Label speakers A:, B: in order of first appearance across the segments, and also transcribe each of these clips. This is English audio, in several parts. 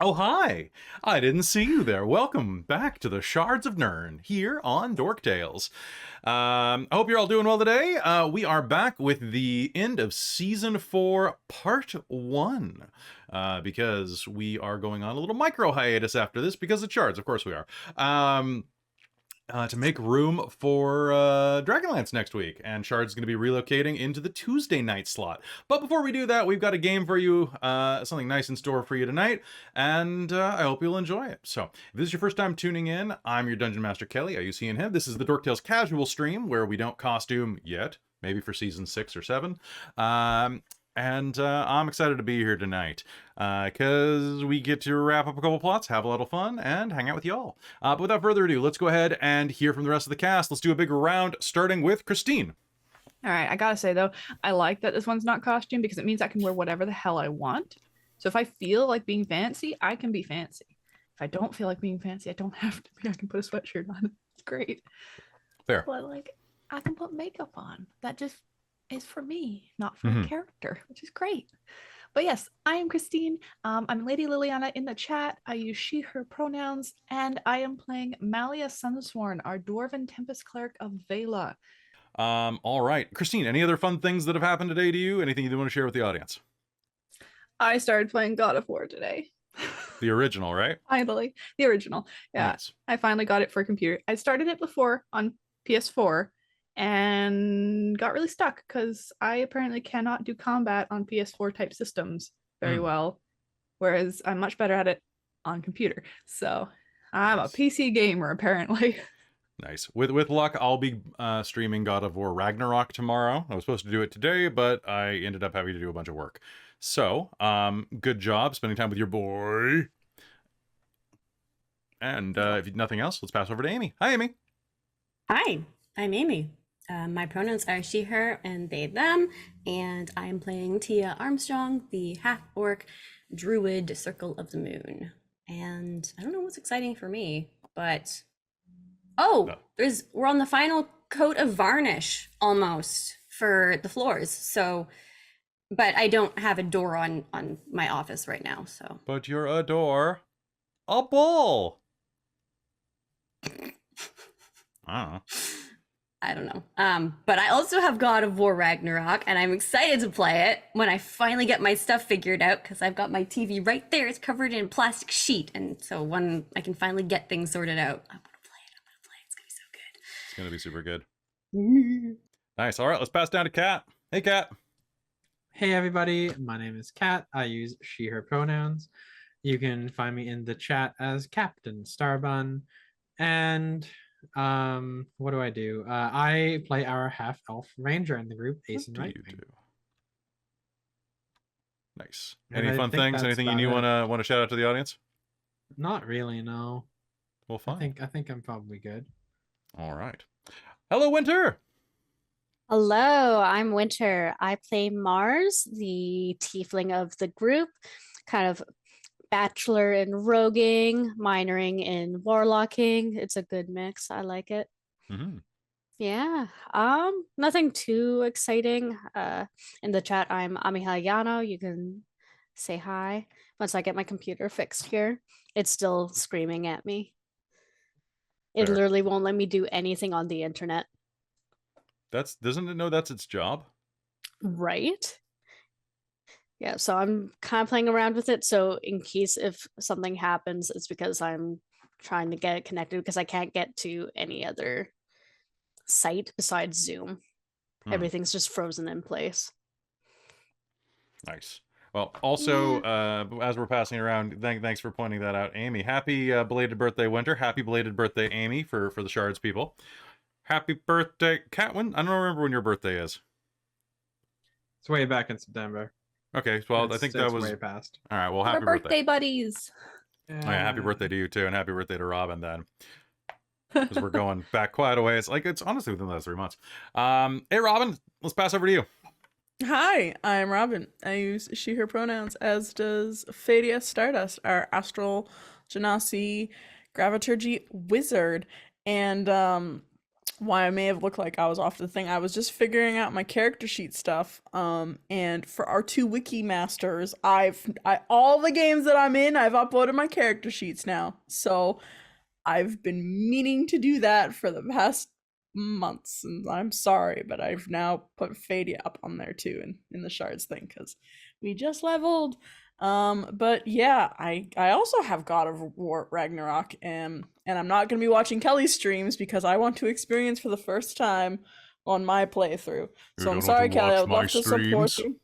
A: Oh, hi! I didn't see you there. Welcome back to the Shards of Nyrn here on Dork Tales. I hope you're all doing well today. We are back with the end of Season 4, Part 1. Because we are going on a little micro hiatus after this because of Shards. Of course we are. To make room for Dragonlance next week, and Shard's going to be relocating into the Tuesday night slot. But before we do that, we've got a game for you, something nice in store for you tonight, and I hope you'll enjoy it. So, if this is your first time tuning in, I'm your Dungeon Master Kelly, I use he and him. This is the Dork Tales casual stream, where we don't costume yet, maybe for Season 6 or 7. And I'm excited to be here tonight because we get to wrap up a couple plots, have a lot of fun, and hang out with y'all. But without further ado, let's go ahead and hear from the rest of the cast. Let's do a big round, starting with Christine.
B: All right, I gotta say though, I like that this one's not costume because it means I can wear whatever the hell I want. So if I feel like being fancy, I can be fancy. If I don't feel like being fancy, I don't have to be. I can put a sweatshirt on. It's great.
A: Fair.
B: But like, I can put makeup on. That just is for me, not for the character, which is great. But yes, I am Christine. I'm Lady Liliana in the chat. I use she, her pronouns, and I am playing Malia Sunsworn, our Dwarven Tempest Cleric of Vela.
A: All right. Christine, any other fun things that have happened today to you? Anything you want to share with the audience?
B: I started playing God of War today.
A: The original, right?
B: Finally. The original. Yeah. Nice. I finally got it for a computer. I started it before on PS4 and got really stuck because I apparently cannot do combat on PS4 type systems very well, whereas I'm much better at it on computer. So I'm a PC gamer apparently.
A: Nice. With luck, I'll be streaming God of War Ragnarok tomorrow. I was supposed to do it today, but I ended up having to do a bunch of work. So, good job spending time with your boy. And if nothing else, let's pass over to Amy. Hi, Amy.
C: Hi, I'm Amy. My pronouns are she, her, and they, them, and I'm playing Tia Armstrong, the half-orc druid Circle of the Moon. And I don't know what's exciting for me, but we're on the final coat of varnish almost for the floors. So, but I don't have a door on my office right now. So,
A: but you're a door, a ball.
C: I don't know. But I also have God of War Ragnarok, and I'm excited to play it when I finally get my stuff figured out, because I've got my TV right there. It's covered in a plastic sheet, and so when I can finally get things sorted out, I'm gonna play it. It's gonna be so good.
A: It's gonna be super good. Nice. All right, let's pass down to Kat. Hey, Kat.
D: Hey, everybody. My name is Kat. I use she, her pronouns. You can find me in the chat as Captain Starbun. And what do? I play our half-elf ranger in the group, Ace and Rightwing.
A: Nice. Any fun things? Anything you want to shout out to the audience?
D: Not really, no.
A: Well, fine.
D: I think I'm probably good.
A: All right. Hello, Winter.
E: Hello, I'm Winter. I play Mars, the tiefling of the group, kind of bachelor in roguing, minoring in warlocking. It's a good mix. I like it. Yeah. Nothing too exciting. In the chat, I'm Amiha Yano. You can say hi. Once I get my computer fixed here, it's still screaming at me. It literally won't let me do anything on the internet.
A: Doesn't it know that's its job?
E: Right. Yeah, so I'm kind of playing around with it. So in case if something happens, it's because I'm trying to get it connected because I can't get to any other site besides Zoom. Everything's just frozen in place.
A: Nice. Well, also, as we're passing around, thanks for pointing that out, Amy. Happy belated birthday, Winter. Happy belated birthday, Amy, for the Shards people. Happy birthday, Catwin. I don't remember when your birthday is.
D: It's way back in September.
A: Okay, well, I think that was
D: way past.
A: All right, well, happy
B: birthday buddies.
A: Yeah. Oh, yeah, happy birthday to you too, and happy birthday to Robin then. Because we're going back quite a ways. Like, it's honestly within the last 3 months. Hey, Robin, let's pass over to you.
F: Hi, I'm Robin. I use she, her pronouns, as does Fadia Stardust, our astral genasi graviturgy wizard. And why I may have looked like I was off the thing. I was just figuring out my character sheet stuff. And for our 2 wiki masters, all the games that I'm in, I've uploaded my character sheets now. So I've been meaning to do that for the past months, and I'm sorry, but I've now put Fadia up on there too in the Shards thing because we just leveled. But yeah, I also have God of War Ragnarok, and I'm not gonna be watching Kelly's streams because I want to experience for the first time on my playthrough. So I'm sorry, Kelly. I would love to support you.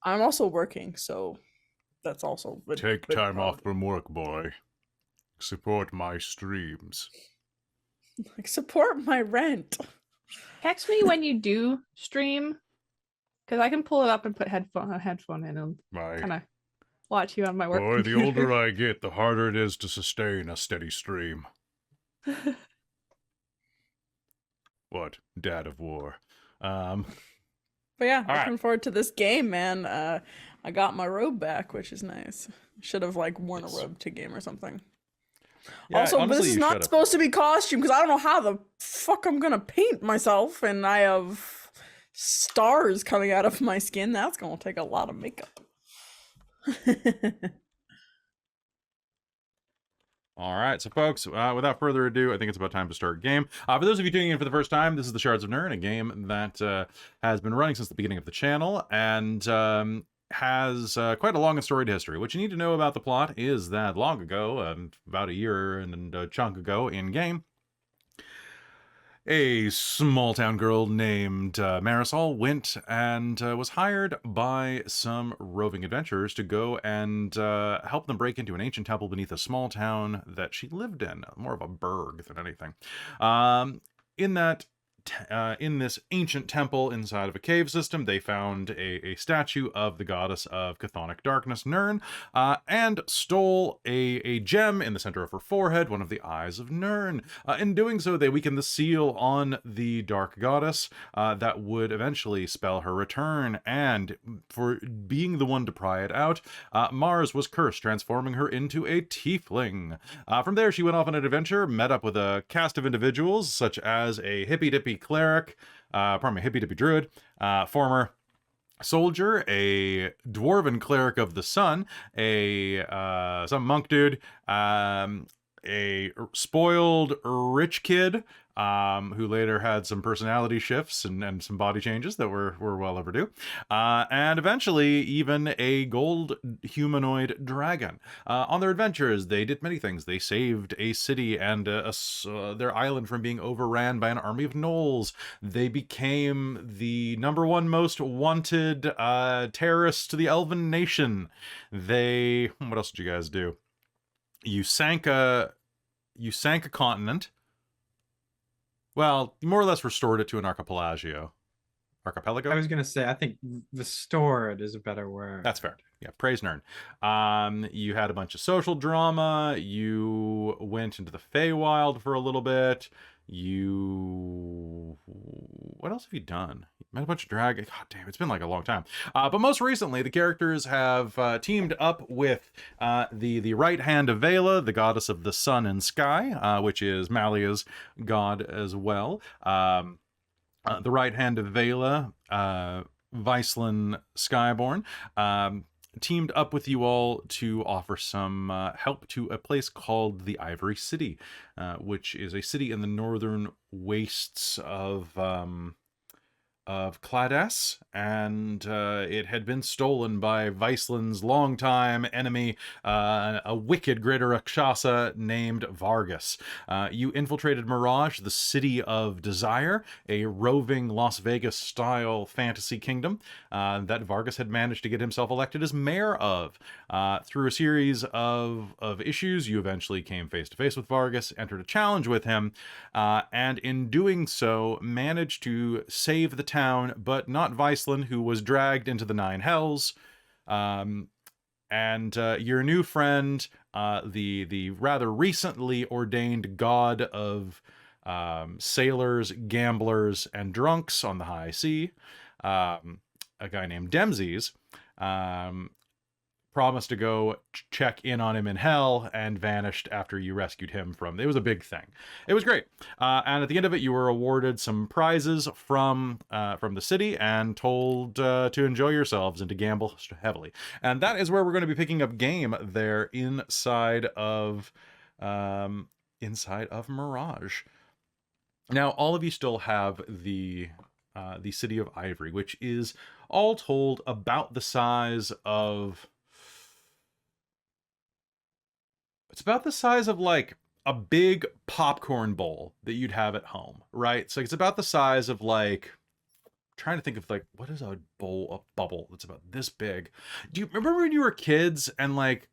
F: I'm also working, so that's also
A: take time off from work, boy. Support my streams.
F: Like, support my rent.
B: Text me when you do stream, because I can pull it up and put a headphone in and kind of watch you on my work.
A: Boy,
B: computer.
A: the older I get, the harder it is to sustain a steady stream. What? Dad of War.
F: But yeah, looking forward to this game, man. I got my robe back, which is nice. Should have like worn a robe to game or something. Yeah, also, honestly, this is not supposed to be costume because I don't know how the fuck I'm gonna paint myself, and I have stars coming out of my skin. That's gonna take a lot of makeup.
A: All right, so folks, without further ado, I think it's about time to start game. For those of you tuning in for the first time, this is the Shards of Nyrn, a game that has been running since the beginning of the channel, and has quite a long and storied history. What you need to know about the plot is that long ago, about a year and a chunk ago in game, a small town girl named Marisol went and was hired by some roving adventurers to go and help them break into an ancient temple beneath a small town that she lived in, more of a burg than anything. In this ancient temple inside of a cave system, they found a statue of the goddess of chthonic darkness, Nyrn, and stole a gem in the center of her forehead, one of the Eyes of Nyrn. In doing so, they weakened the seal on the dark goddess that would eventually spell her return, and for being the one to pry it out, Mars was cursed, transforming her into a tiefling. From there, she went off on an adventure, met up with a cast of individuals, such as a hippy-dippy hippy-dippy druid, former soldier, a dwarven cleric of the sun, some monk dude, a spoiled rich kid, who later had some personality shifts and some body changes that were well overdue, and eventually even a gold humanoid dragon. On their adventures, they did many things. They saved a city and their island from being overran by an army of gnolls. They became the #1 most wanted terrorists to the Elven Nation. What else did you guys do? You sank a continent. Well, you more or less restored it to an archipelago. Archipelago?
D: I was going to say, I think restored is a better word.
A: That's fair. Yeah, praise Nyrn. You had a bunch of social drama. You went into the Feywild for a little bit. What else have you done? You met a bunch of dragons. God damn, it's been like a long time. But most recently, the characters have teamed up with the right hand of Vela, the goddess of the sun and sky, which is Malia's god as well. The right hand of Vela, Viceland Skyborn, teamed up with you all to offer some help to a place called the Ivory City, which is a city in the northern wastes of Clades, and it had been stolen by Viceland's longtime enemy, a wicked greater Rakshasa named Vargas. You infiltrated Mirage, the City of Desire, a roving Las Vegas-style fantasy kingdom that Vargas had managed to get himself elected as mayor of. Through a series of issues, you eventually came face-to-face with Vargas, entered a challenge with him, and in doing so, managed to save the town, but not Viceland, who was dragged into the Nine Hells. And your new friend, the rather recently ordained god of sailors, gamblers, and drunks on the high sea, a guy named Dempsey's, promised to go check in on him in hell and vanished after you rescued him from. It was a big thing. It was great. And at the end of it, you were awarded some prizes from the city and told to enjoy yourselves and to gamble heavily. And that is where we're going to be picking up game there inside of Mirage. Now, all of you still have the City of Ivory, which is all told about the size of... It's about the size of like a big popcorn bowl that you'd have at home, right? So it's about the size of like, I'm trying to think of like, what is a bubble that's about this big? Do you remember when you were kids and like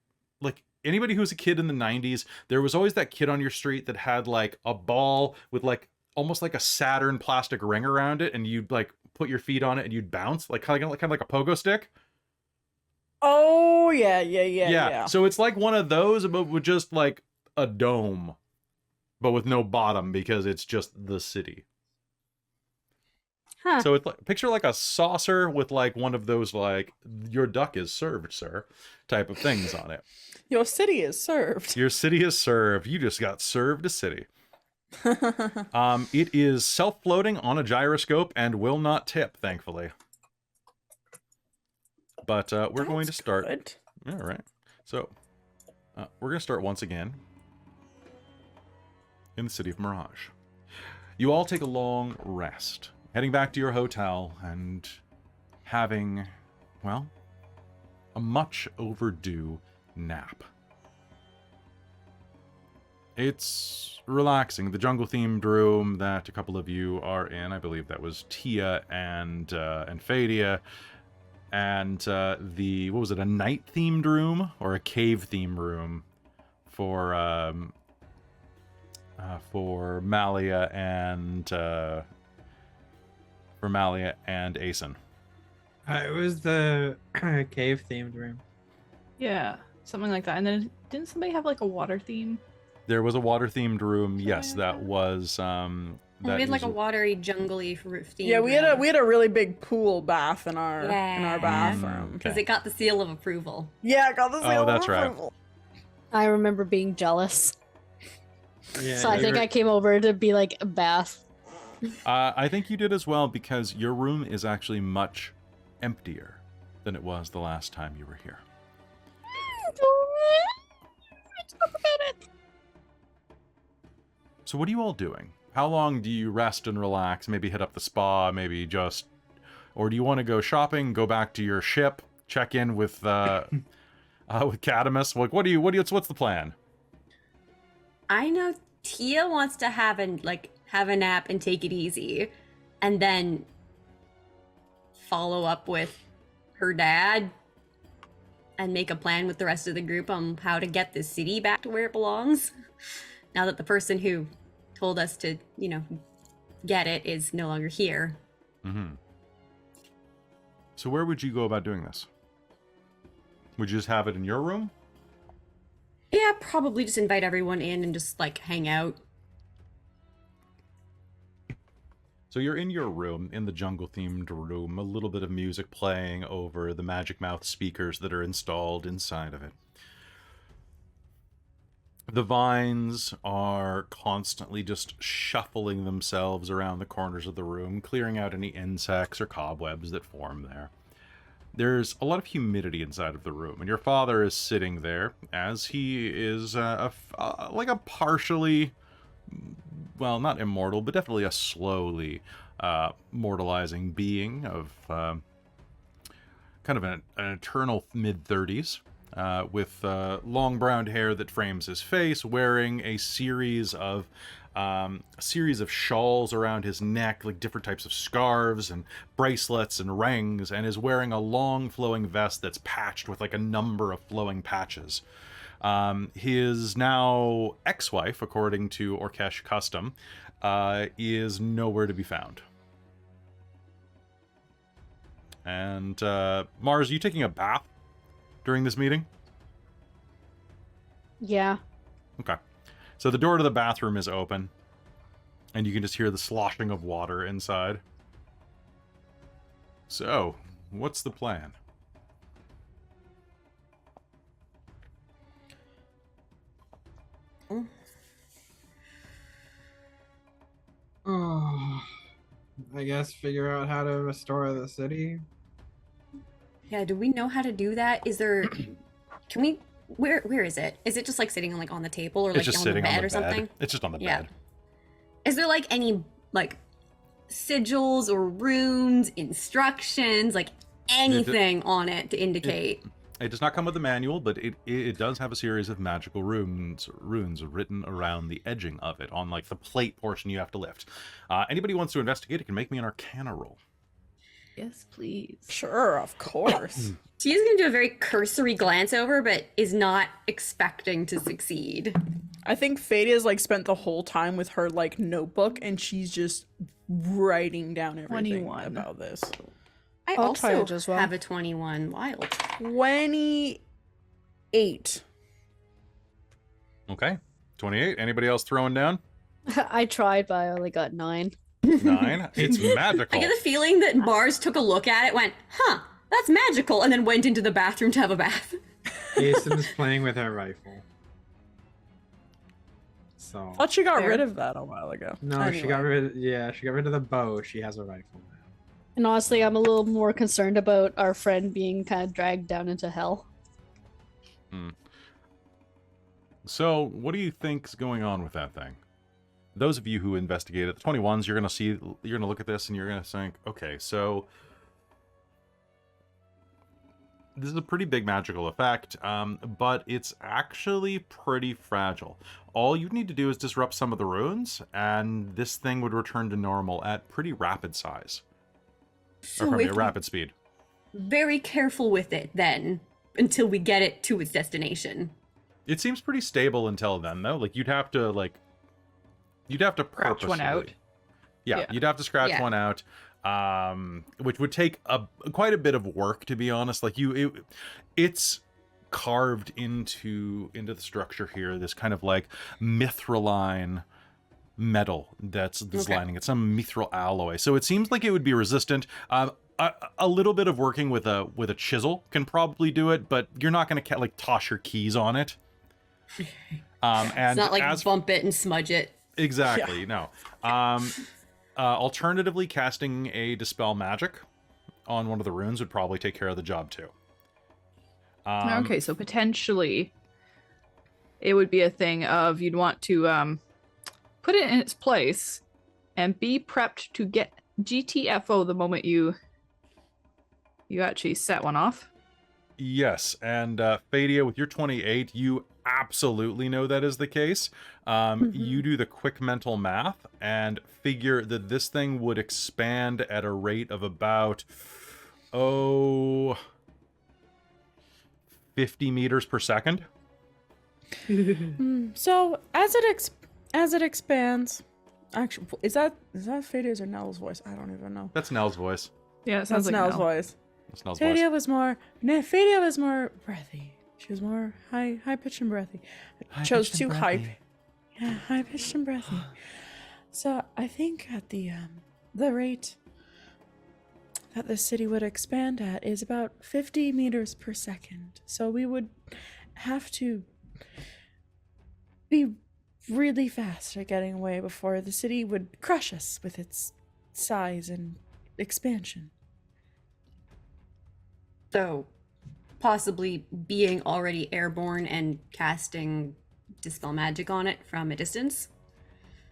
A: anybody who was a kid in the 90s, there was always that kid on your street that had like a ball with like almost like a Saturn plastic ring around it, and you'd like put your feet on it and you'd bounce like kind of like a pogo stick.
F: Oh, yeah.
A: So it's like one of those, but with just like a dome, but with no bottom because it's just the city.
E: Huh.
A: So it's like, picture like a saucer with like one of those like, your duck is served, sir, type of things on it.
F: Your city is served.
A: Your city is served. You just got served a city. It is self-floating on a gyroscope and will not tip, thankfully. But we're going to start.
F: Good.
A: All right. So we're going to start once again in the City of Mirage. You all take a long rest, heading back to your hotel and having, well, a much overdue nap. It's relaxing. The jungle-themed room that a couple of you are in, I believe that was Tia and Fadia. And the, what was it, a night-themed room or a cave-themed room for Malia and Asen.
D: It was the cave-themed room.
B: Yeah, something like that. And then didn't somebody have like a water theme?
A: There was a water-themed room. Yes,
B: Something
A: that
B: like that.
A: was
C: We had like a watery, jungly roof theme.
F: Yeah, we had a really big pool bath in our bathroom.
A: Okay.
C: Because it got the seal of approval.
F: Yeah, it got the seal
A: that's
F: of
A: right.
F: approval.
E: I remember being jealous.
D: Yeah,
E: So I think I came over to be like a bath.
A: I think you did as well, because your room is actually much emptier than it was the last time you were here. So what are you all doing? How long do you rest and relax? Maybe hit up the spa, maybe just... Or do you want to go shopping, go back to your ship, check in with Catamus? Like, what's the plan?
C: I know Tia wants to have a nap and take it easy, and then follow up with her dad and make a plan with the rest of the group on how to get this city back to where it belongs. Now that the person who told us to, get it is no longer here.
A: Mm-hmm. So where would you go about doing this? Would you just have it in your room?
C: Yeah, probably just invite everyone in and just hang out.
A: So you're in your room, in the jungle-themed room, a little bit of music playing over the Magic Mouth speakers that are installed inside of it. The vines are constantly just shuffling themselves around the corners of the room, clearing out any insects or cobwebs that form there. There's a lot of humidity inside of the room, and your father is sitting there, as he is like a partially, well, not immortal, but definitely a slowly mortalizing being of kind of an eternal mid-30s. With long brown hair that frames his face, wearing a series of shawls around his neck, like different types of scarves and bracelets and rings, and is wearing a long flowing vest that's patched with like a number of flowing patches. His now ex-wife, according to Orkesh Custom, is nowhere to be found. And Mars, are you taking a bath during this meeting?
E: Yeah.
A: Okay. So the door to the bathroom is open, and you can just hear the sloshing of water inside. So, what's the plan?
D: Oh, I guess figure out how to restore the city.
C: Yeah, do we know how to do that? Is there can we where is it? Is it just like sitting on the table or like
A: It's just
C: on the
A: sitting
C: bed
A: on the
C: or
A: bed.
C: something?
A: It's just on the
C: Yeah.
A: bed.
C: Is there like any like sigils or runes, instructions, like anything on it to indicate?
A: It does not come with a manual, but it does have a series of magical runes written around the edging of it on like the plate portion you have to lift. Anybody who wants to investigate it can make me an Arcana roll.
B: Yes, please.
F: Sure, of course.
C: She's gonna do a very cursory glance over, but is not expecting to succeed.
F: I think Fadia's like spent the whole time with her like notebook and she's just writing down everything
B: 21.
F: about this.
C: I
E: I'll try
C: also
E: it as well.
C: have a 21 wild.
F: 28.
A: Okay, 28. Anybody else throwing down?
E: I tried, but I only got 9.
A: 9. It's
C: I
A: magical.
C: get the feeling that Mars took a look at it, went, huh, that's magical, and then went into the bathroom to have a bath.
D: Jason's playing with her rifle. So
F: Thought she got
B: Fair.
F: rid of that a while ago.
D: no, she got
F: Anyway.
D: rid. Yeah, she got rid of the bow. She has a rifle now.
E: And honestly, I'm a little more concerned about our friend being kind of dragged down into hell.
A: So, what do you think's going on with that thing? Those of you who investigate it, the 21s, you're gonna look at this and you're gonna think, okay, so this is a pretty big magical effect, but it's actually pretty fragile. All you need to do is disrupt some of the runes, and this thing would return to normal at pretty rapid size.
C: So
A: Or pardon me,
C: if
A: rapid speed.
C: very careful with it then, until we get it to its destination.
A: It seems pretty stable until then, though. Like, you'd have to
B: Scratch one out.
A: purposefully- Yeah,
B: Yeah.
A: you'd have to scratch
C: Yeah.
A: one out, which would take quite a bit of work, to be honest. Like it's carved into the structure here. This kind of like mithraline metal that's
C: Okay.
A: lining it, some mithril alloy. So it seems like it would be resistant. A little bit of working with a chisel can probably do it, but you're not going to like toss your keys on it. And
C: It's not like
A: as
C: bump it and smudge it.
A: Exactly, no. Alternatively, casting a Dispel Magic on one of the runes would probably take care of the job too.
B: Okay, so potentially it would be a thing of you'd want to put it in its place and be prepped to get GTFO the moment you actually set one off.
A: Yes, and Fadia, with your 28, you absolutely know that is the case. You do the quick mental math and figure that this thing would expand at a rate of about 50 meters per second.
F: So as it expands, actually, is that Fadia's or Nell's voice? I don't even know.
A: That's Nell's voice.
B: Yeah, it sounds
F: That's
B: like
F: Nell's
B: Nell.
F: voice.
A: That's Nell's voice.
F: Fadia was more breathy. She was more high pitched and breathy. I chose too high. Yeah, high pitched and breathy. So I think at the rate that the city would expand at is about 50 meters per second. So we would have to be really fast at getting away before the city would crush us with its size and expansion.
C: So, possibly being already airborne and casting Dispel Magic on it from a distance.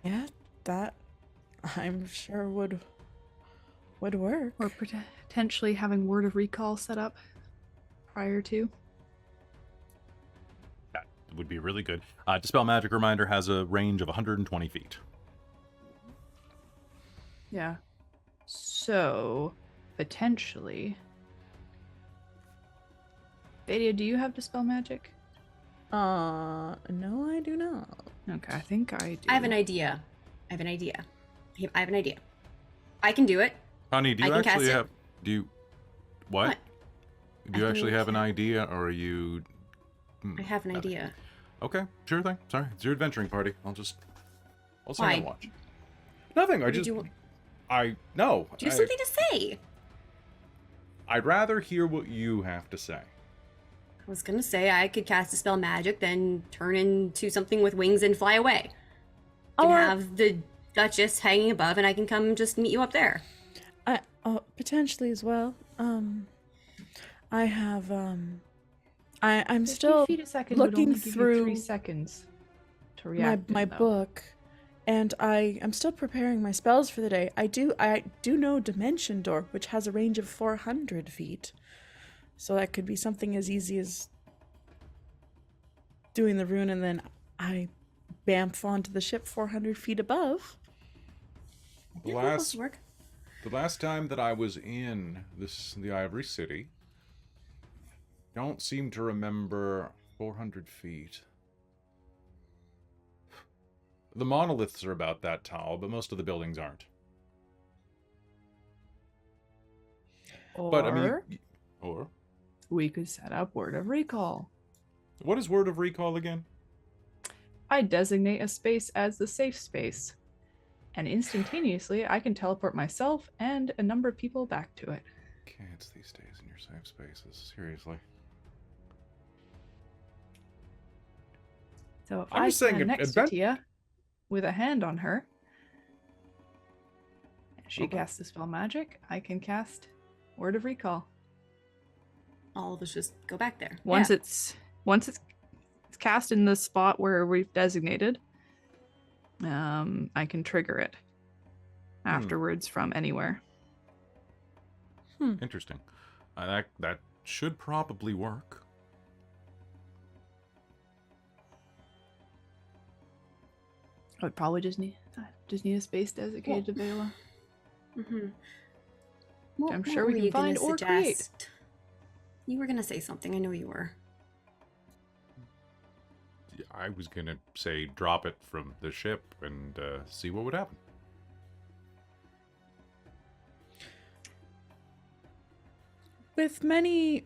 F: Yeah, that I'm sure would work.
B: Or potentially having Word of Recall set up prior to.
A: That would be really good. Dispel Magic Reminder has a range of 120 feet.
B: Yeah. So, potentially. Fadia, do you have Dispel Magic?
F: No, I do not.
B: Okay, I think I do.
C: I have an idea. I can do it.
A: Honey, do
C: I
A: you
C: can cast
A: actually
C: it.
A: have... Do you... What? Do you
C: I
A: actually
C: can
A: have an
C: cast-
A: idea, or are you...
C: I have an idea.
A: Okay, sure thing. Sorry, it's your adventuring party. I'll sit
C: Why?
A: and watch. Nothing, I
C: Did
A: just...
C: you,
A: No.
C: do you have something to say?
A: I'd rather hear what you have to say.
C: I was gonna say I could cast a spell magic, then turn into something with wings and fly away. I can
F: Or
C: have the Duchess hanging above, and I can come just meet you up there.
F: potentially as well. I have I'm
B: 50
F: still
B: feet a second would
F: looking
B: only give you
F: through
B: 3 seconds to react.
F: my
B: in, though.
F: book, and I'm still preparing my spells for the day. I do know Dimension Door, which has a range of 400 feet, so that could be something as easy as doing the rune, and then I bamf onto the ship 400 feet above.
A: The
C: Yeah,
A: last,
C: that'll work.
A: the last time that I was in the Ivory City, don't seem to remember 400 feet. The monoliths are about that tall, but most of the buildings aren't. But I mean, or
B: we could set up Word of Recall.
A: what is Word of Recall again?
B: I designate a space as the safe space, and instantaneously I can teleport myself and a number of people back to it.
A: Kids these days in your safe spaces, seriously.
B: So if
A: I'm
B: I
A: just saying,
B: stand next to Tia with a hand on her, and she
A: Okay.
B: casts the spell magic, I can cast Word of Recall.
C: All of us just go back there.
B: Once
C: Yeah.
B: it's cast in the spot where we've designated, I can trigger it afterwards from anywhere.
A: Interesting. That should probably work.
B: I would probably just need a space dedicated to Vela.
C: Mm-hmm.
B: I'm sure we can find or create.
C: You were gonna say something. I know you were.
A: I was gonna say drop it from the ship and see what would happen.
F: With many,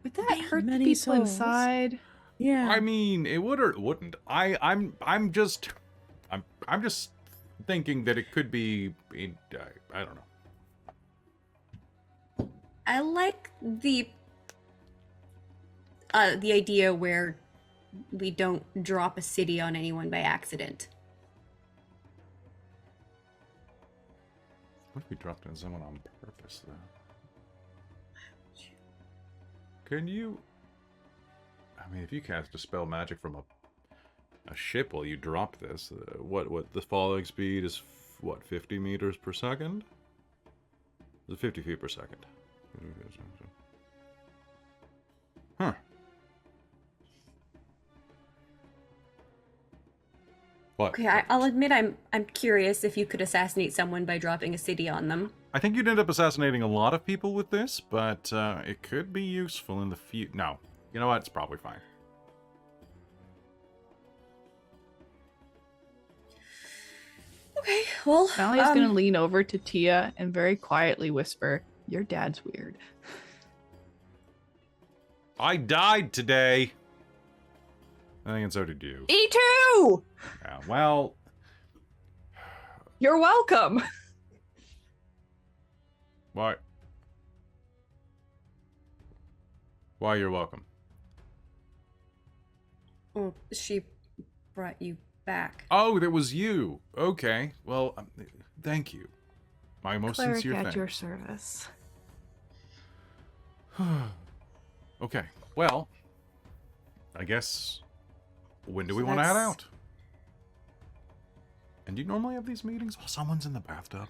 B: Would that hurt the
F: many
B: people
F: souls.
B: inside?
F: yeah.
A: I mean, it would or it wouldn't. I'm just thinking that it could be. I don't know.
C: I like the idea where we don't drop a city on anyone by accident.
A: What if we dropped it on someone on purpose, though? Can you? I mean, if you cast a spell magic from a ship while you drop this, what the falling speed is? What, 50 meters per second? Is it 50 feet per second? Huh. What?
C: Okay, I'll admit I'm curious if you could assassinate someone by dropping a city on them.
A: I think you'd end up assassinating a lot of people with this, but it could be useful in the future. No, you know what? It's probably fine.
C: Okay, well,
B: Mallea's gonna lean over to Tia and very quietly whisper, "Your dad's weird."
A: I died today. I think, and so did you.
B: Me too!
A: Yeah, well,
B: You're welcome!
A: why? Why you're welcome.
C: oh, she brought you back.
A: Oh, that was you. Okay. Well, thank you. My most
B: Cleric
A: sincere
B: at
A: thanks.
B: your service.
A: Okay. Well, I guess. When do we
C: So
A: want to head
C: that's-
A: out? And do you normally have these meetings while someone's in the bathtub?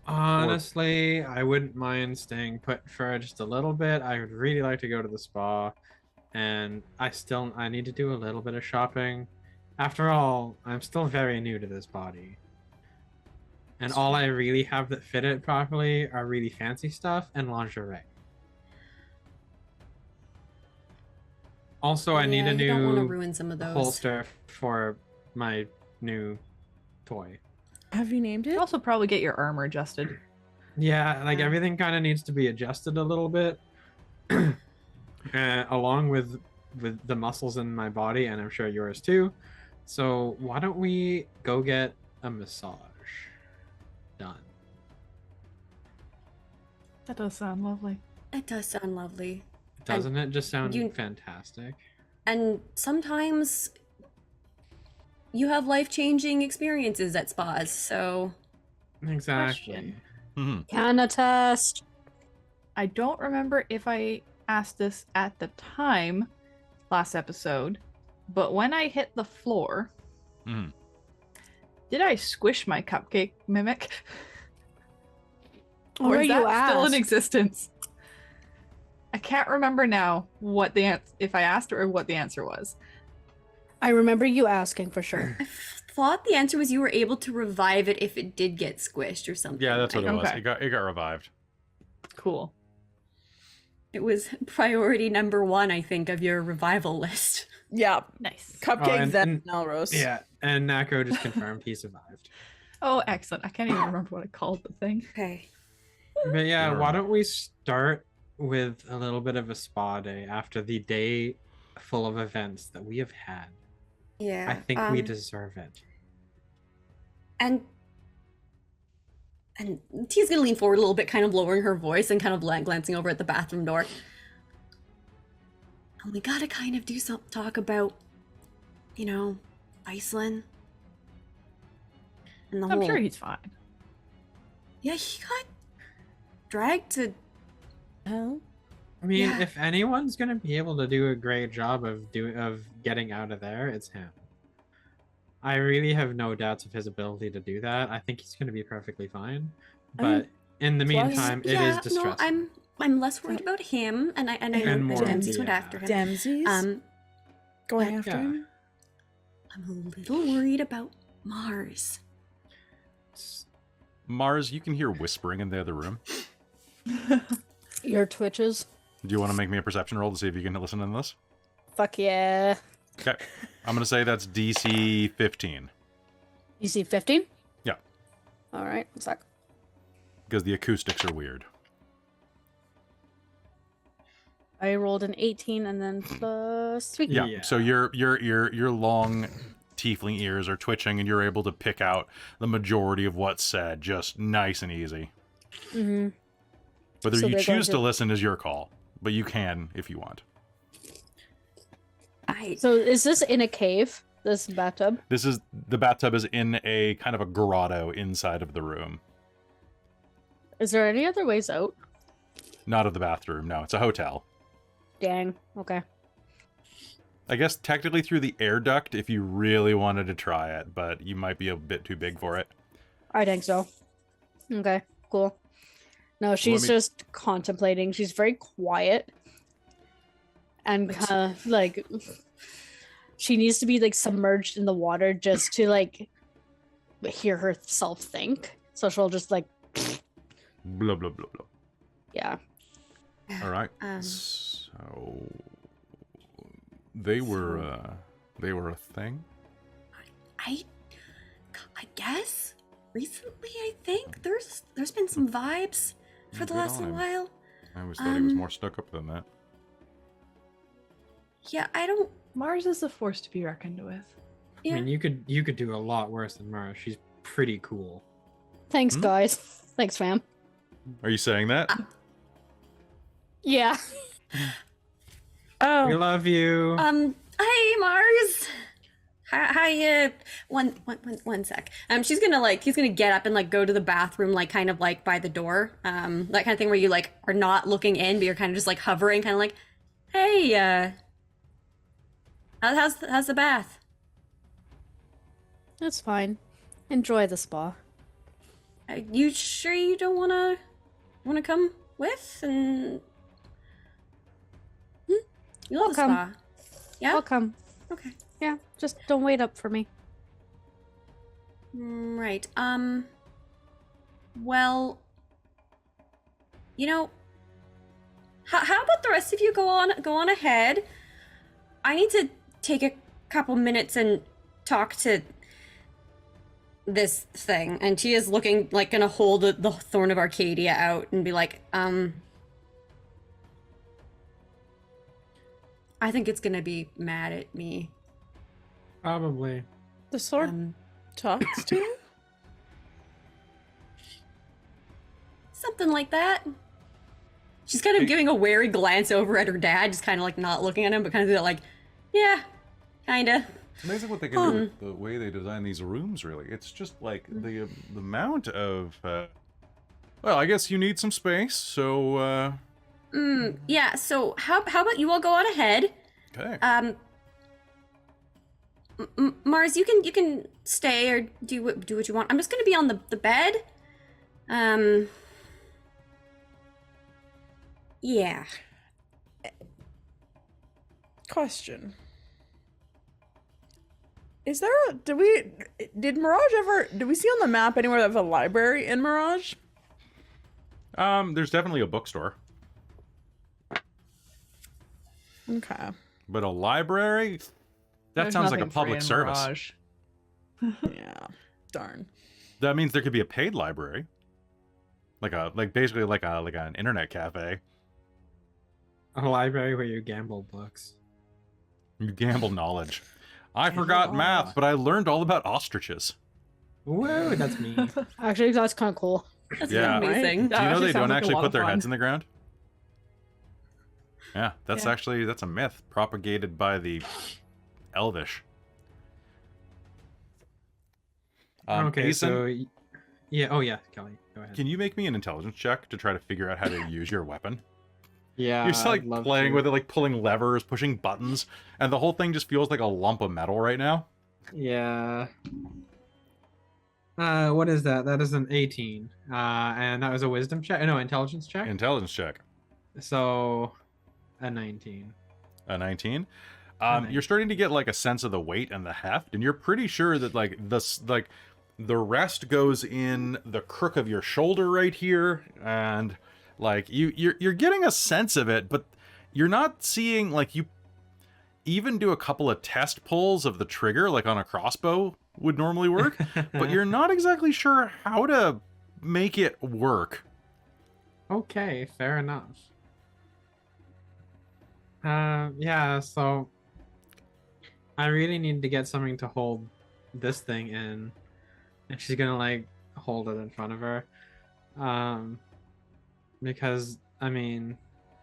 D: Honestly, I wouldn't mind staying put for just a little bit. I would really like to go to the spa, and I need to do a little bit of shopping. After all, I'm still very new to this body. And all I really have that fit it properly are really fancy stuff and lingerie. Also, I need
C: Yeah,
D: a
C: you don't want to
D: new
C: ruin some of those.
D: holster for my new toy.
F: Have you named
B: You
F: it?
B: also probably get your armor adjusted.
D: Yeah, like
C: Yeah.
D: everything kind of needs to be adjusted a little bit, along with the muscles in my body, and I'm sure yours too. So why don't we go get a massage done?
B: That does sound lovely.
C: It does sound lovely.
D: Doesn't it just sound
C: you-
D: fantastic?
C: And sometimes you have life-changing experiences at spas, so
D: Exactly.
A: Mhm.
E: Can attest.
B: I don't remember if I asked this at the time last episode, but when I hit the floor,
A: Mhm.
B: did I squish my cupcake mimic?
E: Or
B: Or is
E: you
B: that still in
E: asked.
B: existence? I can't remember now what the if I asked or what the answer was.
E: I remember you asking for sure.
C: I thought the answer was you were able to revive it if it did get squished or something.
A: Yeah, that's what it was.
B: Okay.
A: It got revived.
B: Cool.
C: It was priority number 1, I think, of your revival list.
F: Yeah,
B: Nice.
F: cupcake
D: and-
F: then
D: and-
F: Melrose.
D: Yeah, and Nako just confirmed he survived.
B: Oh, excellent. I can't even remember what I called the thing.
C: Okay.
D: But yeah,
A: Fair
D: why
A: enough.
D: don't we start with a little bit of a spa day after the day full of events that we have had?
C: Yeah.
D: I think we deserve it.
C: And Tia's gonna lean forward a little bit, kind of lowering her voice and kind of glancing over at the bathroom door. And we gotta kind of do some talk about, you know, Iceland. And the
B: I'm
C: whole.
B: sure he's fine.
C: Yeah, he got dragged to.
F: Hell.
D: I mean,
C: Yeah.
D: if anyone's gonna be able to do a great job of getting out of there, it's him. I really have no doubts of his ability to do that. I think he's gonna be perfectly fine.
F: I mean,
D: But in the
F: plus-
D: meantime, it
C: yeah,
D: is distressing.
C: no, I'm less worried about him, and I
F: And
C: know
D: more
C: that Dempsey's went
D: yeah.
C: after him.
F: Dempsey's going
C: yeah.
F: after
D: Yeah.
F: him.
C: I'm a little worried about Mars.
A: Mars, you can hear whispering in the other room.
E: Your twitches.
A: Do you want to make me a perception roll to see if you can listen to this?
E: Fuck yeah.
A: Okay. I'm going to say that's DC 15.
E: You see 15?
A: Yeah.
E: All right. One sec.
A: Because the acoustics are weird.
E: I rolled an 18 and then plus 3.
A: Yeah.
D: Yeah.
A: So your long tiefling ears are twitching and you're able to pick out the majority of what's said just nice and easy.
E: Mm-hmm.
A: Whether
E: So
A: you
E: they're going
A: choose to
E: to-
A: listen is your call, but you can if you want.
E: So is this in a cave? This bathtub?
A: The bathtub is in a kind of a grotto inside of the room.
E: Is there any other ways out?
A: Not of the bathroom, no. It's a hotel.
E: Dang. Okay.
A: I guess technically through the air duct if you really wanted to try it, but you might be a bit too big for it.
E: I think so. Okay. Cool. No, she's
A: me-
E: just contemplating. She's very quiet. And kind of like she needs to be like submerged in the water just to like hear herself think. So she'll just like
A: Blah, blah, blah, blah.
E: yeah.
A: All right.
C: Um.
A: So they were a thing.
C: I guess recently I think there's been some vibes for the
A: Good
C: last
A: on
C: little
A: him.
C: while.
A: I always thought he was
C: Um,
A: more stuck up than that.
C: Yeah, I don't.
B: Mars is a force to be reckoned with.
C: Yeah.
D: I mean, you could do a lot worse than Mara. She's pretty cool.
E: Thanks,
A: Hmm?
E: guys. Thanks, fam.
A: Are you saying that?
E: Yeah.
D: We
F: Oh,
D: love you.
C: Hi Mars. Hi. One sec. He's gonna get up and like go to the bathroom, like kind of like by the door. That kind of thing where you like are not looking in, but you're kind of just like hovering, kind of like, hey, how's the bath?
E: That's fine. Enjoy the spa.
C: You sure you don't wanna come with? And you love the
E: I'll
C: spa. Yeah.
E: I'll come.
C: Okay.
E: Yeah, just don't wait up for me.
C: Right. Well, you know, how about the rest of you go on ahead? I need to take a couple minutes and talk to this thing. And she is looking like gonna hold the Thorn of Arcadia out and be like, I think it's gonna be mad at me.
D: Probably.
F: the sword talks to you?
C: Something like that. She's kind of giving a wary glance over at her dad, just kind of like not looking at him, but kind of like, yeah, kinda.
A: It's amazing what they can do with the way they design these rooms, really. It's just like the amount of, well, I guess you need some space, so,
C: Yeah, so how about you all go on ahead?
A: Okay.
C: Mars, you can stay or do what you want. I'm just gonna be on the bed. Yeah.
F: Question. Is there a did we see on the map anywhere that have a library in Mirage?
A: There's definitely a bookstore.
F: Okay.
A: But a library? That
B: There's
A: sounds like a
B: nothing free
A: public
B: in
A: service.
B: Mirage.
F: Yeah. Darn.
A: That means there could be a paid library. Basically like an internet cafe.
D: A library where you gamble books.
A: You gamble knowledge. I forgot math, but I learned all about ostriches.
D: Whoa, that's me.
E: Actually, that's kind of cool.
C: That's
A: Yeah.
C: amazing.
A: Do you know
B: actually
A: they
B: sounds
A: don't
B: like a
A: actually
B: lot
A: put
B: of
A: their
B: fun.
A: heads in the ground? Yeah, that's
B: Yeah.
A: actually, that's a myth propagated by the Elvish.
D: Okay,
A: Asen,
D: so yeah. Oh yeah, Kelly, go ahead.
A: can you make me an intelligence check to try to figure out how to use your weapon?
D: Yeah,
A: You're just like
D: I'd love
A: playing
D: to.
A: with it, like pulling levers, pushing buttons, and the whole thing just feels like a lump of metal right now.
D: Yeah. What is that? That is an 18. And that was a wisdom check. No, intelligence check.
A: Intelligence check.
D: So, a 19.
A: A 19.
D: A
A: You're starting to get like a sense of the weight and the heft, and you're pretty sure that the rest goes in the crook of your shoulder right here, and like you're getting a sense of it, but you're not seeing, like, you even do a couple of test pulls of the trigger like on a crossbow would normally work, but you're not exactly sure how to make it work.
D: Okay, fair enough. Yeah, so I really need to get something to hold this thing in, and she's gonna like hold it in front of her. Because I mean,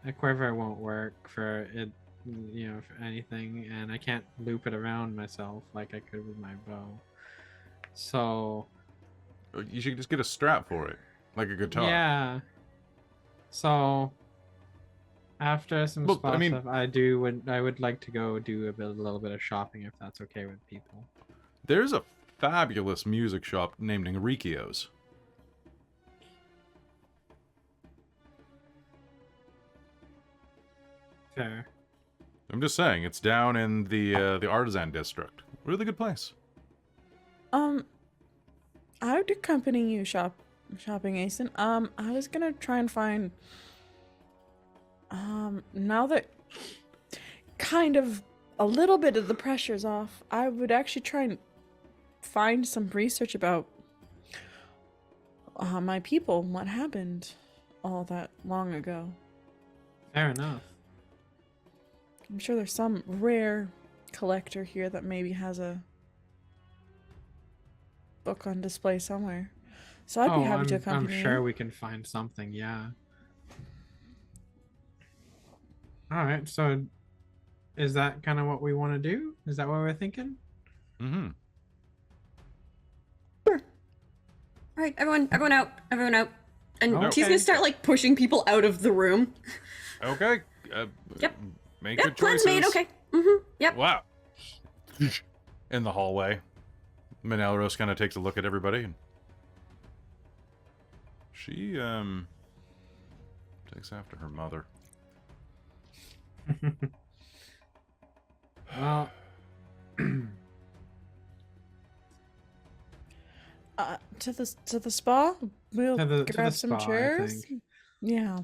D: a quiver won't work for it, for anything, and I can't loop it around myself like I could with my bow. So
A: You should just get a strap for it, like a guitar.
D: yeah. So after some
A: Well,
D: spa
A: I mean-
D: stuff, I would like to go do a little bit of shopping if that's okay with people.
A: There's a fabulous music shop named Enriqueo's.
D: Fair.
A: I'm just saying, it's down in the artisan district. Really good place.
F: I would accompany you shopping, Asen. I was gonna try and find. Now that kind of a little bit of the pressure's off, I would actually try and find some research about my people and what happened all that long ago.
D: Fair enough.
F: I'm sure there's some rare collector here that maybe has a book on display somewhere. So I'd be happy to accompany
D: I'm sure
F: you.
D: we can find something, yeah. Alright, so is that kind of what we want to do? Is that what we're thinking?
A: Mm-hmm.
C: All right, everyone out, and
D: Okay.
C: she's gonna start like pushing people out of the room.
A: Okay.
C: Yep.
A: Make
C: Yep,
A: good
C: plan's
A: choices.
C: made. Okay. Mm-hmm. Yep.
A: Wow. In the hallway, Manelros kind of takes a look at everybody, and she takes after her mother.
D: Well,
F: To the spa. We'll
D: To the
F: grab some
D: spa, I
F: chairs.
D: think.
F: Yeah.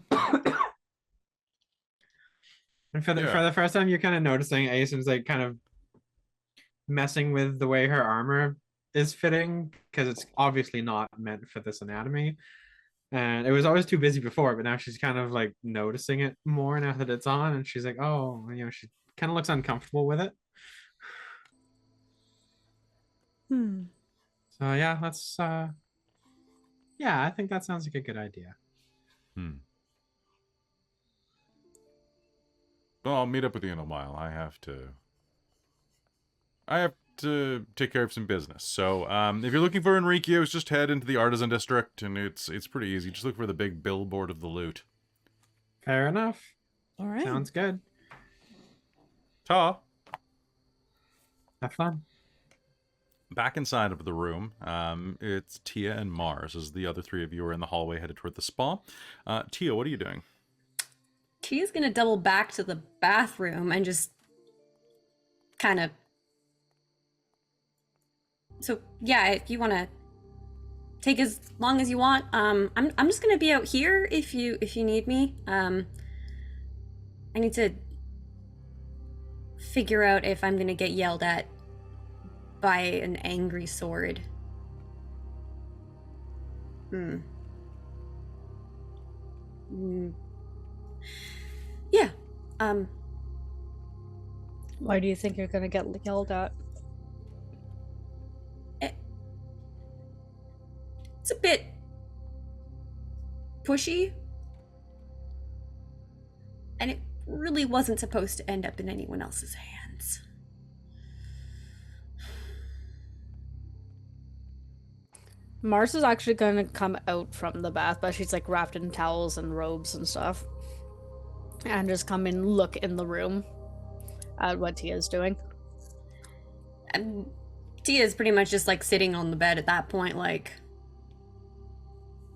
D: and for
A: Yeah.
D: the first time, you're kind of noticing Asen's like kind of messing with the way her armor is fitting, because it's obviously not meant for this anatomy. And it was always too busy before, but now she's kind of like noticing it more now that it's on, and she's like, oh, she kind of looks uncomfortable with it. So yeah, let's yeah, I think that sounds like a good idea.
A: Well, I'll meet up with you in a while. I have to take care of some business. So, if you're looking for Enrique's, just head into the Artisan District, and it's pretty easy. Just look for the big billboard of the loot.
D: Fair enough.
F: All right.
D: Sounds good.
A: Ta!
D: Have fun.
A: Back inside of the room, it's Tia and Mars, as the other three of you are in the hallway headed toward the spa. Tia, what are you doing?
C: Tia's gonna double back to the bathroom and just kind of. So yeah, if you want to take as long as you want, I'm just gonna be out here if you need me. I need to figure out if I'm gonna get yelled at by an angry sword. Yeah.
E: Why do you think you're gonna get yelled at?
C: It's a bit pushy. And it really wasn't supposed to end up in anyone else's hands.
E: Mars is actually gonna come out from the bath, but she's like wrapped in towels and robes and stuff. And just come and look in the room at what Tia's doing.
C: And Tia's pretty much just like sitting on the bed at that point, like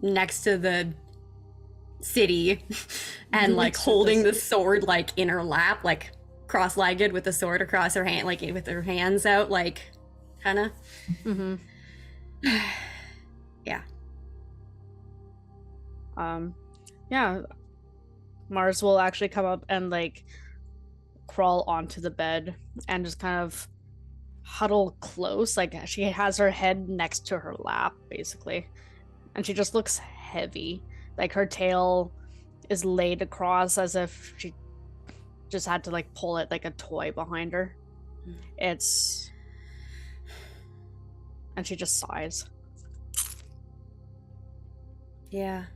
C: next to the city and like holding the sword like in her lap, like cross-legged with the sword across her hand, like with her hands out, like kind of. Yeah.
E: Yeah. Mars will actually come up and like crawl onto the bed and just kind of huddle close. Like she has her head next to her lap, basically. And she just looks heavy. Like her tail is laid across as if she just had to like pull it like a toy behind her. And she just sighs.
C: Yeah.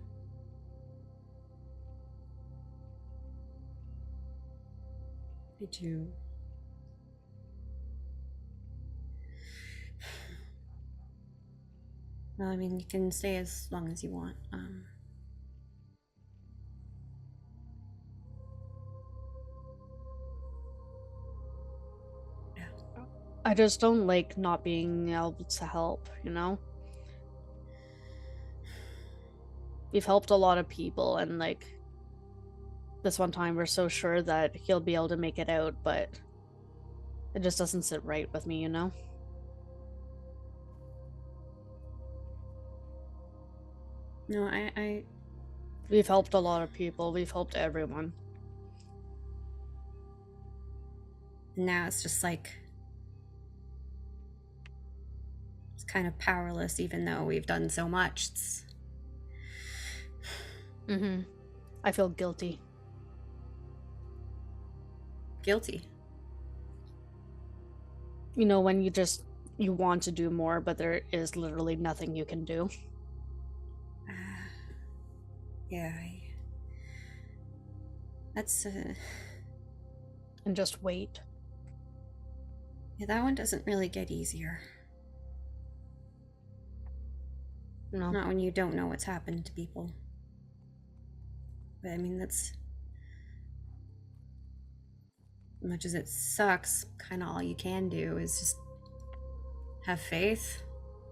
C: I do. Well, I mean, you can stay as long as you want. Yeah.
E: I just don't like not being able to help, you know? We've helped a lot of people, and like this one time we're so sure that he'll be able to make it out, but it just doesn't sit right with me, you know?
C: No, I
E: We've helped a lot of people. We've helped everyone.
C: now it's just like it's kind of powerless, even though we've done so much. It's...
E: I feel guilty.
C: Guilty.
E: You know, when you want to do more, but there is literally nothing you can do.
C: Yeah, that's
E: And just wait.
C: yeah, that one doesn't really get easier.
E: No.
C: Not when you don't know what's happened to people. But I mean, that's as much as it sucks, kind of all you can do is just have faith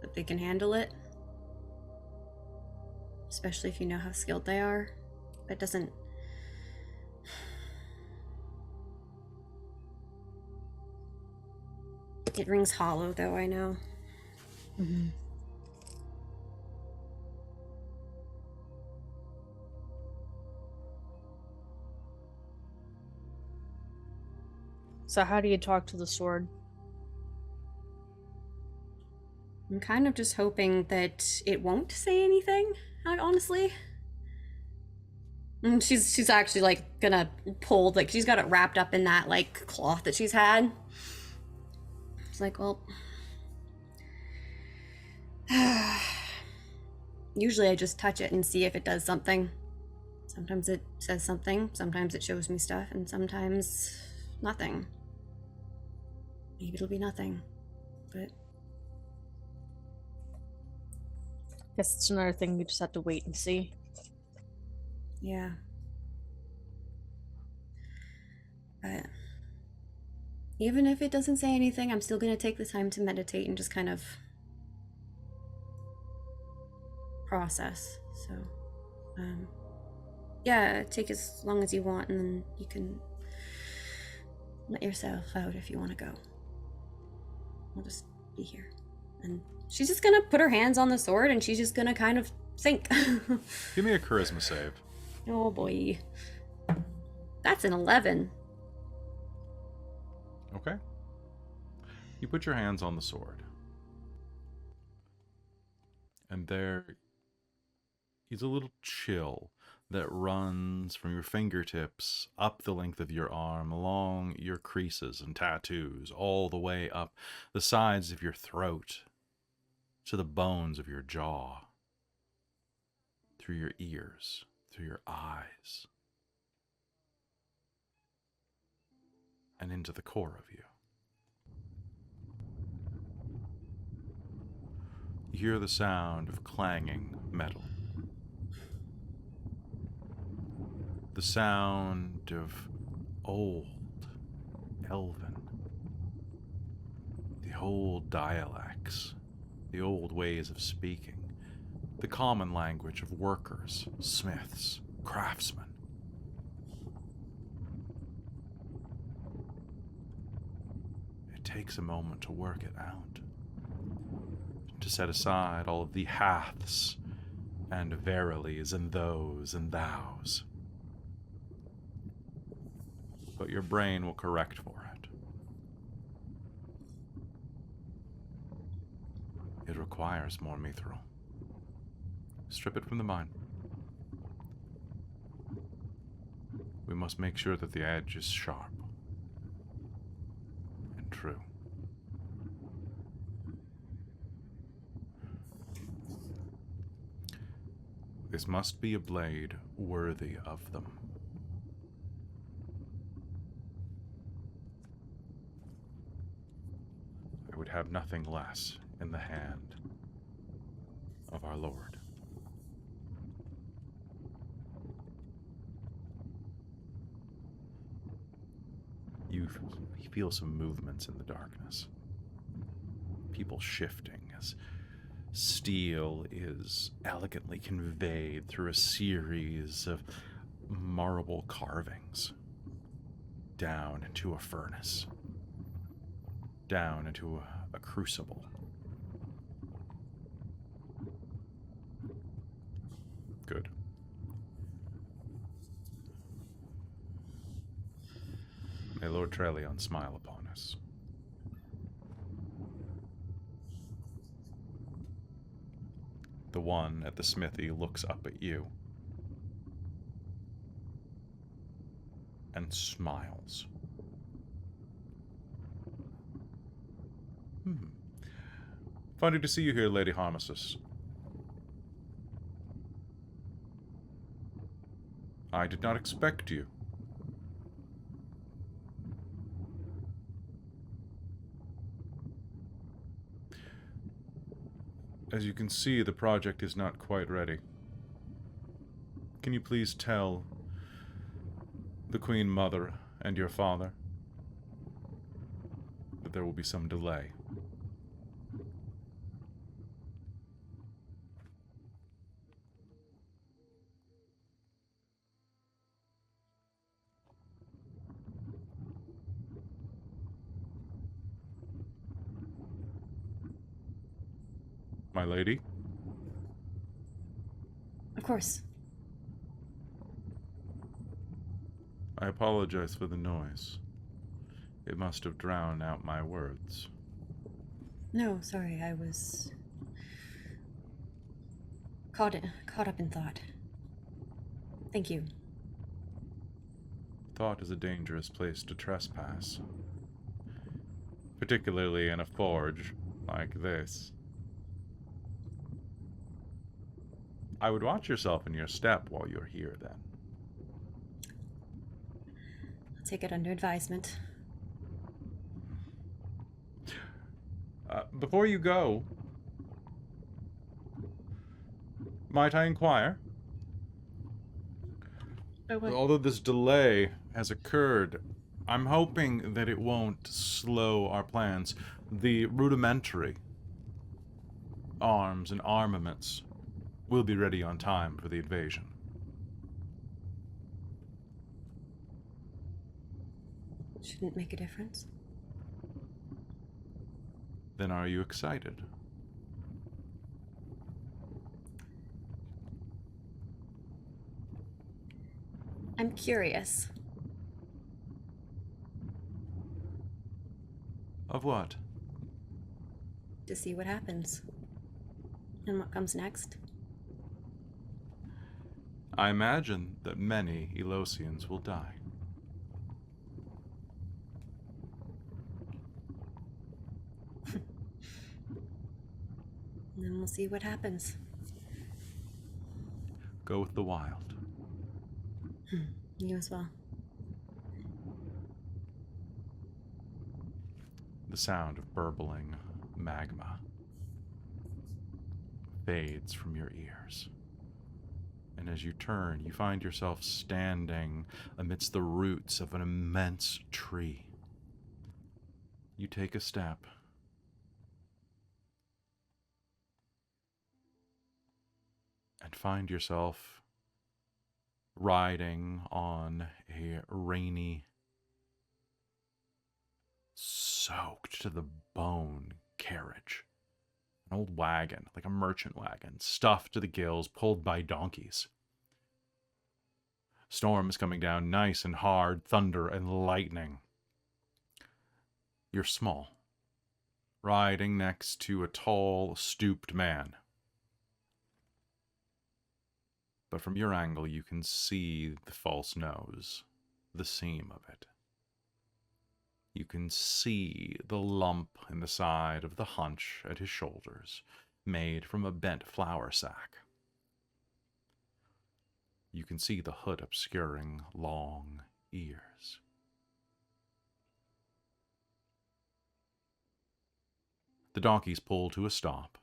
C: that they can handle it. Especially if you know how skilled they are. It doesn't... It rings hollow, though, I know.
E: So how do you talk to the sword?
C: I'm kind of just hoping that it won't say anything, honestly. And she's actually like gonna pull, like she's got it wrapped up in that like cloth that she's had. It's like, well, usually I just touch it and see if it does something. Sometimes it says something, sometimes it shows me stuff, and sometimes nothing. Maybe it'll be nothing, but...
E: Guess it's another thing we just have to wait and see.
C: Yeah. But even if it doesn't say anything, I'm still gonna take the time to meditate and just kind of process. So, yeah, take as long as you want, and then you can let yourself out if you want to go. I'll just be here. And she's just gonna put her hands on the sword, and she's just gonna kind of think.
A: Give me a charisma save.
C: Oh boy. That's an 11.
A: Okay. You put your hands on the sword. And there is a little chill that runs from your fingertips up the length of your arm, along your creases and tattoos, all the way up the sides of your throat, to the bones of your jaw, through your ears, through your eyes, and into the core of you. You hear the sound of clanging metal. The sound of old Elven. The old dialects. The old ways of speaking. The common language of workers, smiths, craftsmen. It takes a moment to work it out. To set aside all of the haths and verilies and those and thous. But your brain will correct for it. It requires more mithril. Strip it from the mind. We must make sure that the edge is sharp and true. This must be a blade worthy of them. I would have nothing less in the hand of our Lord. You feel some movements in the darkness. People shifting as steel is elegantly conveyed through a series of marble carvings down into a furnace, down into a crucible. Good. May Lord Trellion smile upon us. The one at the smithy looks up at you and smiles. Funny to see you here, Lady Harmesis. I did not expect you. As you can see, the project is not quite ready. Can you please tell the Queen Mother and your father that there will be some delay? My lady?
C: Of course.
A: I apologize for the noise. It must have drowned out my words.
C: No, sorry, I was caught up in thought. Thank you.
A: Thought is a dangerous place to trespass. Particularly in a forge like this. I would watch yourself and your step while you're here, then.
C: take it under advisement.
A: Before you go, might I inquire? Although this delay has occurred, I'm hoping that it won't slow our plans. The rudimentary arms and armaments will be ready on time for the invasion.
C: Shouldn't make a difference.
A: Then are you excited?
C: I'm curious.
A: Of what?
C: To see what happens. And what comes next.
A: I imagine that many Ylosians will die.
C: And then we'll see what happens.
A: Go with the wild.
C: You as well.
A: The sound of burbling magma fades from your ears. And as you turn, you find yourself standing amidst the roots of an immense tree. You take a step. And find yourself riding on a rainy, soaked to the bone carriage. An old wagon, like a merchant wagon, stuffed to the gills, pulled by donkeys. Storm is coming down nice and hard, thunder and lightning. You're small, riding next to a tall, stooped man. But from your angle, you can see the false nose, the seam of it. You can see the lump in the side of the hunch at his shoulders, made from a bent flour sack. You can see the hood obscuring long ears. The donkeys pull to a stop,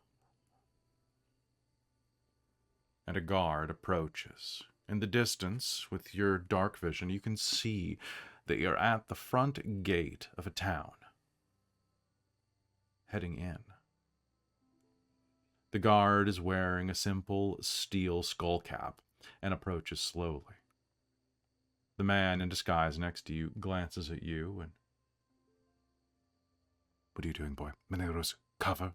A: and a guard approaches. In the distance, with your dark vision, you can see that you're at the front gate of a town, heading in. The guard is wearing a simple steel skull cap and approaches slowly. The man in disguise next to you glances at you and... What are you doing, boy? Mineros, cover.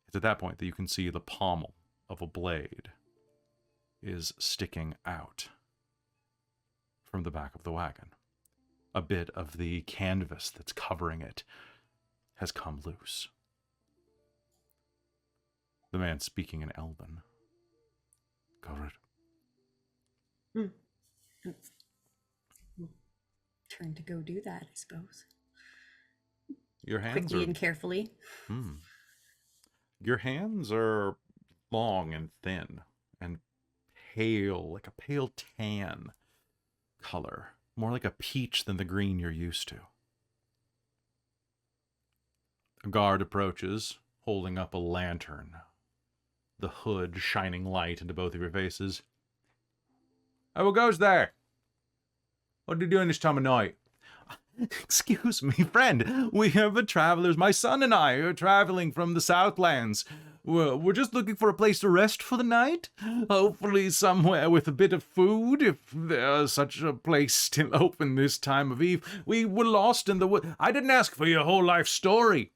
A: It's at that point that you can see the pommel of a blade is sticking out from the back of the wagon. A bit of the canvas that's covering it has come loose. The man speaking in Elven. Cover it.
C: Turn to go do that, I suppose.
A: Your hands
C: quickly
A: are...
C: and carefully.
A: Your hands are long and thin and pale, like a pale tan color. More like a peach than the green you're used to. A guard approaches, holding up a lantern, the hood shining light into both of your faces. "Oh, what goes there? What are you doing this time of night?" "Excuse me, friend. We are the travelers. My son and I are traveling from the Southlands. We're just looking for a place to rest for the night. Hopefully somewhere with a bit of food, if there's such a place still open this time of eve. We were lost in the wood. I didn't ask for your whole life story."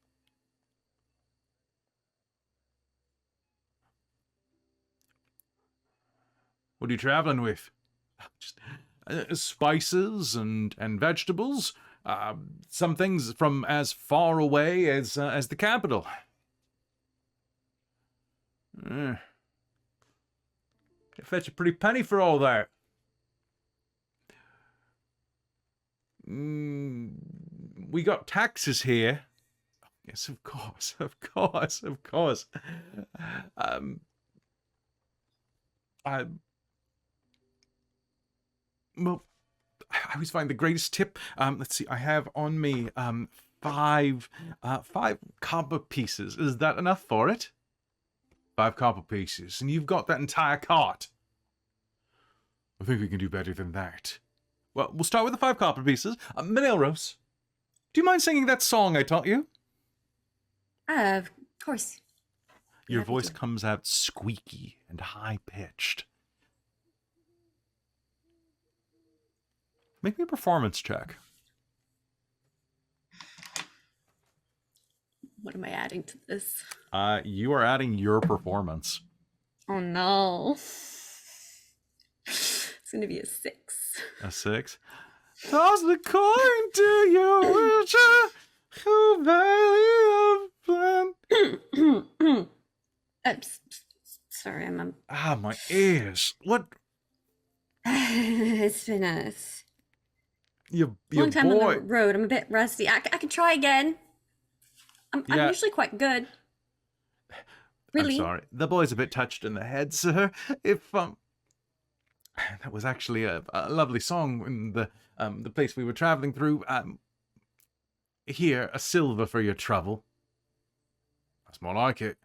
A: "What are you traveling with?" "Just spices and vegetables. Some things from as far away as the capital." "You fetch a pretty penny for all that." "We got taxes here." "Yes, of course, of course, of course. well, I always find the greatest tip. Let's see, I have on me five copper pieces. Is that enough for it? 5 copper pieces, and you've got that entire cart. I think we can do better than that. Well, we'll start with the 5 copper pieces. Manelros, do you mind singing that song I taught you?
C: Of course.
A: Your
C: Happy
A: voice
C: to.
A: comes out squeaky and high-pitched. Make me a performance check.
C: What am I adding to this?
A: You are adding your performance.
C: Oh no. It's gonna be a 6.
A: A 6. Toss the coin to your witcher, who valley of plan.
C: Sorry, I'm.
A: Ah, my ears. What?
C: It's been a
A: Your
C: long time on
A: boy.
C: the road. I'm a bit rusty. I can try again. I'm
A: Yeah.
C: usually quite good. Really?
A: I'm sorry. The boy's a bit touched in the head, sir. If that was actually a lovely song in the place we were traveling through. Here, a silver for your trouble. That's more like it.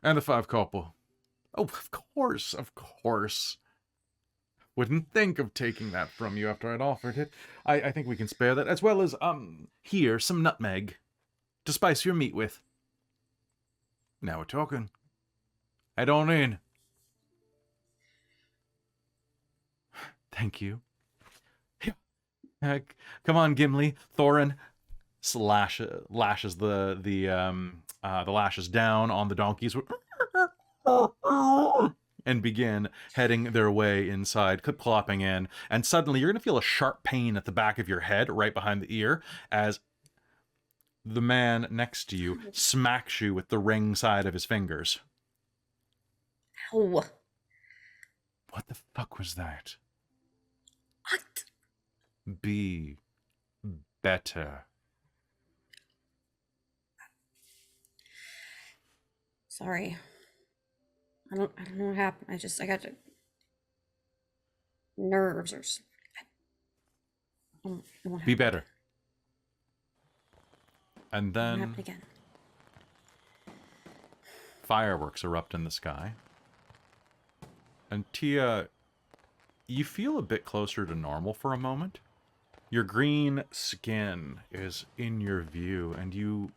A: And a 5 copper. Oh, of course, of course. Wouldn't think of taking that from you after I'd offered it. I think we can spare that, as well as here, some nutmeg to spice your meat with. Now we're talking. Head on in. Thank you. Come on, Gimli. Thorin lashes the lashes down on the donkeys and begin heading their way inside, clip-clopping in. And suddenly you're going to feel a sharp pain at the back of your head, right behind the ear, as the man next to you smacks you with the ring side of his fingers.
C: Ow.
A: What the fuck was that?
C: What?
A: Be better.
C: Sorry. I don't know what happened. I got nerves or something. I don't know what
A: Be
C: happened.
A: better. And
C: What
A: then
C: happened again?
A: fireworks erupt in the sky. And Tia, you feel a bit closer to normal for a moment. Your green skin is in your view, and you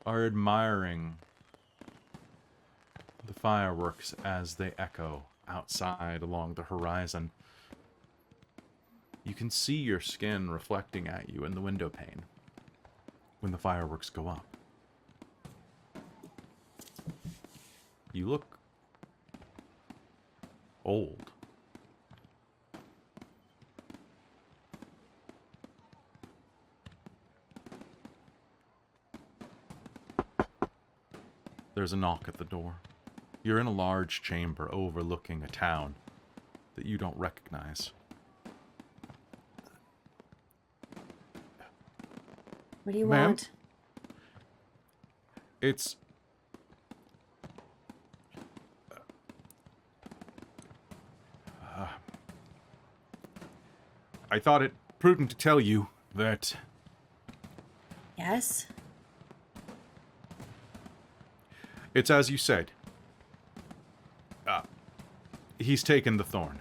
A: are admiring the fireworks as they echo outside along the horizon. You can see your skin reflecting at you in the window pane when the fireworks go up. You look old. There's a knock at the door. You're in a large chamber overlooking a town that you don't recognize.
C: What do you
A: Ma'am?
C: want?
A: It's... I thought it prudent to tell you that
C: Yes?
A: it's as you said. He's taken the thorn.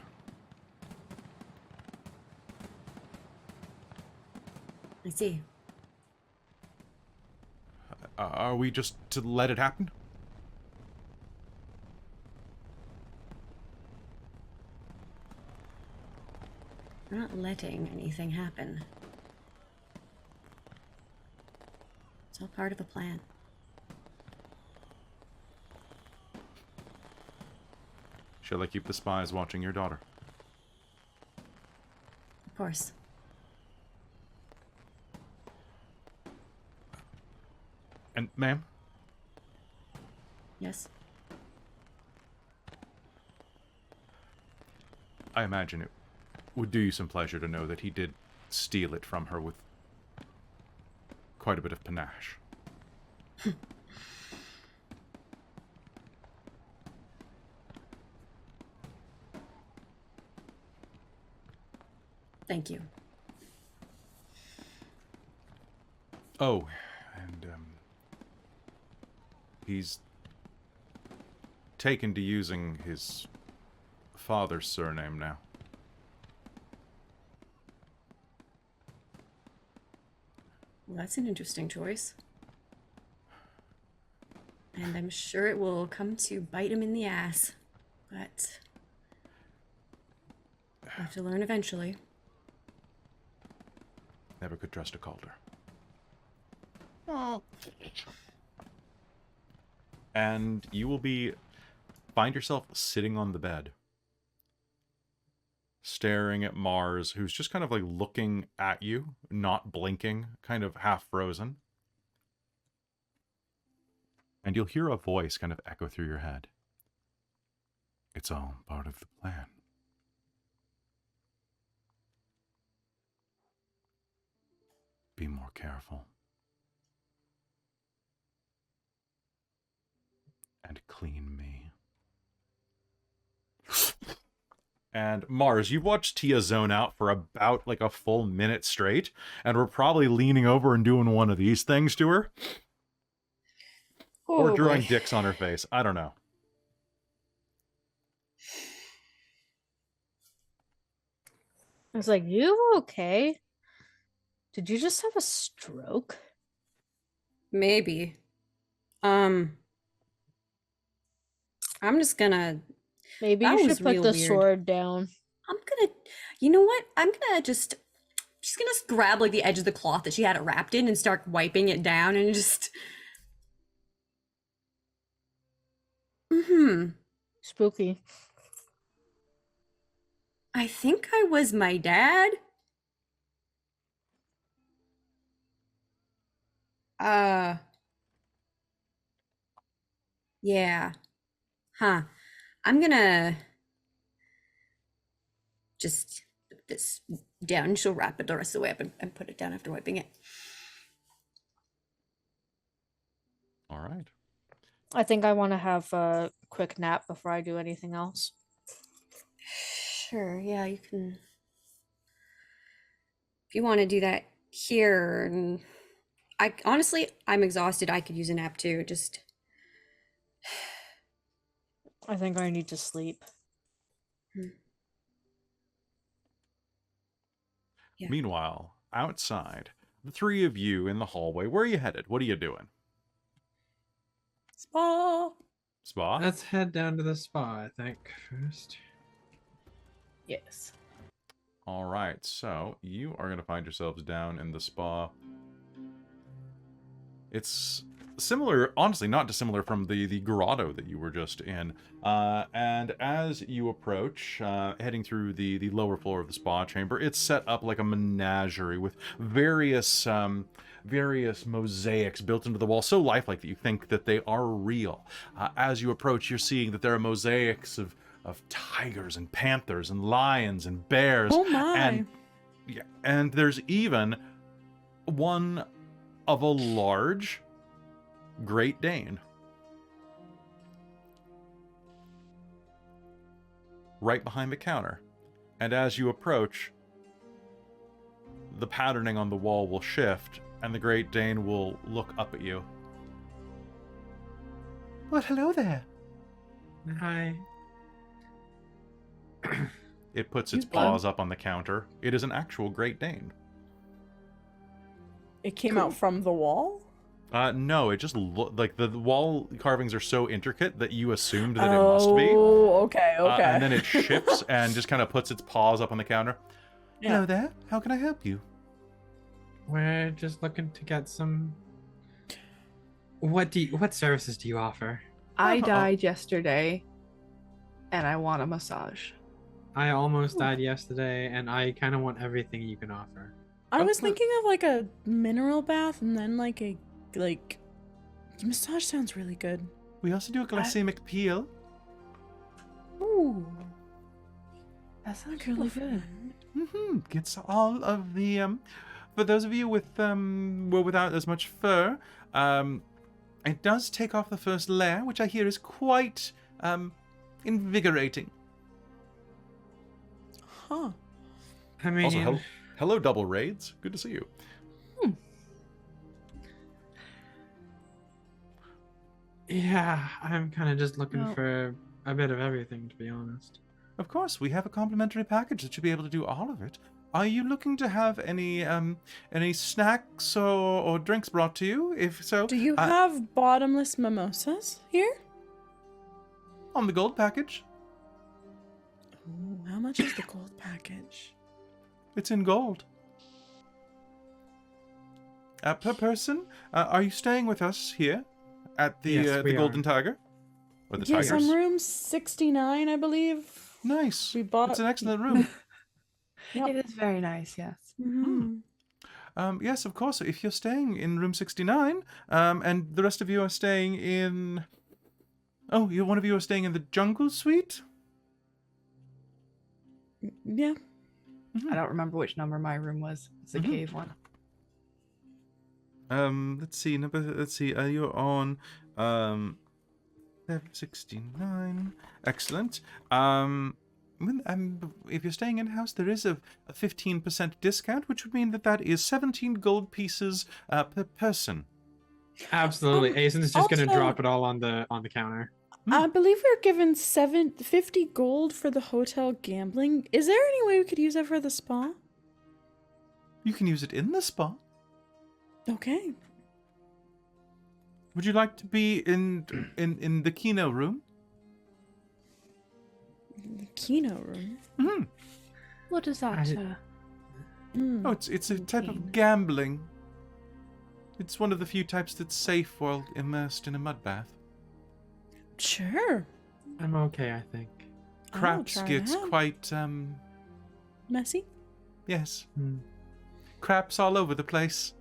C: I see.
A: Are we just to let it happen?
C: We're not letting anything happen. It's all part of a plan.
A: Shall I keep the spies watching your daughter?
C: Of course.
A: And, ma'am,
C: Yes?
A: I imagine it would do you some pleasure to know that he did steal it from her with quite a bit of panache.
C: Thank you.
A: Oh, and he's taken to using his father's surname now.
C: Well, that's an interesting choice. And I'm sure it will come to bite him in the ass. But we'll have to learn eventually.
A: Never could trust a Calder.
C: Oh.
A: And you will find yourself sitting on the bed, staring at Mars, who's just kind of like looking at you, not blinking, kind of half frozen. And you'll hear a voice kind of echo through your head. It's all part of the plan. Be more careful. And clean me. And Mars, you've watched Tia zone out for about like a full minute straight, and we're probably leaning over and doing one of these things to her. Or drawing dicks on her face. I don't know.
E: I was like, you okay? Did you just have a stroke?
C: Maybe. I'm just gonna...
E: Maybe
C: That
E: you
C: was
E: should put
C: real
E: the
C: weird.
E: sword down.
C: I'm gonna... You know what? I'm gonna just... She's gonna grab like the edge of the cloth that she had it wrapped in and start wiping it down and just...
E: Spooky.
C: I think I was my dad. Yeah. Huh. I'm gonna just put this down. She'll wrap it the rest of the way up and put it down after wiping it.
A: All right.
E: I think I want to have a quick nap before I do anything else.
C: Sure, yeah, you can. If you want to do that here, and I honestly, I'm exhausted. I could use a nap too. Just
E: I think I need to sleep.
C: Yeah.
A: Meanwhile, outside, the three of you in the hallway, where are you headed? What are you doing?
F: Spa.
A: Spa?
D: Let's head down to the spa, I think, first.
B: Yes.
A: All right, so you are going to find yourselves down in the spa. It's similar, honestly, not dissimilar from the grotto that you were just in. And as you approach, heading through the lower floor of the spa chamber, it's set up like a menagerie with various mosaics built into the wall, so lifelike that you think that they are real. As you approach, you're seeing that there are mosaics of tigers and panthers and lions and bears.
F: Oh my.
A: And there's even one of a large Great Dane. Right behind the counter. And as you approach, the patterning on the wall will shift, and the Great Dane will look up at you. Well, hello there.
D: Hi.
A: It puts its
F: He's fun.
A: paws up on the counter. It is an actual Great Dane.
F: It came out from the wall?
A: No, it just like the wall carvings are so intricate that you assumed that it must be.
F: Oh, okay, okay.
A: And then it shifts and just kind of puts its paws up on the counter.
F: Yeah.
A: Hello there. How can I help you?
D: We're just looking to get some... What services do you offer?
B: I
A: Oh.
B: died yesterday, and I want a massage.
D: I almost died yesterday, and I kind of want everything you can offer.
F: I was thinking of like a mineral bath and then like a massage sounds really good.
A: We also do a glycemic peel.
F: Ooh.
B: That sounds
F: Really
B: really
F: good.
B: good.
A: Gets all of the for those of you with without as much fur, it does take off the first layer, which I hear is quite invigorating.
F: Huh.
D: I mean,
A: Also, hello, double raids. Good to see you.
D: yeah, I'm kind of just looking
B: Well-
D: for a bit of everything, to be honest.
A: Of course, we have a complimentary package that should be able to do all of it. Are you looking to have any snacks or drinks brought to you? If so,
F: Do you have bottomless mimosas here?
A: on the gold package?
F: Ooh, how much is the gold package?
A: It's in gold. Per person, are you staying with us here at the
D: Yes, we
A: Golden
D: are.
A: Tiger? Or the
F: Yes,
A: Tigers?
F: I'm room 69, I believe.
A: Nice.
F: We bought.
A: It's an excellent room.
F: Yep.
B: It is very nice, yes.
F: Mhm.
A: Yes, of course. If you're staying in room 69, and the rest of you are staying in... Oh, one of you are staying in the jungle suite?
F: Yeah.
B: I don't remember which number my room was. It's the
A: Mhm.
B: cave one.
A: Let's see. You're on 69. Excellent. If you're staying in house, there is a 15% discount, which would mean that is 17 gold pieces per person.
D: Absolutely, Aizen's just gonna
F: also-
D: drop it all on the counter.
F: I believe we were given 50 gold for the hotel gambling. Is there any way we could use that for the spa?
A: You can use it in the spa.
F: Okay.
A: Would you like to be in the Kino room?
F: The Kino room.
A: Hmm.
B: What is that?
F: Hmm.
A: Oh, it's a type of
B: Routine.
A: gambling. It's one of the few types that's safe while immersed in a mud bath.
F: Sure.
D: I'm okay, I think.
F: I'll
A: Craps
F: try
A: gets
F: that.
A: quite
F: Messy.
A: yes.
D: Hmm.
A: Craps all over the place.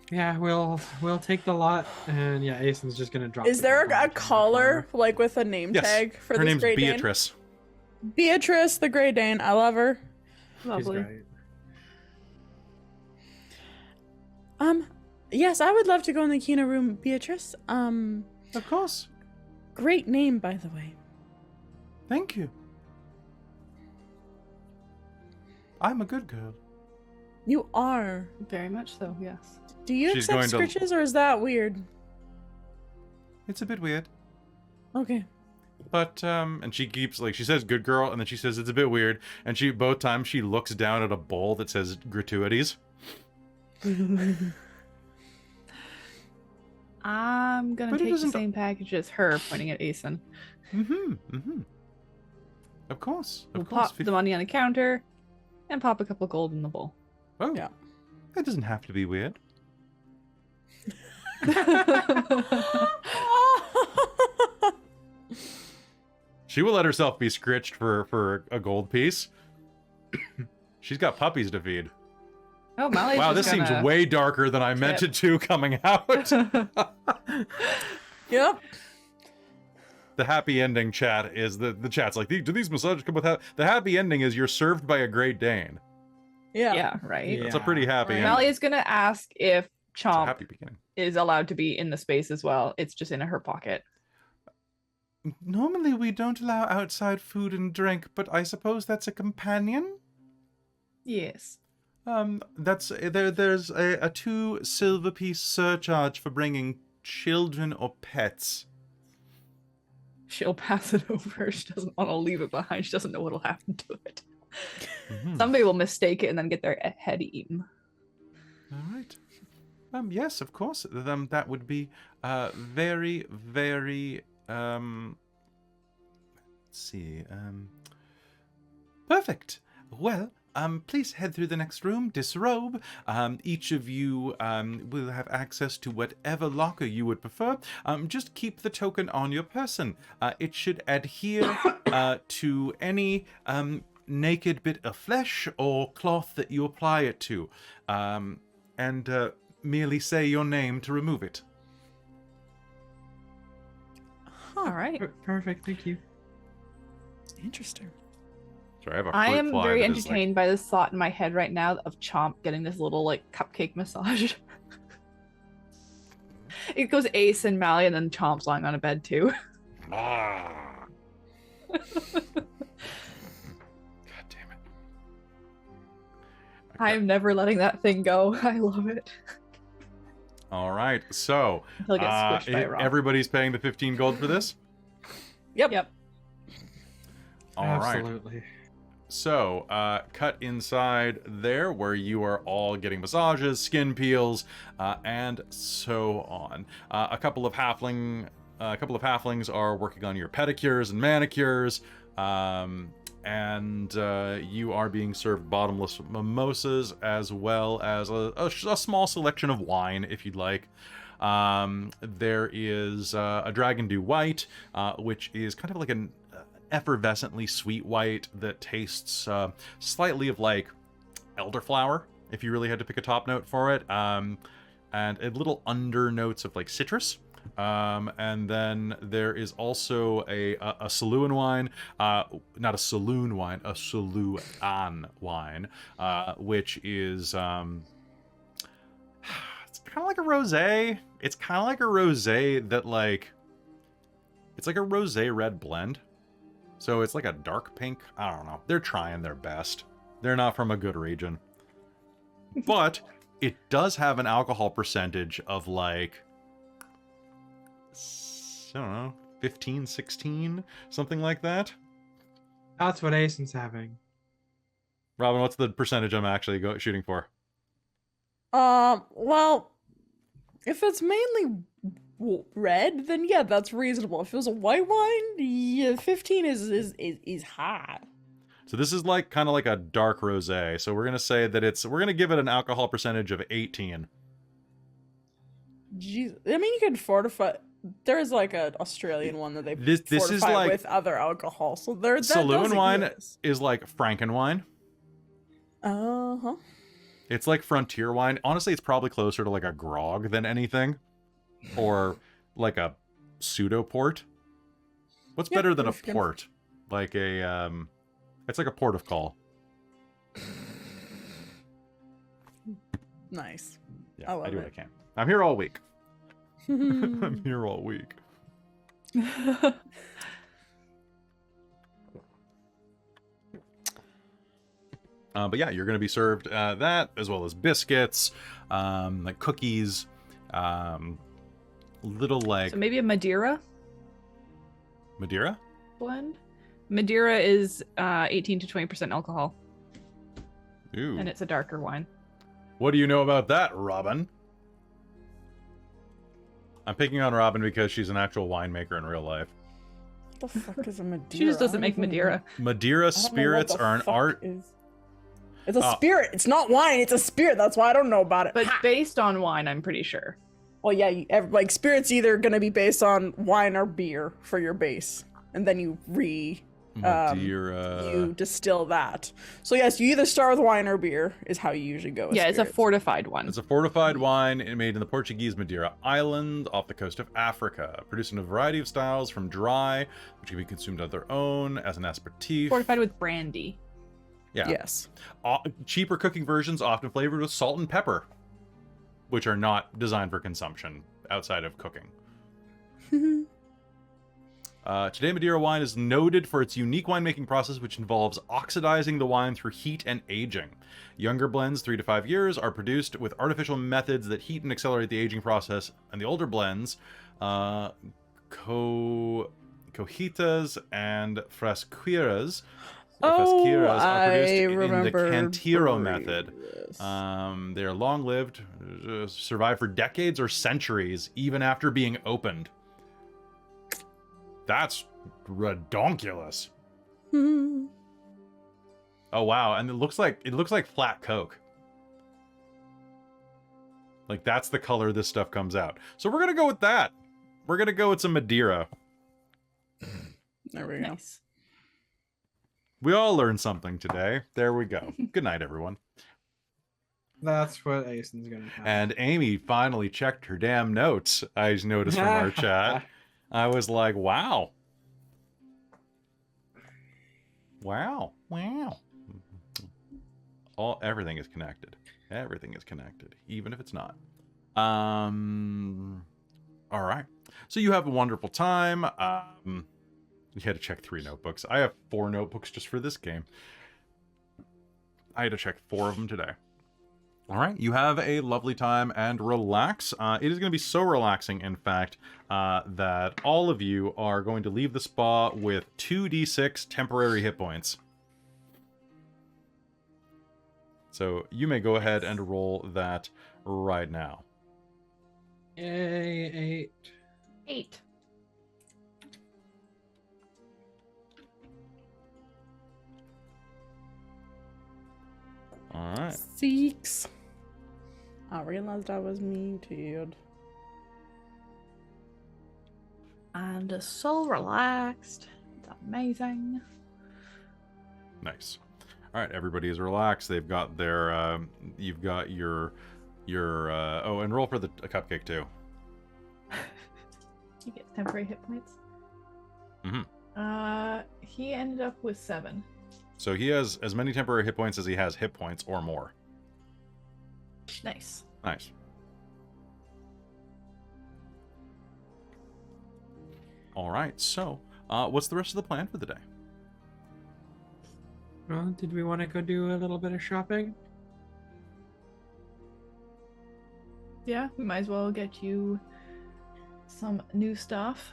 D: Yeah, we'll take the lot, and yeah, Aizen's just gonna drop.
F: Is
D: the
F: there
D: gold on
F: a
D: the
F: collar
D: counter.
F: like with a name
A: Yes.
F: tag for
A: Her
F: this
A: name's
F: Great
A: Beatrice.
F: Dane? Beatrice, the Great Dane. I love her.
D: She's
B: Lovely.
D: great.
F: Yes, I would love to go in the Kino room, Beatrice.
A: Of course.
F: Great name, by the way.
A: Thank you. I'm a good girl.
F: You are.
B: Very much so, yes.
F: Do you
A: She's
F: accept
A: going to-
F: scritches, or is that weird?
A: It's a bit weird.
F: Okay.
A: But and she keeps she says good girl, and then she says it's a bit weird, and both times she looks down at a bowl that says gratuities.
B: I'm gonna
A: But it
B: take the
A: doesn't-
B: same package as her, pointing at Aeson.
A: Of course.
B: We'll
A: Of course.
B: pop the money on the counter and pop a couple gold in the bowl.
A: Oh.
F: Yeah.
A: That doesn't have to be weird. She will let herself be scritched for a gold piece. She's got puppies to feed.
B: Oh, Molly's
A: Wow,
B: just
A: this seems
B: gonna-
A: way darker than I meant it to coming out.
F: Yep.
A: The happy ending chat is the chat's like, do these massages come with the happy ending is you're served by a Great Dane.
F: Yeah.
B: Yeah, right.
A: That's a pretty happy
F: Right.
A: ending.
B: Molly is gonna ask if
A: It's a
B: Chomp
A: happy beginning.
B: is allowed to be in the space as well. It's just in her pocket.
A: Normally we don't allow outside food and drink, but I suppose that's a companion?
B: Yes.
A: There's a 2 silver piece surcharge for bringing children or pets.
B: She'll pass it over. She doesn't want to leave it behind. She doesn't know what'll happen to it.
A: Mhm.
B: Somebody will mistake it and then get their head eaten.
A: All right. Yes, of course. That would be very, very. Let's see. Perfect. Well, please head through the next room, disrobe. Each of you will have access to whatever locker you would prefer. Just keep the token on your person. It should adhere to any naked bit of flesh or cloth that you apply it to. And merely say your name to remove it.
B: All right.
D: Perfect, thank you.
F: Interesting.
A: Sorry, I have a
B: I
A: fruit
B: am
A: fly
B: very
A: that is,
B: entertained by this thought in my head right now of Chomp getting this little cupcake massage. It goes Ace and Mally, and then Chomp's lying on a bed too.
A: Ah.
B: I'm never letting that thing go. I love it.
A: All right, so
B: Until it gets squished by a rock.
A: everybody's paying the 15 gold for this?
B: Yep.
A: All right.
D: Absolutely.
A: So, cut inside there where you are all getting massages, skin peels, and so on. A couple of halflings are working on your pedicures and manicures, and you are being served bottomless mimosas as well as a small selection of wine if you'd like. There is a Dragon Dew White, which is kind of like an effervescently sweet white that tastes slightly of like elderflower, if you really had to pick a top note for it, and a little under notes of like citrus. And then there is also a saloon wine, not a saloon wine, a saloon wine, which is it's kind of like a rosé. It's kind of like a rosé that like it's like a rosé red blend. So it's like a dark pink. I don't know. They're trying their best. They're not from a good region. But it does have an alcohol percentage of like, I don't know, 15, 16, something like that.
D: That's what Asen's having.
A: Robin, what's the percentage I'm actually shooting for?
F: Well, if it's mainly red, then yeah, that's reasonable. If it was a white wine, yeah, 15 is high.
A: So this is like kind of like a dark rosé. So we're gonna say that we're gonna give it an alcohol percentage of 18.
F: Jeez, I mean, you can fortify. There's like an Australian one that they
A: This
F: fortify
A: is like
F: with other alcohol. So that
A: saloon
F: does
A: wine
F: exist.
A: is like Frankenwine.
F: Uh-huh.
A: It's like frontier wine. Honestly, it's probably closer to like a grog than anything. Or like a pseudo port. What's better than a port? Like a it's like a port of call.
F: Nice.
A: Yeah,
F: I love
A: do what
F: it.
A: I can. I'm here all week. I'm here all week. But yeah, you're going to be served that as well as biscuits, like cookies, little like
B: So maybe a Madeira
A: Madeira.
B: blend. Madeira is 18 to 20% alcohol,
A: Ooh,
B: and it's a darker wine.
A: what do you know about that, Robin? I'm picking on Robin because she's an actual winemaker in real life.
F: What the fuck is a Madeira?
B: She just doesn't make Madeira.
A: Madeira spirits are an art.
F: It's a spirit. It's not wine. It's a spirit. That's why I don't know about it.
B: But based on wine, I'm pretty sure.
F: Well, yeah, like spirit's either gonna be based on wine or beer for your base, and then you
A: Madeira.
F: you distill that. So yes, you either start with wine or beer is how you usually go. With
B: Yeah, it's a
F: spirits.
B: fortified one.
A: It's a fortified wine made in the Portuguese Madeira Island off the coast of Africa, produced in a variety of styles from dry, which can be consumed on their own, as an aperitif.
B: Fortified with brandy.
A: Yeah.
F: Yes.
A: Cheaper cooking versions often flavored with salt and pepper, which are not designed for consumption outside of cooking. Today, Madeira wine is noted for its unique winemaking process, which involves oxidizing the wine through heat and aging. Younger blends, 3 to 5 years, are produced with artificial methods that heat and accelerate the aging process, and the older blends, cojitas and fresqueiras, are produced in the Cantiro method. They are long-lived, survive for decades or centuries, even after being opened. That's redonkulous. Oh wow, and it looks like flat Coke. Like that's the color this stuff comes out. So we're gonna go with that. We're gonna go with some Madeira.
F: There we go.
B: Nice.
A: We all learned something today. There we go. Good night, everyone.
D: That's what Asen's gonna have.
A: And Amy finally checked her damn notes. I noticed from our chat. I was like, wow. Wow. Everything is connected. Everything is connected, even if it's not. All right. So you have a wonderful time. You had to check 3 notebooks. I have 4 notebooks just for this game. I had to check 4 of them today. All right, you have a lovely time and relax. It is going to be so relaxing, in fact, that all of you are going to leave the spa with 2d6 temporary hit points. So you may go ahead and roll that right now.
D: Yay, 8.
B: 8.
A: All right.
F: 6. I realized I was muted.
B: I'm just so relaxed. It's amazing.
A: Nice. All right, everybody is relaxed. They've got their, you've got your, oh, and roll for a cupcake too.
B: He gets temporary hit points.
A: Mm-hmm.
B: He ended up with 7.
A: So he has as many temporary hit points as he has hit points or more.
B: Nice.
A: Nice. All right, so what's the rest of the plan for the day?
D: Well, did we want to go do a little bit of shopping?
B: Yeah, we might as well get you some new stuff.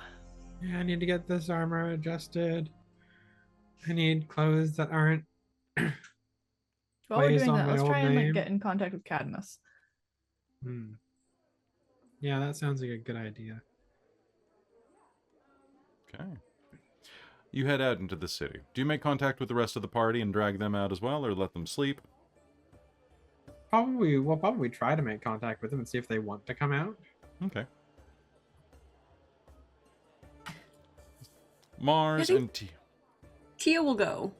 D: Yeah, I need to get this armor adjusted. I need clothes that aren't
B: While we're
D: based
B: doing
D: on
B: that,
D: my
B: let's
D: old
B: try and
D: name.
B: get in contact with Cadmus.
D: Yeah, that sounds like a good idea.
A: Okay. You head out into the city. Do you make contact with the rest of the party and drag them out as well, or let them sleep?
D: We'll probably try to make contact with them and see if they want to come out.
A: Okay. Mars and Tia.
C: Tia will go.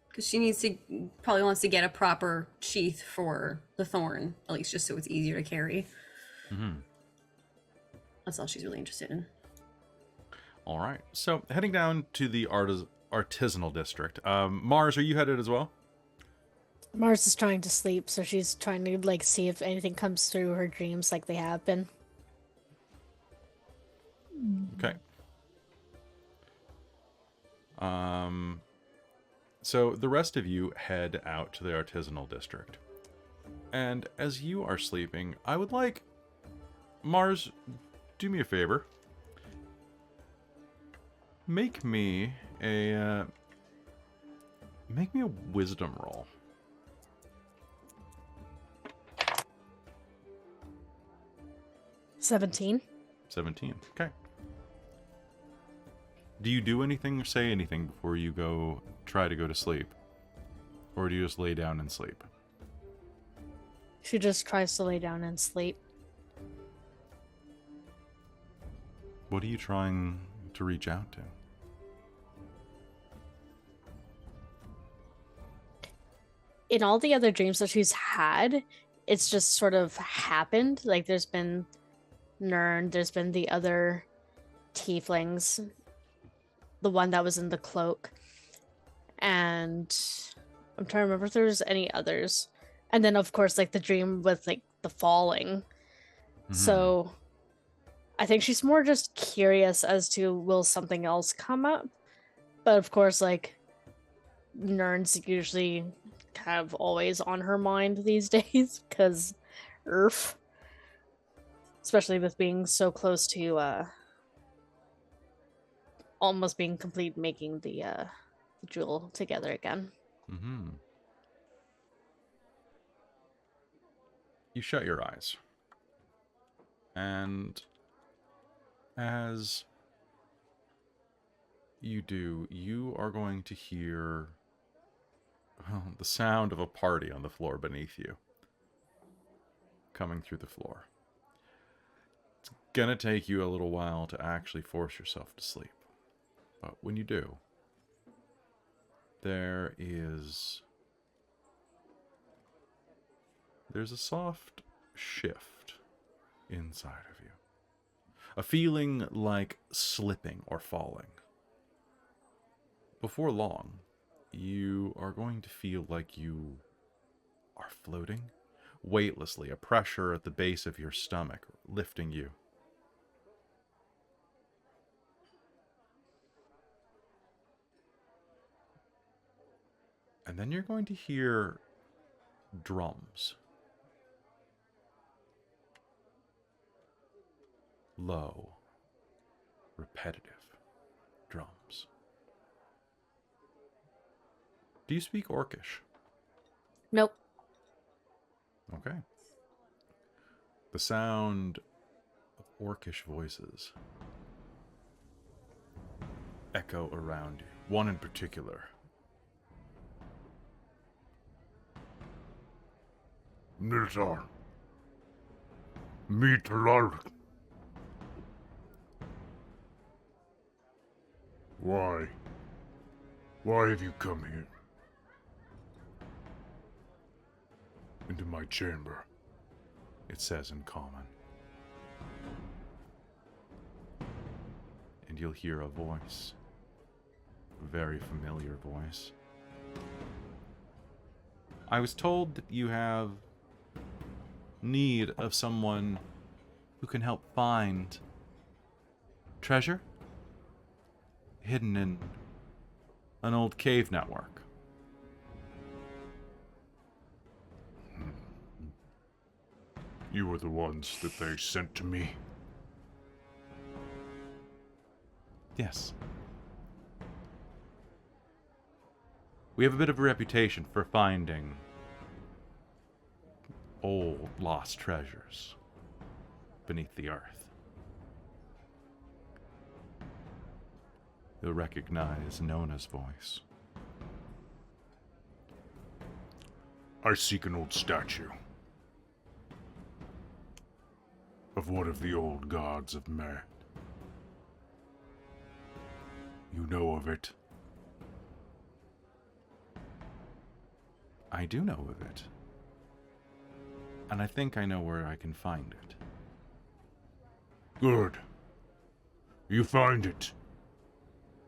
C: Because she needs to, probably wants to get a proper sheath for the thorn, at least just so it's easier to carry.
A: Mm-hmm.
C: That's all she's really interested in.
A: All right. So heading down to the artisanal district. Mars, are you headed as well?
E: Mars is trying to sleep, so she's trying to like see if anything comes through her dreams like they have been.
A: Okay. So the rest of you head out to the artisanal district. And as you are sleeping, I would like Mars, do me a favor. Make me a wisdom roll.
E: 17.
A: 17. Okay. Do you do anything or say anything before you try to go to sleep? Or do you just lay down and sleep?
E: She just tries to lay down and sleep.
A: What are you trying to reach out to?
E: In all the other dreams that she's had, it's just sort of happened. Like there's been Nyrn, there's been the other tieflings, the one that was in the cloak, and I'm trying to remember if there was any others. And then of course like the dream with like the falling.
A: Mm-hmm.
E: So I think she's more just curious as to will something else come up. But of course like Nyrn's usually kind of always on her mind these days because Earth, especially with being so close to almost being complete, making the jewel together again.
A: Mm-hmm. You shut your eyes. And as you do, you are going to hear the sound of a party on the floor beneath you. Coming through the floor. It's gonna take you a little while to actually force yourself to sleep. But when you do, there's a soft shift inside of you. A feeling like slipping or falling. Before long, you are going to feel like you are floating weightlessly, a pressure at the base of your stomach lifting you. And then you're going to hear drums. Low, repetitive drums. Do you speak Orcish?
E: Nope.
A: Okay. The sound of Orcish voices echo around you. One in particular.
G: Niltar. Mitlar. Why? Why have you come here? Into my chamber.
A: It says in common. And you'll hear a voice. A very familiar voice. I was told that you have need of someone who can help find treasure hidden in an old cave network.
G: You were the ones that they sent to me.
A: Yes. We have a bit of a reputation for finding old lost treasures beneath the earth. You'll recognize Nona's voice.
G: I seek an old statue of one of the old gods of man. You know of it?
A: I do know of it. And I think I know where I can find it.
G: Good. You find it.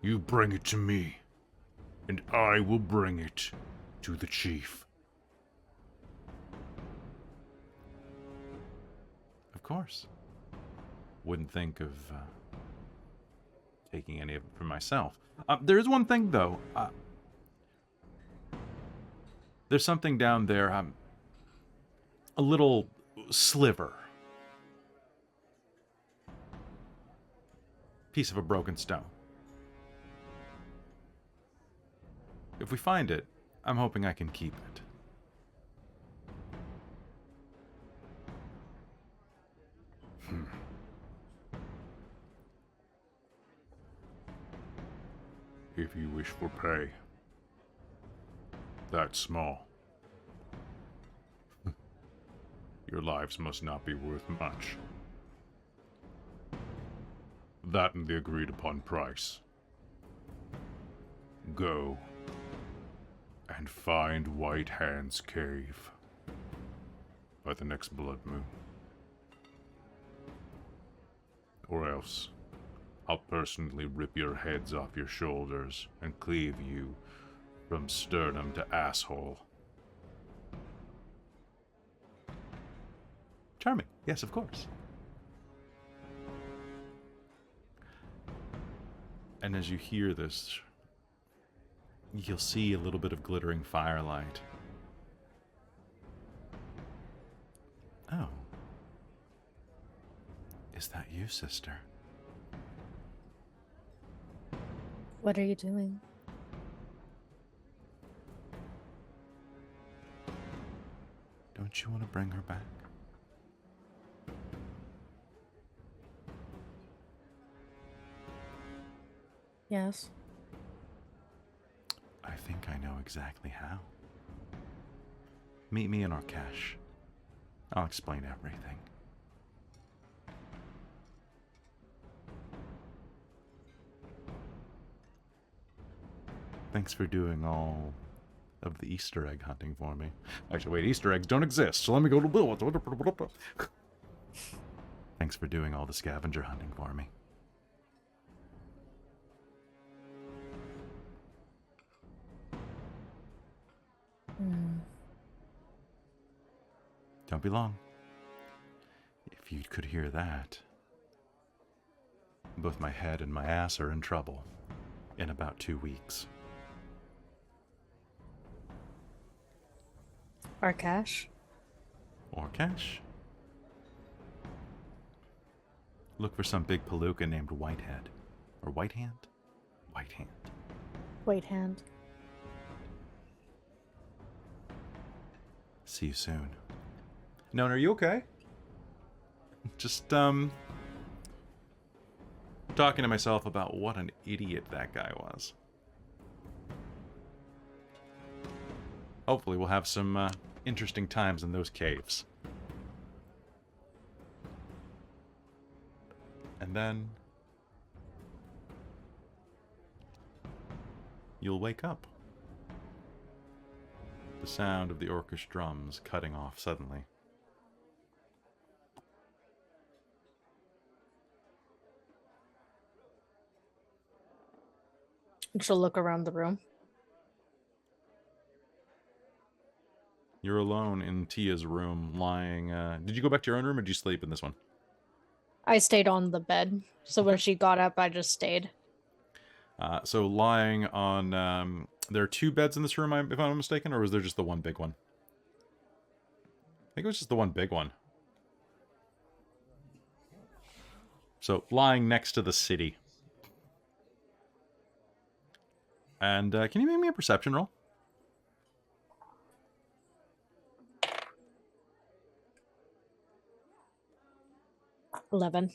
G: You bring it to me, and I will bring it to the chief.
A: Of course. Wouldn't think of taking any of it for myself. There is one thing, though. There's something down there, a little sliver. Piece of a broken stone. If we find it, I'm hoping I can keep it.
G: If you wish for pay, that small, your lives must not be worth much. That and the agreed upon price. Go and find White Hand's cave by the next blood moon. Or else, I'll personally rip your heads off your shoulders and cleave you from sternum to asshole.
A: Charming. Yes, of course. And as you hear this, you'll see a little bit of glittering firelight. Oh. Is that you, sister?
H: What are you doing?
A: Don't you want to bring her back?
H: Yes.
A: I think I know exactly how. Meet me in Arkesh. I'll explain everything. Thanks for doing all of the Easter egg hunting for me. Actually, wait, Easter eggs don't exist, so let me go to... Thanks for doing all the scavenger hunting for me. Don't be long. If you could hear that, both my head and my ass are in trouble in about 2 weeks.
H: Our cash.
A: Or cash. Look for some big palooka named Whitehead. Or Whitehand? Whitehand.
H: Wait hand.
A: See you soon. Nona, are you okay? Just, talking to myself about what an idiot that guy was. Hopefully we'll have some, interesting times in those caves. And then... you'll wake up. The sound of the orcish drums cutting off suddenly.
H: She'll look around the room.
A: You're alone in Tia's room, lying... did you go back to your own room, or did you sleep in this one?
H: I stayed on the bed. So when she got up, I just stayed.
A: So lying on... there are 2 beds in this room, if I'm not mistaken, or was there just the one big one? I think it was just the one big one. So, lying next to the city. And can you make me a perception roll?
H: 11.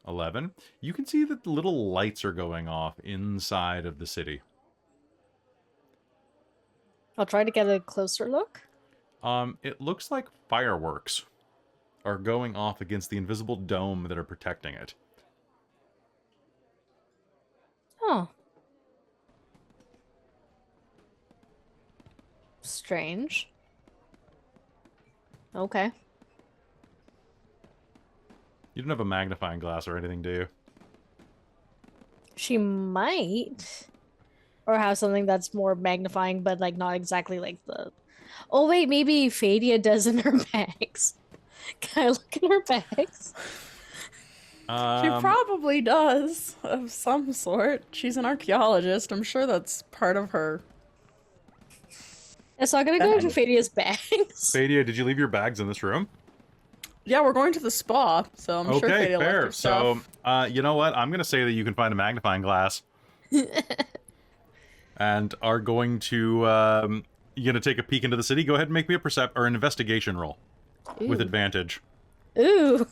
A: 11. You can see that little lights are going off inside of the city.
H: I'll try to get a closer look.
A: It looks like fireworks are going off against the invisible dome that are protecting it.
H: Oh. Strange. Okay.
A: You don't have a magnifying glass or anything, do you?
H: She might. Or have something that's more magnifying, but like not exactly like the... Oh wait, maybe Fadia does in her bags. Can I look in her bags?
F: She probably does, of some sort. She's an archaeologist. I'm sure that's part of her.
H: It's not gonna go into Fadia's bags.
A: Fadia, did you leave your bags in this room?
F: Yeah, we're going to the spa, so I'm sure
A: Okay,
F: Fadia left
A: fair.
F: her stuff.
A: So, you know what? I'm going to say that you can find a magnifying glass. And are going to, you're going to take a peek into the city? Go ahead and make me a an investigation roll.
H: Ooh.
A: With advantage.
H: Ooh.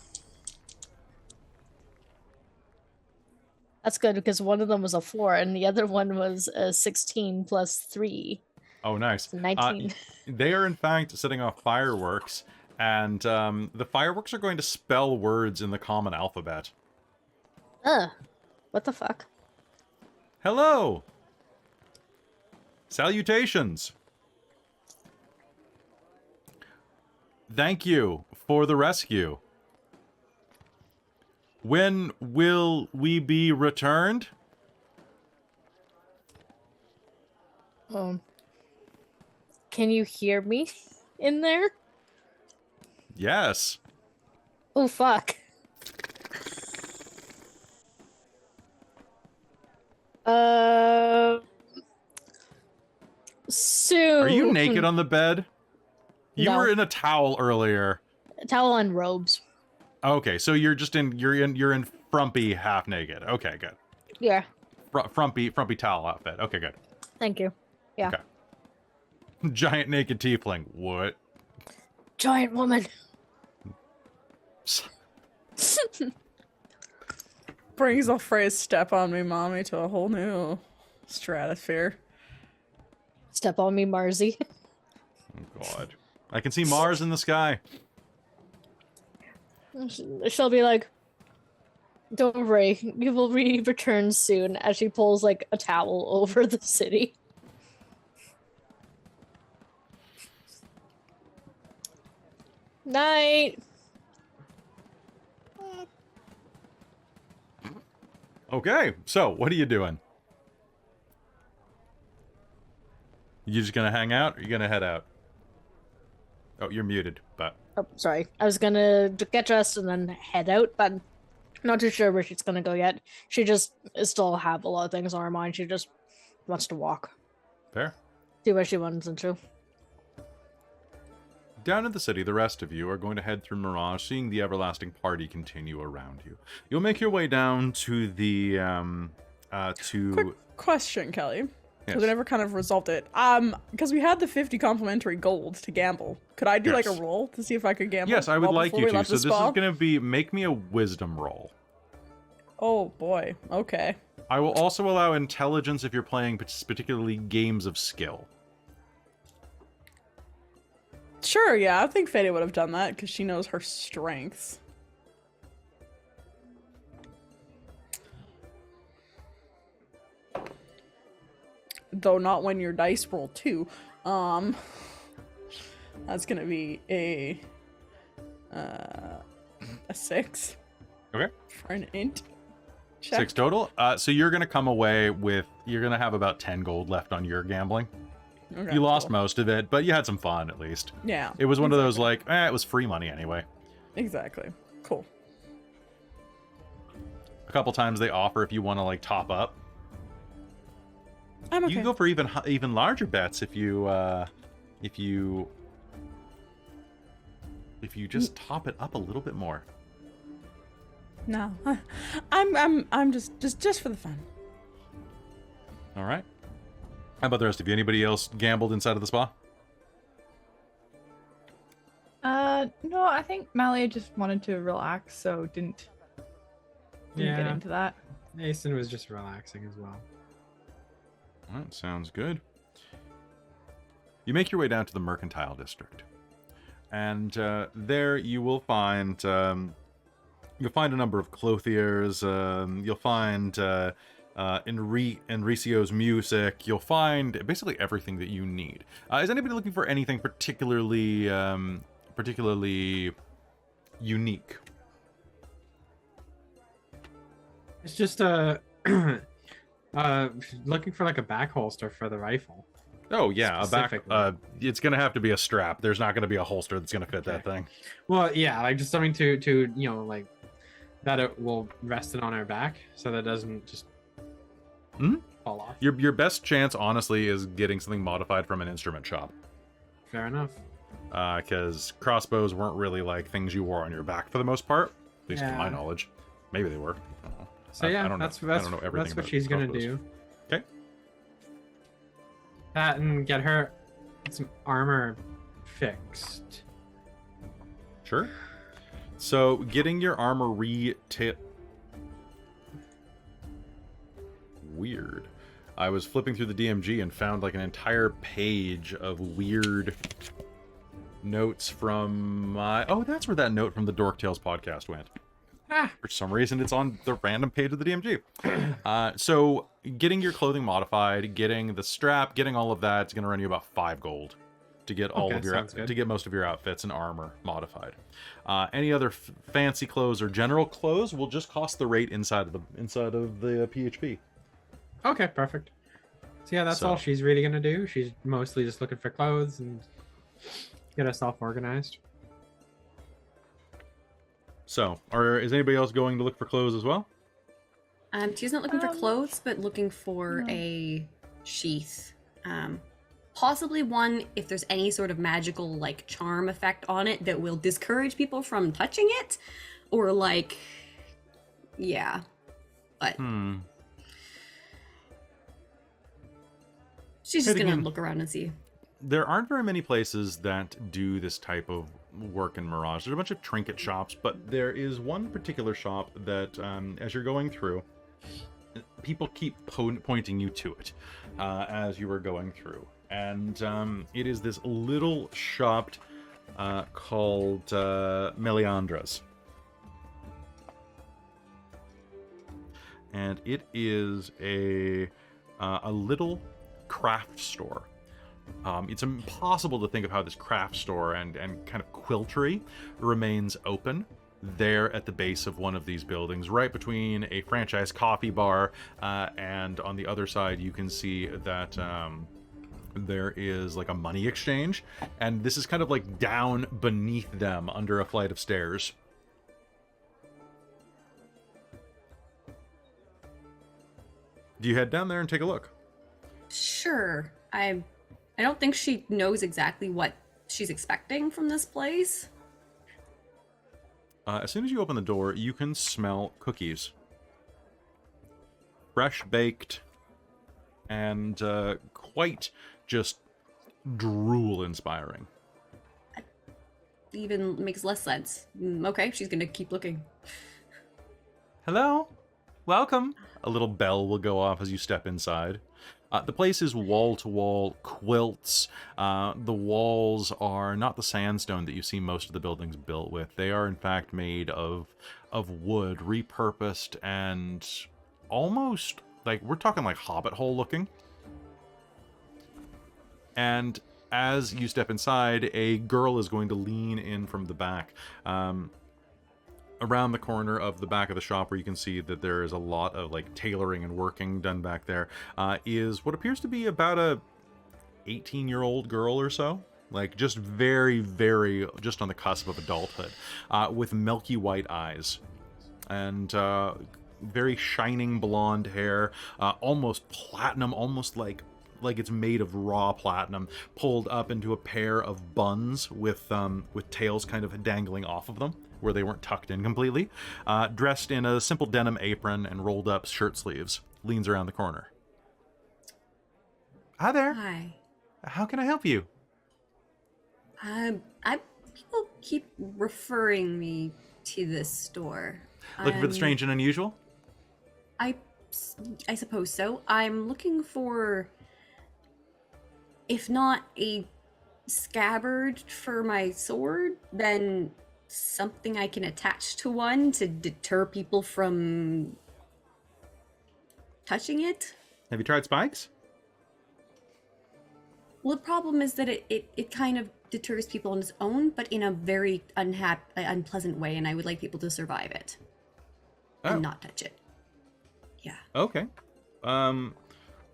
H: That's good, because one of them was a 4, and the other one was a 16 plus 3.
A: Oh, nice.
H: So 19.
A: They are, in fact, setting off fireworks. And the fireworks are going to spell words in the common alphabet.
H: What the fuck?
A: Hello! Salutations! Thank you for the rescue. When will we be returned?
H: Can you hear me in there?
A: Yes.
H: Oh, fuck. Soon.
A: Are you naked on the bed? You
H: No.
A: were in a towel earlier.
H: Towel and robes.
A: Okay, so you're in frumpy half naked. Okay, good.
H: Yeah.
A: Frumpy towel outfit. Okay, good.
H: Thank you. Yeah.
A: Okay. Giant naked tiefling. What?
H: Giant woman.
F: Brings the phrase "step on me, mommy" to a whole new stratosphere.
H: Step on me, Marzi.
A: Oh, God. I can see Mars in the sky.
H: She'll be like, don't worry, you will return soon, as she pulls like a towel over the city. Night.
A: Okay, so what are you doing? You just gonna hang out, or you gonna head out? Oh, you're muted, but...
H: Oh, sorry. I was gonna get dressed and then head out, but not too sure where she's gonna go yet. She just still have a lot of things on her mind. She just wants to walk.
A: Fair.
H: See where she wants into.
A: down in the city, the rest of you are going to head through Mirage, seeing the everlasting party continue around you. You'll make your way down to the
F: Quick question, Kelly.
A: Yes.
F: Because we never kind of resolved it. Because we had the 50 complimentary gold to gamble. Could I do like a
A: Yes.
F: roll to see if I could gamble?
A: Yes, I would like
F: before
A: you
F: we
A: to.
F: left
A: So
F: the
A: this is
F: spa?
A: going to be make me a wisdom roll.
F: Oh boy. Okay.
A: I will also allow intelligence if you're playing particularly games of skill.
F: Sure, yeah. I think Fadia would have done that because she knows her strengths. Though not when your dice roll 2. That's gonna be a 6.
A: Okay.
F: For an int. Check.
A: 6 total. So you're going to come away with, you're going to have about 10 gold left on your gambling.
F: Okay,
A: You lost
F: cool.
A: most of it, but you had some fun at least.
F: Yeah.
A: It was one of those like, it was free money anyway.
F: Exactly. Cool.
A: A couple times they offer if you want to like top up.
F: I'm okay.
A: You can go for even larger bets if you just top it up a little bit more.
F: No. I'm just for the fun.
A: All right. How about the rest of you? Anybody else gambled inside of the spa?
B: No, I think Malia just wanted to relax, so didn't get into that.
D: Mason was just relaxing as well.
A: All right, sounds good. You make your way down to the Mercantile District, and there you will find you'll find a number of clothiers. You'll find Enricio's music. You'll find basically everything that you need. Is anybody looking for anything particularly unique?
D: It's just looking for like a back holster for the rifle.
A: Oh yeah, a back.
D: Specifically.
A: It's gonna have to be a strap. There's not gonna be a holster that's gonna fit that thing.
D: Well, yeah, like just something to you know, like that it will rest it on our back so that it doesn't just fall off.
A: Your best chance, honestly, is getting something modified from an instrument shop.
D: Fair enough.
A: Because crossbows weren't really like things you wore on your back for the most part, at least to my
D: Yeah.
A: knowledge. Maybe they were. I don't know.
D: So
A: I
D: yeah,
A: don't know.
D: that's
A: I don't know everything
D: that's what
A: about
D: she's gonna
A: crossbows.
D: do.
A: Okay.
D: That and get her some armor fixed.
A: Sure. So getting your armor Weird. I was flipping through the DMG and found like an entire page of weird notes from my... Oh, that's where that note from the Dork Tales podcast went. For some reason, it's on the random page of the DMG. So getting your clothing modified, getting the strap, getting all of that, it's going to run you about 5 gold to get all of your to get most of your outfits and armor modified. Any other fancy clothes or general clothes will just cost the rate inside of the PHP.
D: Okay, perfect. So yeah, that's all she's really gonna do. She's mostly just looking for clothes and get herself organized.
A: So, is anybody else going to look for clothes as well?
C: She's not looking for clothes, but looking for a sheath. Possibly one if there's any sort of magical like charm effect on it that will discourage people from touching it, or like, yeah, but she's just gonna look around and see.
A: There aren't very many places that do this type of work in Mirage. There's a bunch of trinket shops, but there is one particular shop that, as you're going through, people keep pointing you to it as you were going through. And it is this little shop called Meliandra's. And it is a little craft store. It's impossible to think of how this craft store and kind of quiltery remains open there at the base of one of these buildings, right between a franchise coffee bar, and on the other side you can see that there is like a money exchange, and this is kind of like down beneath them under a flight of stairs. Do you head down there and take a look?
C: Sure. I don't think she knows exactly what she's expecting from this place?
A: As soon as you open the door, you can smell cookies. Fresh baked and quite just drool-inspiring.
C: Even makes less sense. Okay, she's gonna keep looking.
A: Hello? Welcome. A little bell will go off as you step inside. The place is wall-to-wall quilts. The walls are not the sandstone that you see most of the buildings built with. They are, in fact, made of wood, repurposed, and almost, like, we're talking like Hobbit hole looking. And as you step inside, a girl is going to lean in from the back. Around the corner of the back of the shop, where you can see that there is a lot of like tailoring and working done back there, is what appears to be about a 18-year-old girl or so, like just very, very just on the cusp of adulthood, with milky white eyes and very shining blonde hair, almost platinum, almost like it's made of raw platinum, pulled up into a pair of buns with tails kind of dangling off of them, where they weren't tucked in completely, dressed in a simple denim apron and rolled up shirt sleeves, leans around the corner. Hi there.
C: Hi.
A: How can I help you?
C: People keep referring me to this store.
A: Looking for the strange and unusual?
C: I suppose so. I'm looking for, if not a scabbard for my sword, then something I can attach to one to deter people from touching it.
A: Have you tried spikes?
C: Well, the problem is that it kind of deters people on its own, but in a very unpleasant way, and I would like people to survive it and not touch it. Yeah.
A: Okay.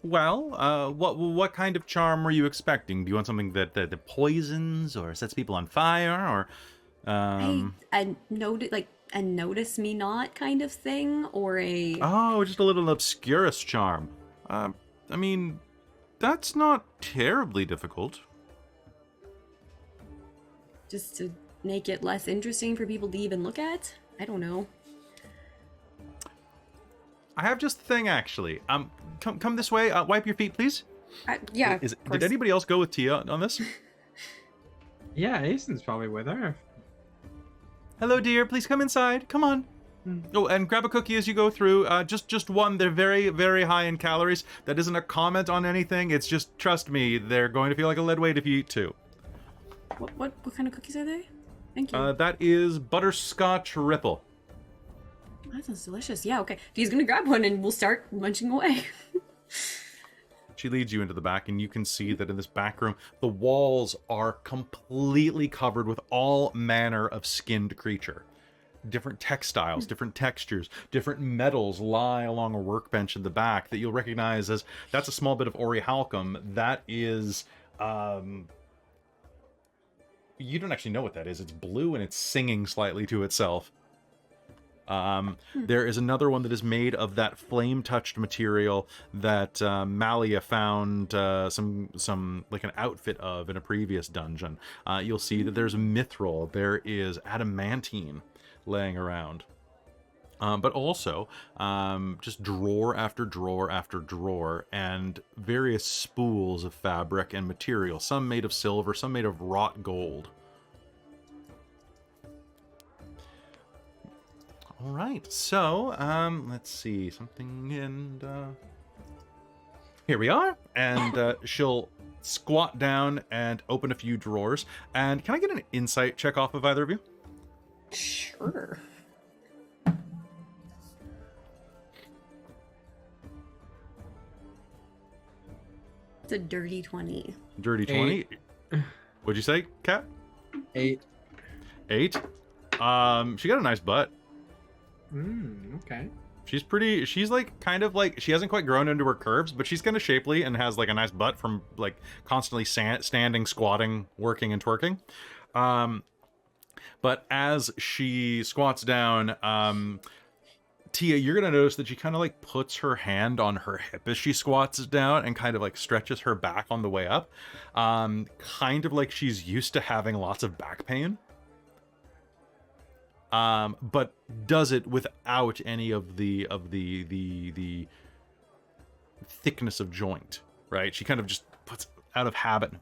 A: Well, what kind of charm were you expecting? Do you want something that poisons or sets people on fire, or
C: a notice me not kind of thing, or a
A: just a little obscurus charm? I mean, that's not terribly difficult.
C: Just to make it less interesting for people to even look at? I don't know.
A: I have just the thing, actually. Come this way. Wipe your feet, please.
C: Yeah.
A: Did anybody else go with Tia on this?
D: Yeah, Aisen's probably with her.
A: Hello, dear. Please come inside. Come on. Oh, and grab a cookie as you go through. Just one. They're very, very high in calories. That isn't a comment on anything. It's just, trust me, they're going to feel like a lead weight if you eat two.
C: What kind of cookies are they? Thank you.
A: That is butterscotch ripple.
C: That sounds delicious. Yeah, okay. He's gonna grab one and we'll start munching away.
A: She leads you into the back, and you can see that in this back room, the walls are completely covered with all manner of skinned creature. Different textiles, different textures, different metals lie along a workbench in the back that you'll recognize as, that's a small bit of orichalcum. That is, you don't actually know what that is. It's blue and it's singing slightly to itself. There is another one that is made of that flame-touched material that Malia found some like an outfit of in a previous dungeon. You'll see that there's mithril, there is adamantine laying around. But also just drawer after drawer after drawer, and various spools of fabric and material, some made of silver, some made of wrought gold. All right, so let's see something, and here we are. And she'll squat down and open a few drawers. And can I get an insight check off of either of you?
C: Sure. It's a dirty 20.
A: Dirty 20. What'd you say, Kat?
D: 8.
A: 8. She got a nice butt.
D: Okay.
A: She's like kind of like, she hasn't quite grown into her curves, but she's kind of shapely and has like a nice butt from like constantly standing, squatting, working, and twerking. But as she squats down, Tia, you're gonna notice that she kind of like puts her hand on her hip as she squats down and kind of like stretches her back on the way up, kind of like she's used to having lots of back pain, but does it without any of the thickness of joint, right? She kind of just puts out of habit.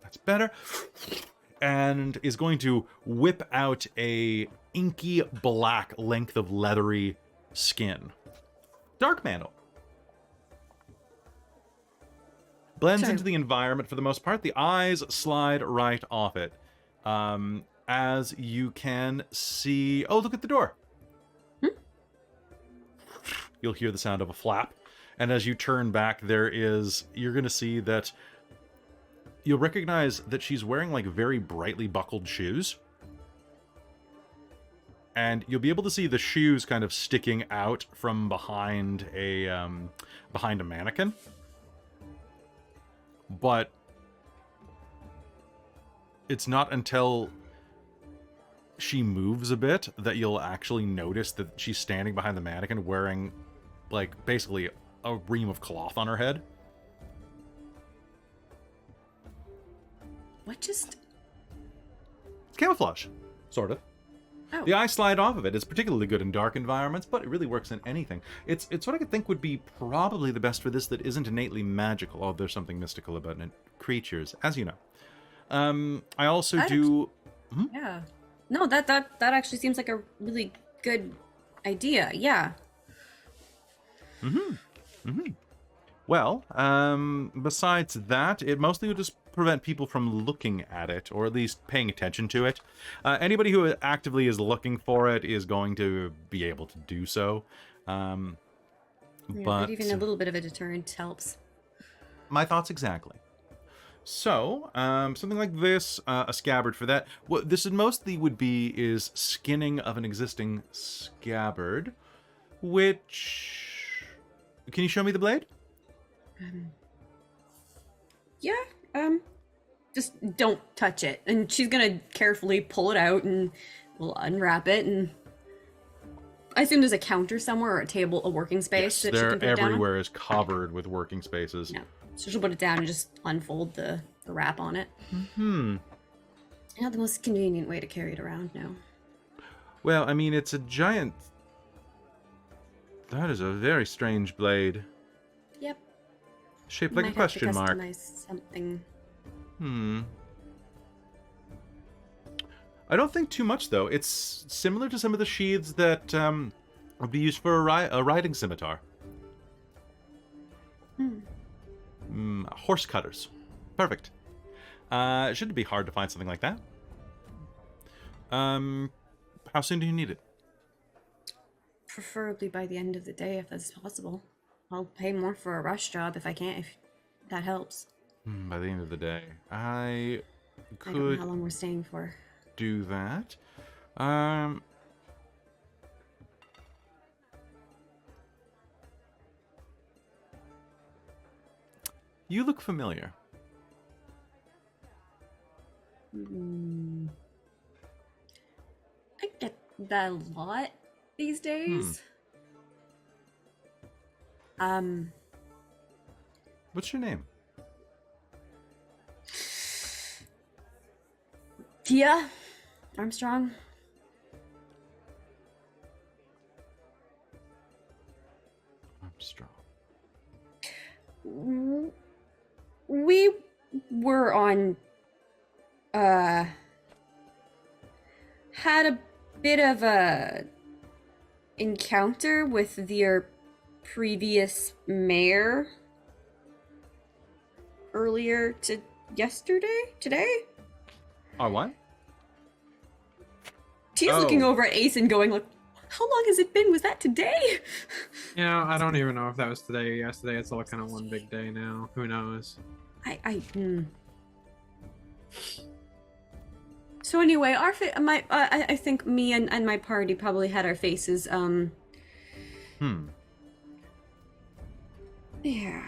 A: That's better. And is going to whip out a inky black length of leathery skin. Dark mantle. Blends into the environment for the most part. The eyes slide right off it. As you can see... Oh, look at the door. You'll hear the sound of a flap. And as you turn back, you're going to see that you'll recognize that she's wearing like very brightly buckled shoes. And you'll be able to see the shoes kind of sticking out from behind a mannequin. But it's not until she moves a bit that you'll actually notice that she's standing behind the mannequin wearing like basically a ream of cloth on her head.
C: What just...
A: Camouflage, sort of.
C: Oh.
A: The eyes slide off of it. It's particularly good in dark environments, but it really works in anything. It's what I could think would be probably the best for this that isn't innately magical, although there's something mystical about it. Creatures, as you know. I also do...
C: Yeah. No, that actually seems like a really good idea. Yeah.
A: Well, besides that, it mostly would just prevent people from looking at it, or at least paying attention to it. Anybody who actively is looking for it is going to be able to do so. But
C: even a little bit of a deterrent helps.
A: My thoughts exactly. So, something like this, a scabbard for that. What this mostly would be is skinning of an existing scabbard, which... Can you show me the blade?
C: Yeah, just don't touch it. And she's gonna carefully pull it out and we'll unwrap it, and I assume there's a counter somewhere or a table, a working space that she can put it down on?
A: Everywhere is covered with working spaces.
C: Yeah, so she'll put it down and just unfold the wrap on it. Not the most convenient way to carry it around, no. Well,
A: I mean, it's a giant... That is a very strange blade.
C: Yep.
A: Shaped like a question mark.
C: Customize something.
A: I don't think too much, though. It's similar to some of the sheaths that would be used for a riding scimitar. Horse cutters. Perfect. It shouldn't be hard to find something like that. How soon do you need it?
C: Preferably by the end of the day, if that's possible. I'll pay more for a rush job if I can't, if that helps.
A: By the end of the day. I
C: don't know how long we're staying for.
A: Do that. You look familiar.
C: I get that a lot these days.
A: What's your name?
C: Tia Armstrong.
A: Armstrong.
C: We were on had a bit of a encounter with their previous mayor earlier today.
A: Oh, what?
C: Tia's looking over at Ace and going like, how long has it been? Was that today?
D: You know, I don't even know if that was today or yesterday. It's all kind of one big day now. Who knows?
C: So anyway, I think me and my party probably had our faces, Yeah.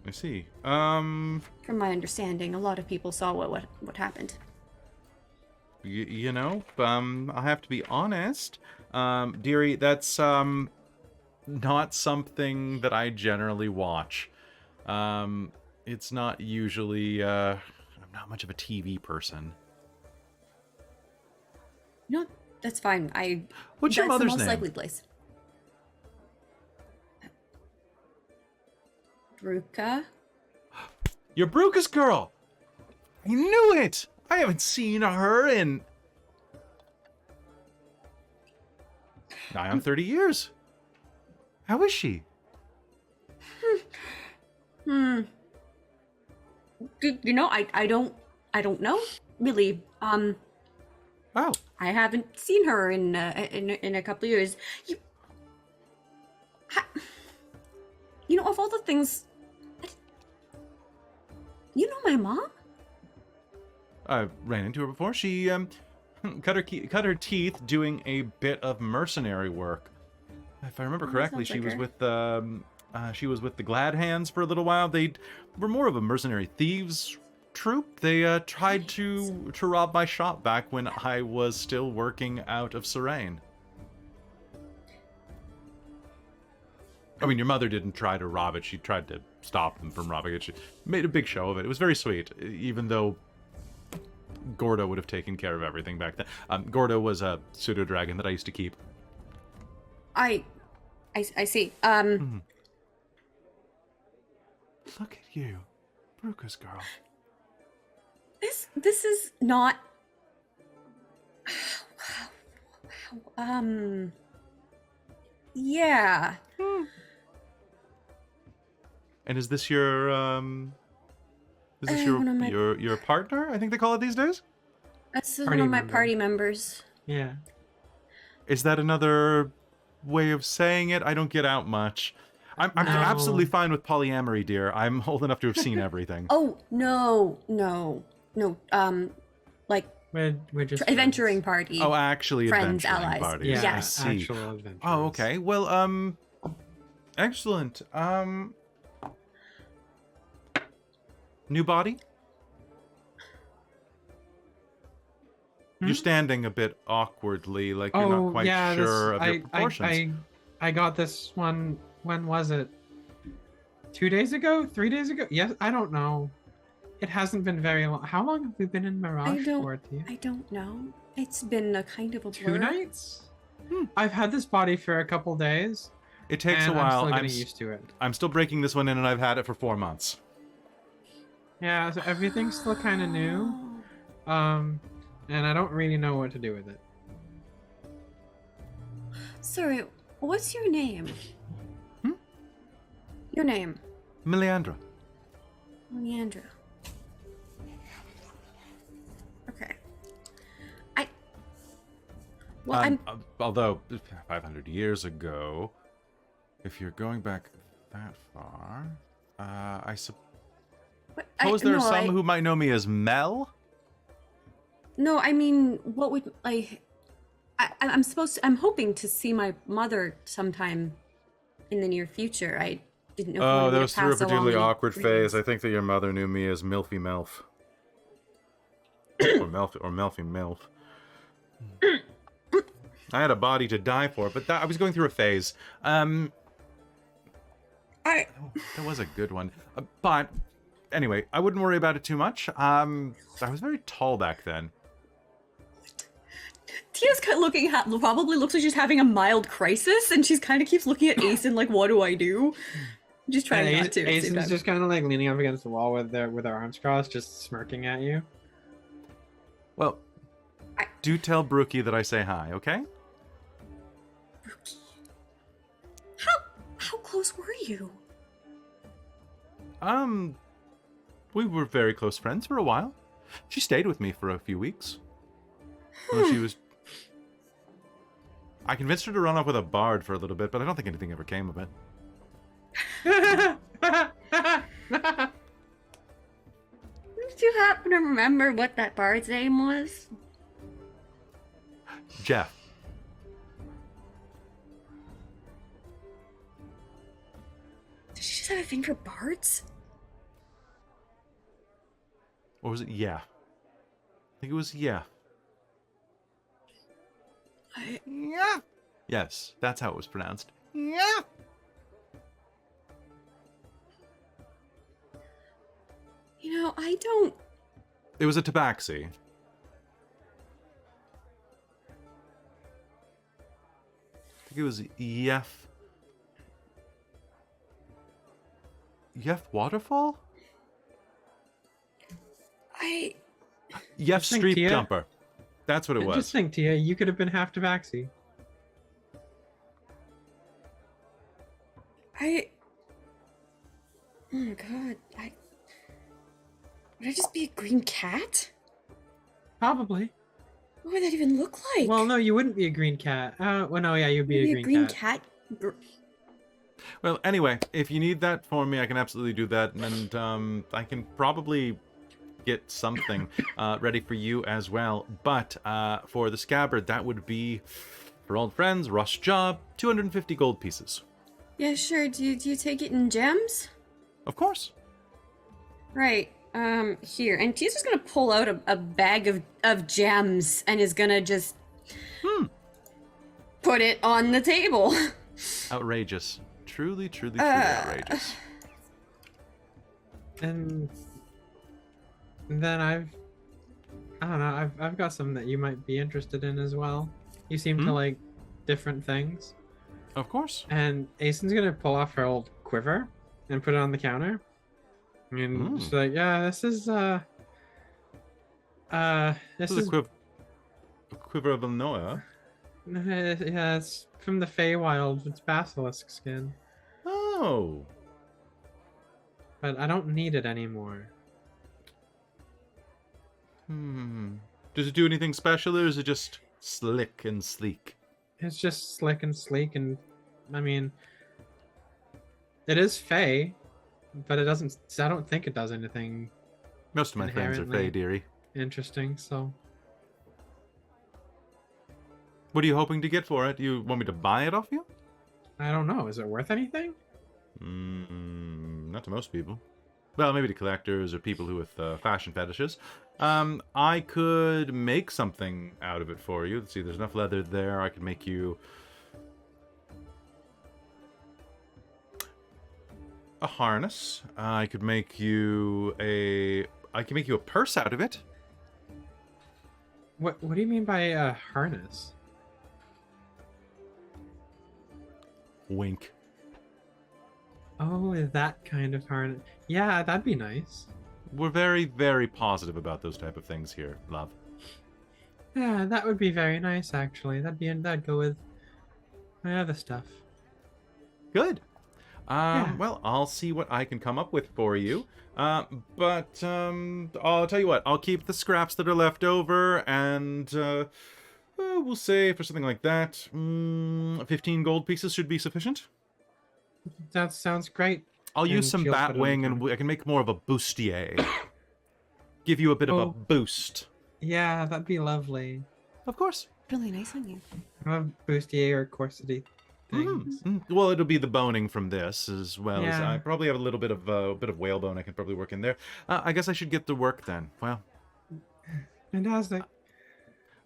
A: I see.
C: From my understanding, a lot of people saw what happened.
A: you know, I have to be honest. Dearie, that's not something that I generally watch. It's not usually, I'm not much of a TV person.
C: No, that's fine.
A: What's your mother's
C: That's the most
A: name?
C: likely place. Bruka?
A: You're Bruca's girl! I knew it! I haven't seen her in... nigh on 30 years. How is she?
C: You know, I don't know really.
A: Oh.
C: I haven't seen her in a couple of years. You know, of all the things, you know my mom?
A: I ran into her before. She cut her teeth doing a bit of mercenary work. If I remember correctly, she was with the Glad Hands for a little while. They were more of a mercenary thieves troop. They tried to rob my shop back when I was still working out of Serene. I mean, your mother didn't try to rob it. She tried to stop them from robbing it. She made a big show of it. It was very sweet, even though Gordo would have taken care of everything back then. Gordo was a pseudo-dragon that I used to keep.
C: I see.
A: Look at you, Bruca's girl.
C: This is not. Yeah.
A: And is this your your partner? I think they call it these days.
C: That's one of my party members.
D: Yeah.
A: Is that another way of saying it? I don't get out much. I'm absolutely fine with polyamory, dear. I'm old enough to have seen everything.
C: Oh no. Like
D: we're just
C: adventuring party.
A: Oh, actually,
C: friends,
A: adventuring
C: allies.
A: party.
D: Yeah,
C: Yes.
D: actual adventure.
A: Oh, okay. Well, excellent. New body? You're standing a bit awkwardly, like you're not quite sure of your proportions.
D: I got this one. When was it? 2 days ago? 3 days ago? Yes, I don't know. It hasn't been very long. How long have we been in Mirage for?
C: I don't know. It's been a kind of a blur.
D: 2 nights? I've had this body for a couple days.
A: It takes a while.
D: I'm still getting used to it.
A: I'm still breaking this one in, and I've had it for 4 months.
D: Yeah, so everything's still kind of new. And I don't really know what to do with it.
C: Sorry, what's your name? Your name?
A: Meleandra.
C: Leandra. Okay.
A: Although 500 years ago, if you're going back that far, I suppose there are some who might know me as Mel.
C: No, I mean, what would I'm hoping to see my mother sometime in the near future. I didn't know.
A: Oh, that was through a particularly awkward phase. I think that your mother knew me as Milfy Melf. or Melfy Milf. I had a body to die for, but I was going through a phase. That was a good one. But anyway, I wouldn't worry about it too much. I was very tall back then.
C: Tia's probably looks like she's having a mild crisis, and she's kind of keeps looking at Aeson like, "What do I do?" Just trying not to.
D: Aeson's just kind of like leaning up against the wall with their arms crossed, just smirking at you.
A: Well, do tell Brookie that I say hi, okay?
C: Brookie, how close were you?
A: We were very close friends for a while. She stayed with me for a few weeks. Well, she was... I convinced her to run off with a bard for a little bit, but I don't think anything ever came of it.
C: Do you happen to remember what that bard's name was?
A: Jeff.
C: Did she just have a thing for bards?
A: Or was it yeah? I think it was yeah. Yeah. Yes, that's how it was pronounced. Yeah.
C: You know, I don't...
A: It was a tabaxi. I think it was Yef Waterfall?
C: I...
A: Yef
D: Just think,
A: Street
D: Tia.
A: Jumper. That's what it was.
D: Just think, Tia, you could have been half tabaxi.
C: Oh my god, would I just be a green cat?
D: Probably.
C: What would that even look like?
D: Well, no, you wouldn't be a green cat. Well, no, yeah, you'd be
C: Maybe
D: a green
C: cat.
A: Well, anyway, if you need that for me, I can absolutely do that, and I can probably get something ready for you as well. But for the scabbard, that would be, for old friends, rush job, 250 gold pieces.
C: Yeah, sure. Do you take it in gems?
A: Of course.
C: Right. Here. And Tia's just gonna pull out a bag of gems and is gonna just put it on the table.
A: Outrageous. Truly, truly, truly outrageous.
D: And then I don't know, I've got some that you might be interested in as well. You seem to like different things.
A: Of course.
D: And Asen's gonna pull off her old quiver and put it on the counter. And she's like, yeah, this is
A: This is a quiver of Illinois.
D: yeah, it's from the Feywild. It's basilisk skin.
A: Oh.
D: But I don't need it anymore.
A: Does it do anything special, or is it just slick and sleek?
D: It's just slick and sleek, and I mean, it is Fey, but it doesn't. I don't think it does anything
A: Most of my friends are Fey, dearie.
D: interesting. So,
A: What are you hoping to get for it? Do you want me to buy it off you?
D: I don't know. Is it worth anything?
A: Not to most people. Well, maybe to collectors or people who with fashion fetishes. I could make something out of it for you. Let's see, there's enough leather there. I could make you a harness. I could make you a purse out of it.
D: What do you mean by a harness?
A: Wink.
D: Oh, that kind of harness. Yeah, that'd be nice.
A: We're very, very positive about those type of things here, love.
D: Yeah, that would be very nice, actually. That'd go with my other stuff.
A: Good.
D: Yeah.
A: Well, I'll see what I can come up with for you. But I'll tell you what. I'll keep the scraps that are left over, and we'll say for something like that, 15 gold pieces should be sufficient.
D: That sounds great.
A: I'll use some
D: she'll put it on
A: Batwing,
D: the
A: and I can make more of a bustier. Give you a bit of a boost.
D: Yeah, that'd be lovely.
A: Of course.
C: Really nice on you.
D: I love bustier or corsety things.
A: Well, it'll be the boning from this, as well as
D: Yeah.
A: I probably have a little bit of whalebone I can probably work in there. I guess I should get to work then. Well,
D: Fantastic.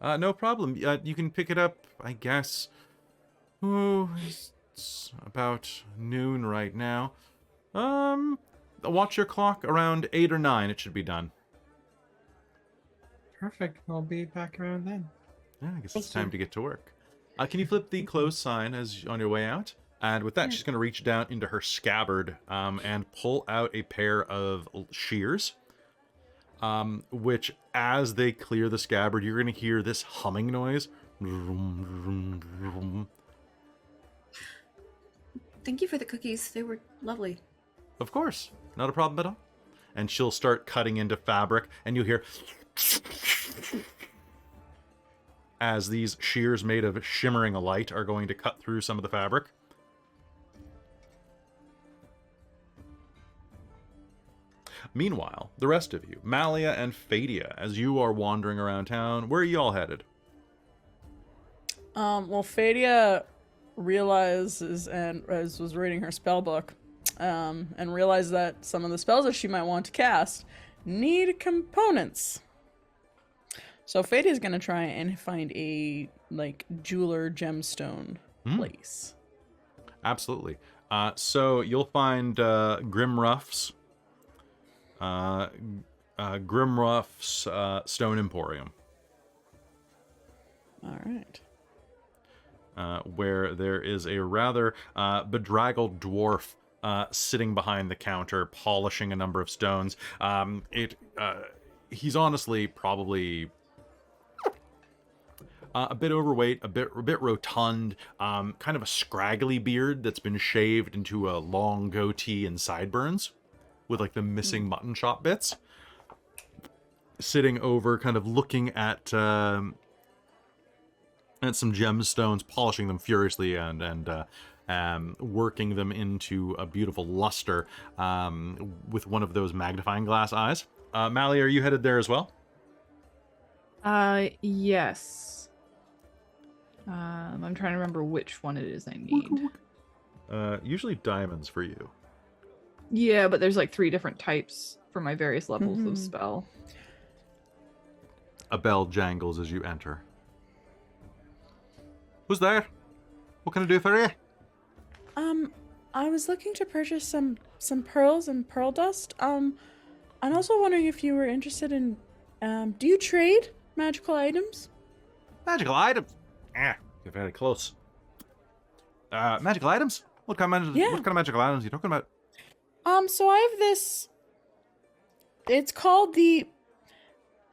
A: no problem. You can pick it up, I guess. Oh, it's about noon right now. Watch your clock. Around 8 or 9, it should be done.
D: Perfect. I'll be back around then.
A: Yeah, I guess it's time to get to work. Can you flip the close sign as on your way out? And with that, she's going to reach down into her scabbard and pull out a pair of shears. Which, as they clear the scabbard, you're going to hear this humming noise.
C: Thank you for the cookies. They were lovely.
A: Of course. Not a problem at all. And she'll start cutting into fabric, and you'll hear as these shears made of shimmering light are going to cut through some of the fabric. Meanwhile, the rest of you, Malia and Fadia, as you are wandering around town, where are you all headed?
F: Well, Fadia realizes, and as was reading her spell book, and realized that some of the spells that she might want to cast need components. So Fadia's gonna try and find a like jeweler gemstone place.
A: Absolutely. So you'll find Grimruff's Stone Emporium.
F: All right.
A: Where there is a rather bedraggled dwarf sitting behind the counter, polishing a number of stones. He's honestly probably a bit overweight, a bit rotund, kind of a scraggly beard that's been shaved into a long goatee and sideburns, with like the missing mutton chop bits. Sitting over, kind of looking at some gemstones, polishing them furiously, and working them into a beautiful luster with one of those magnifying glass eyes. Mally, are you headed there as well?
B: Yes. I'm trying to remember which one it is I need.
A: Usually diamonds for you.
B: Yeah, but there's like 3 different types for my various levels of spell.
A: A bell jangles as you enter. Who's there? What can I do for you?
F: I was looking to purchase some pearls and pearl dust. I'm also wondering if you were interested in, do you trade magical items?
A: Magical items? You're very close. Magical items? What kind of magical items are you talking about?
F: So I have this, it's called the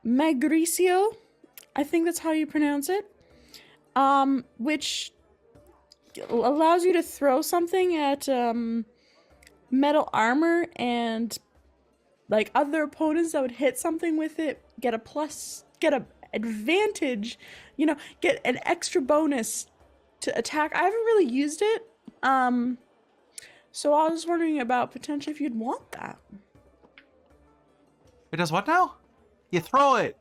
F: Magricio. I think that's how you pronounce it. Which allows you to throw something at metal armor, and like other opponents that would hit something with it get a advantage, get an extra bonus to attack. I haven't really used it. So I was wondering about potentially if you'd want that.
A: It does what now? You throw it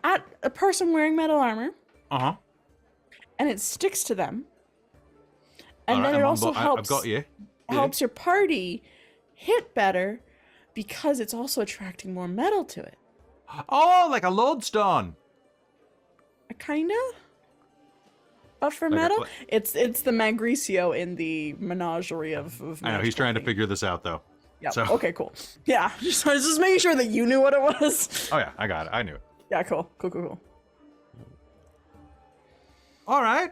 F: At a person wearing metal armor.
A: Uh-huh.
F: And it sticks to them. And
A: All right,
F: then it also
A: I've got you.
F: helps your party hit better because it's also attracting more metal to it.
A: Oh, like a lodestone.
F: Kinda. But for
A: Like
F: metal, it's the Magricio in the menagerie of
A: I know, he's trying to figure this out, though.
F: Yeah.
A: So.
F: Okay, cool. Yeah, I was just making sure that you knew what it was.
A: Oh, yeah, I got it. I knew it.
F: Yeah, cool.
A: All right.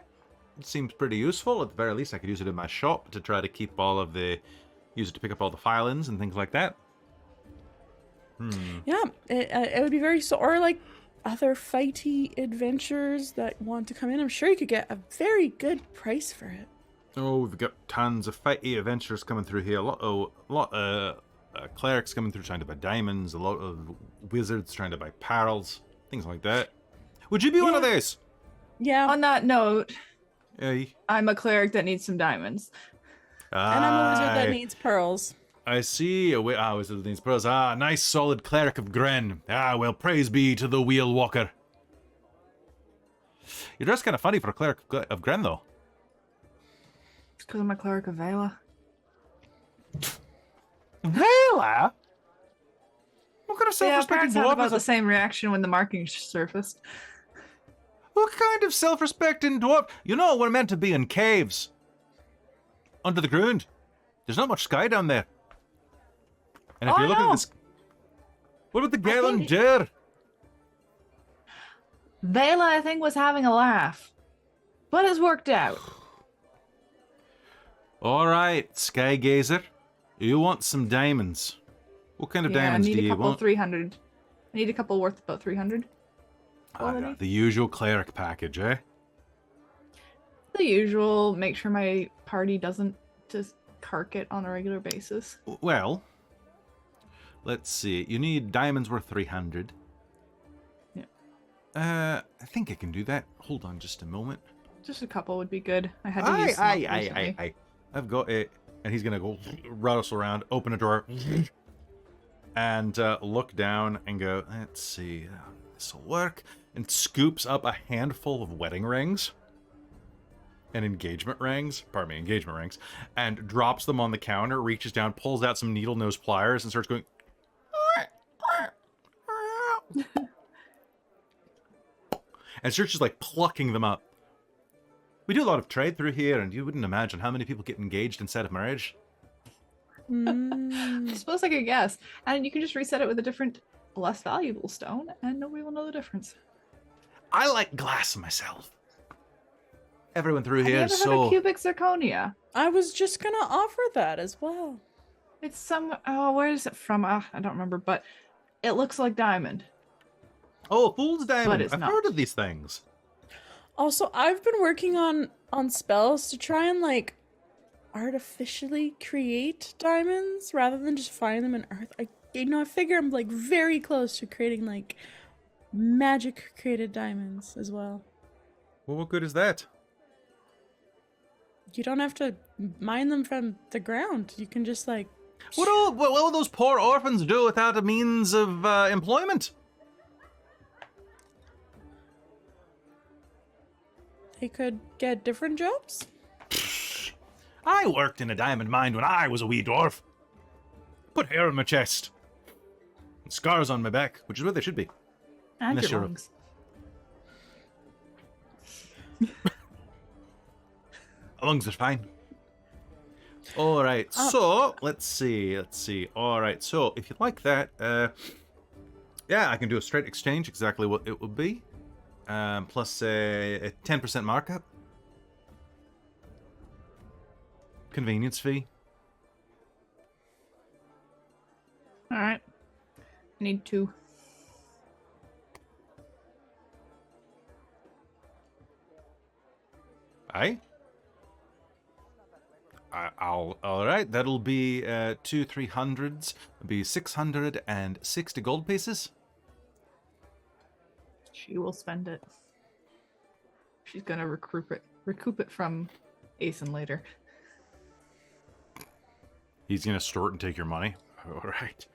A: It seems pretty useful. At the very least, I could use it in my shop to try to keep use it to pick up all the filings and things like that.
F: Yeah, it would be very or like other fighty adventures that want to come in. I'm sure you could get a very good price for it.
A: Oh, we've got tons of fighty adventurers coming through here. A lot of clerics coming through trying to buy diamonds. A lot of wizards trying to buy pearls, things like that. Would you be one of these?
F: Yeah.
B: On that note,
A: Hey.
B: I'm a cleric that needs some diamonds.
F: And I'm a wizard that needs pearls.
A: I see. A wizard that needs pearls. Nice solid cleric of Gren. Well, praise be to the wheel walker. You're dressed kind of funny for a cleric of Gren, though.
B: It's because I'm a cleric of Vela.
A: Vela? What kind of self-respecting
B: parents had
A: dwarf
B: about
A: is
B: the
A: a...
B: same reaction when the marking surfaced.
A: What kind of self-respecting dwarf? You know, we're meant to be in caves. Under the ground. There's not much sky down there. And if you're looking at this... What about the Galen Jer?
B: Vela, I think, was having a laugh. But it's worked out.
A: All right, Sky Gazer. You want some diamonds. What kind of diamonds do you want?
B: I need a couple 300. I need a couple worth about 300.
A: The usual cleric package, eh?
B: The usual, make sure my party doesn't just cark it on a regular basis.
A: Well, let's see. You need diamonds worth 300.
B: Yeah.
A: I think I can do that. Hold on just a moment.
B: Just a couple would be good. I had to use some recently.
A: I've got it. And he's going to go rattle around, open a drawer, and look down and go, let's see, this will work. And scoops up a handful of wedding rings and engagement rings, and drops them on the counter, reaches down, pulls out some needle nose pliers, and starts going. And Church is like plucking them up. We do a lot of trade through here, and you wouldn't imagine how many people get engaged inside of Mirage.
B: I suppose I could guess. And you can just reset it with a different, less valuable stone, and nobody will know the difference.
A: I like glass myself. Everyone through
B: Have you
A: here
B: ever
A: is
B: heard of
A: so...
B: cubic zirconia?
F: I was just gonna offer that as well.
B: It's some, oh, where is it from? I don't remember, but it looks like diamond.
A: Oh, Fool's Diamond.
B: it's
A: I've
B: not.
A: heard of these things.
F: Also, I've been working on spells to try and like artificially create diamonds rather than just find them in earth. I figure I'm like very close to creating like magic created diamonds as well.
A: Well, what good is that?
F: You don't have to mine them from the ground. You can just like
A: What will those poor orphans do without a means of employment?
F: they could get different jobs.
A: I worked in a diamond mine when I was a wee dwarf. Put hair on my chest. And scars on my back, which is where they should be.
B: And
A: Unless
B: your
A: you're a-
B: lungs.
A: Lungs are fine. All right, so let's see. All right, so if you'd like that, yeah, I can do a straight exchange, exactly what it would be, plus a 10% markup, convenience fee.
B: All right. I need 2.
A: Aye. All right. That'll be 2 300s. It'll be 660 gold pieces.
B: She will spend it. She's gonna recoup it from Aeson later.
A: He's gonna store it and take your money. All right.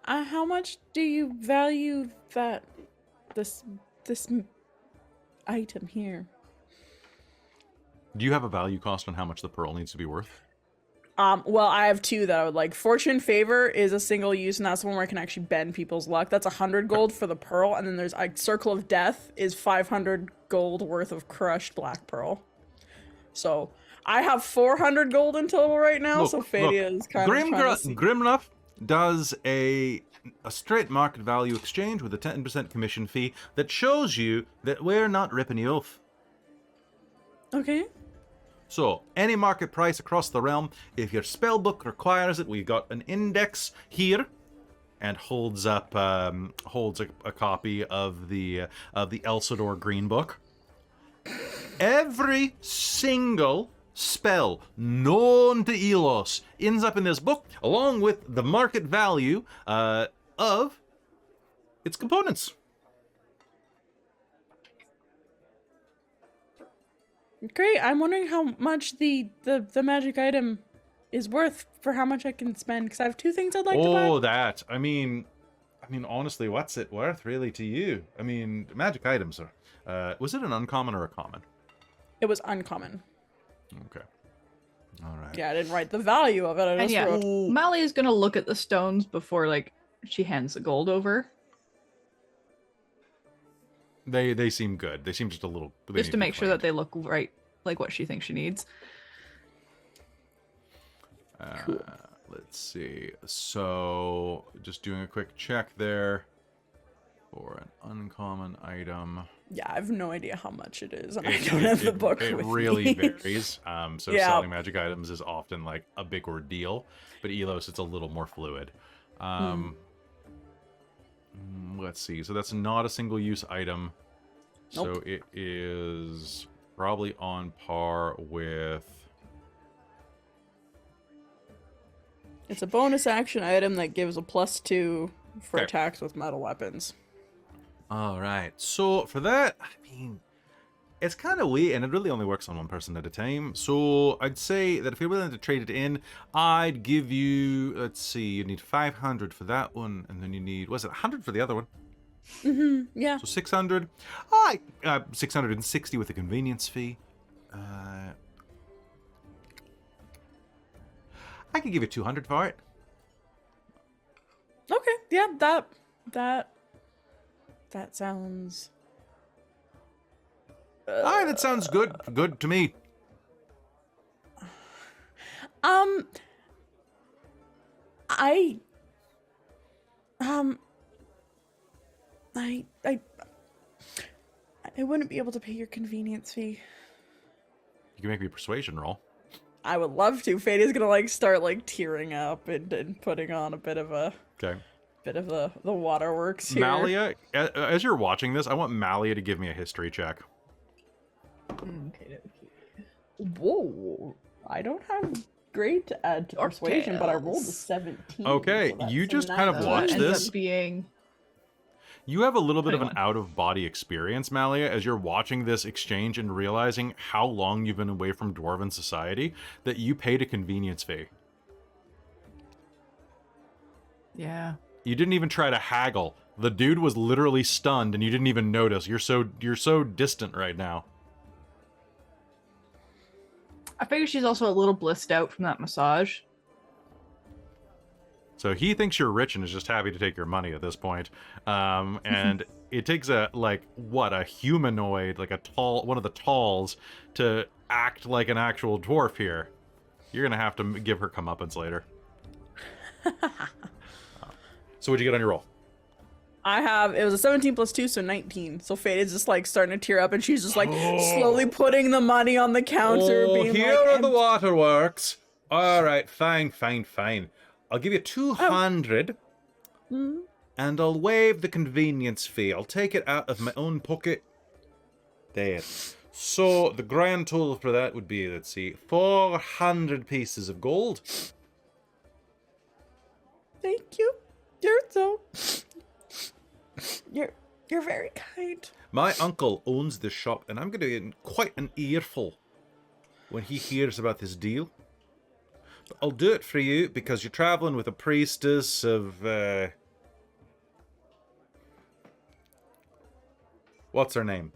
F: How much do you value this item here?
A: Do you have a value cost on how much the pearl needs to be worth?
F: Well, I have 2 that I would like. Fortune Favor is a single use, and that's the one where I can actually bend people's luck. That's 100 gold for the pearl, and then there's Circle of Death is 500 gold worth of crushed black pearl. So I have 400 gold in total right now. So Fadia is kind of trying to see.
A: Grimruff does a straight market value exchange with a 10% commission fee that shows you that we're not ripping you off.
F: Okay.
A: So, any market price across the realm, if your spellbook requires it, we've got an index here, and holds up a copy of the Elsador Green Book. Every single spell known to Ylos ends up in this book, along with the market value of its components.
F: Great. I'm wondering how much the magic item is worth for how much I can spend, because I have 2 things I'd like to buy.
A: Oh, that. I mean, honestly, what's it worth really to you? I mean, magic items are. Was it an uncommon or a common?
F: It was uncommon.
A: Okay. All right.
F: Yeah, I didn't write the value of it. I
B: And
F: just
B: yeah,
F: wrote.
B: Mally is gonna look at the stones before like she hands the gold over,
A: They seem good. They seem just a little.
B: just to make sure that they look right, like what she thinks she needs.
F: Cool.
A: Let's see. So, just doing a quick check there for an uncommon item.
F: Yeah, I have no idea how much it is, and I don't have the book
A: It
F: with
A: really
F: me.
A: varies. So
F: Yeah.
A: selling magic items is often like a big ordeal, but Ylos it's a little more fluid. Let's see. So that's not a single-use item. So
F: Nope.
A: it is probably on par with.
F: It's a bonus action item that gives a +2 for
A: Okay.
F: attacks with metal weapons.
A: All right. So for that, I mean, it's kind of weird, and it really only works on one person at a time. So I'd say that if you're willing to trade it in, I'd give you. Let's see. You need 500 for that one, and then you need. Was it 100 for the other one?
F: Yeah.
A: So 600. 660 with a convenience fee. I could give you 200 for it.
F: Okay. Yeah, that That sounds...
A: Aye, that sounds good. Good to me.
F: I wouldn't be able to pay your convenience fee.
A: You can make me a persuasion roll.
F: I would love to. Fadia's gonna like start like tearing up and putting on a bit of a the waterworks here.
A: Malia, as you're watching this, I want Malia to give me a history check.
F: Okay. Whoa, I don't have great to add to persuasion, but I rolled a 17.
A: Okay,
F: so
A: you
F: that's
A: just
F: a
A: kind of
F: 19.
A: watch
B: Ends
A: this.
B: up being
A: You have a little bit of an
B: 21.
A: out-of-body experience, Malia, as you're watching this exchange and realizing how long you've been away from Dwarven society, that you paid a convenience fee.
B: Yeah.
A: You didn't even try to haggle. The dude was literally stunned, and you didn't even notice. You're so distant right now.
B: I figure she's also a little blissed out from that massage.
A: So he thinks you're rich and is just happy to take your money at this point. And it takes a humanoid, like one of the talls, to act like an actual dwarf here. You're gonna have to give her comeuppance later. So what'd you get on your roll?
F: It was a 17 plus 2, so 19. So Fadia's just like starting to tear up, and she's just like slowly putting the money on the counter, being
A: here
F: like,
A: are the waterworks. All right, fine. I'll give you 200, and I'll waive the convenience fee. I'll take it out of my own pocket. There. So the grand total for that would be, let's see, 400 pieces of gold.
F: Thank you. You're very kind.
A: My uncle owns this shop, and I'm going to get quite an earful when he hears about this deal. But I'll do it for you because you're traveling with a priestess of what's her name?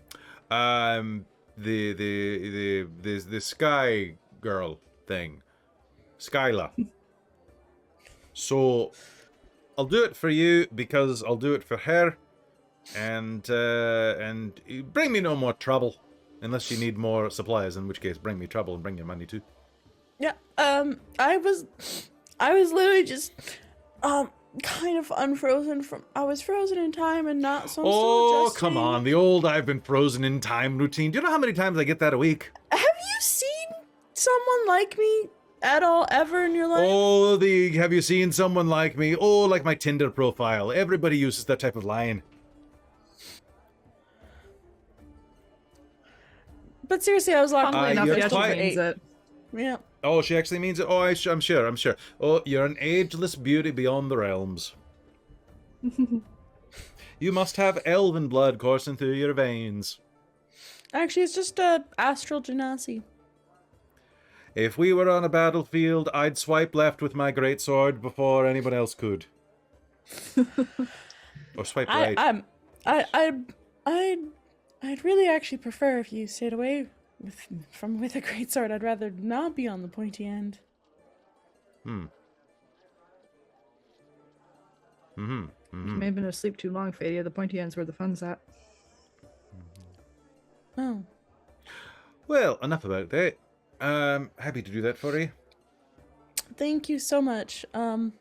A: The sky girl thing, Skyla. So I'll do it for you because I'll do it for her, and bring me no more trouble, unless you need more supplies. In which case, bring me trouble and bring your money too.
F: Yeah. I was literally just kind of unfrozen from. I was frozen in time and not. So I'm still adjusting.
A: Come on, the old I've been frozen in time routine. Do you know how many times I get that a week?
F: Have you seen someone like me at all ever in your life?
A: Have you seen someone like me? Oh, like my Tinder profile. Everybody uses that type of line.
F: But seriously, I was like,
B: Funnily enough,
A: you're
B: it actually
A: quite-
B: means it.
F: yeah.
A: Oh, she actually means it? Oh, I'm sure. Oh, you're an ageless beauty beyond the realms. You must have elven blood coursing through your veins.
F: Actually, it's just astral genasi.
A: If we were on a battlefield, I'd swipe left with my greatsword before anyone else could. Or swipe right.
F: I'd really actually prefer if you stayed away with a greatsword. I'd rather not be on the pointy end.
B: You may have been asleep too long, Fadia. The pointy end's where the fun's at.
F: Oh.
A: Well, enough about that. Happy to do that for you.
F: Thank you so much. I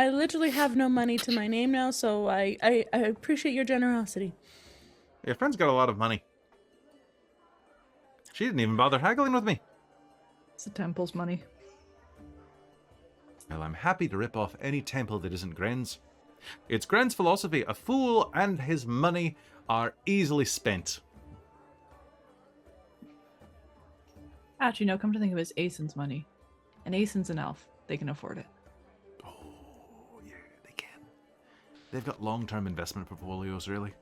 F: literally have no money to my name now, so I appreciate your generosity.
A: Your friend's got a lot of money. She didn't even bother haggling with me.
B: It's the temple's money.
A: Well, I'm happy to rip off any temple that isn't Gren's. It's Gren's philosophy. A fool and his money are easily spent.
B: Actually, no, come to think of it, it's Aeson's money. And Aeson's an elf. They can afford it.
A: Oh, yeah, they can. They've got long-term investment portfolios, really.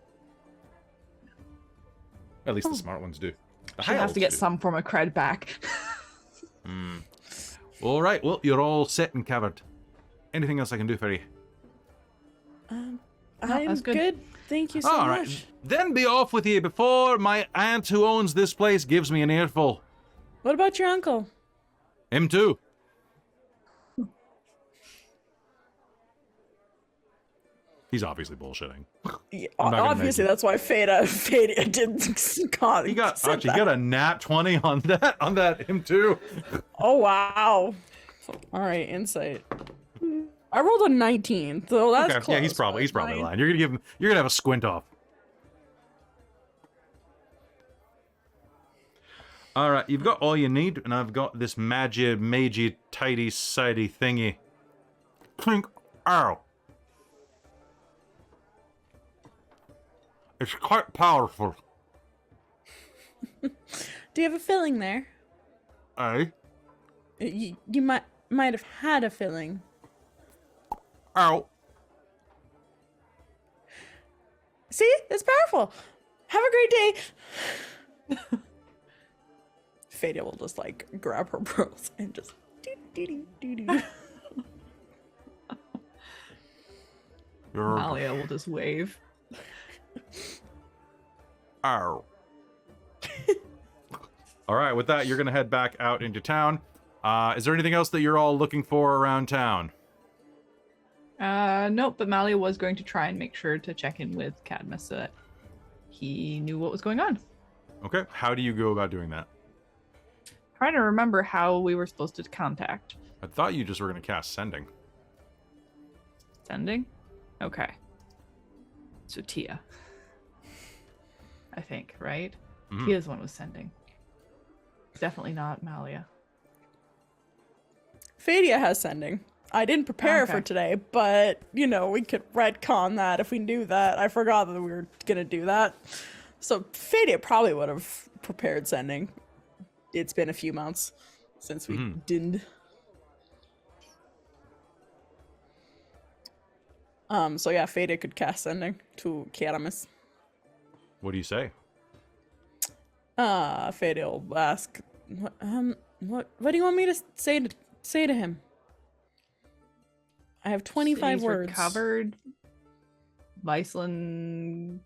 A: At least the smart ones do. The
B: She
A: high
B: has
A: elves
B: to get
A: do.
B: some form of cred back.
A: All right, well, you're all set and covered. Anything else I can do for you?
F: I'm
B: that's good.
F: Thank you so
A: All
F: much.
A: right, then be off with you before my aunt who owns this place gives me an earful.
F: What about your uncle?
A: Him too. He's obviously bullshitting.
F: Yeah,
A: I'm not gonna make
F: obviously,
A: you-
F: that's why Fada did. God,
A: You got
F: said
A: actually you
F: that.
A: got a nat 20 on that him too.
F: Oh wow! All right, insight. I rolled a 19, so that's
A: Okay,
F: close.
A: yeah, he's probably
F: Fine.
A: lying. You're gonna have a squint off. All right, you've got all you need, and I've got this magey, tidy, sidey thingy. Clink, ow! It's quite powerful.
F: Do you have a filling there?
A: Eh?
F: You might have had a filling.
A: Ow!
F: See, it's powerful. Have a great day. Fada will just like grab her pearls and just doo-doo-doo-doo-doo.
B: Malia will just wave.
A: Ow. All right, with that, you're gonna head back out into town. Is there anything else that you're all looking for around town?
B: Nope, but Malia was going to try and make sure to check in with Cadmus so that he knew what was going on.
A: Okay, how do you go about doing that?
B: Trying to remember how we were supposed to contact.
A: I thought you just were gonna cast sending.
B: Sending? Okay. So Tia. I think, right?
A: Mhm.
B: Tia's the one who was sending. Definitely not Malia.
F: Fadia has sending. I didn't prepare for
B: Okay.
F: today, but you know, we could retcon that if we knew that. I forgot that we were gonna do that. So Fadia probably would have prepared sending. It's been a few months since we didn't. So yeah, Fadia could cast sending to Cadmus.
A: What do you say?
F: Fadia will ask, what do you want me to say to him? I have 25
B: City's
F: words.
B: recovered. Viceland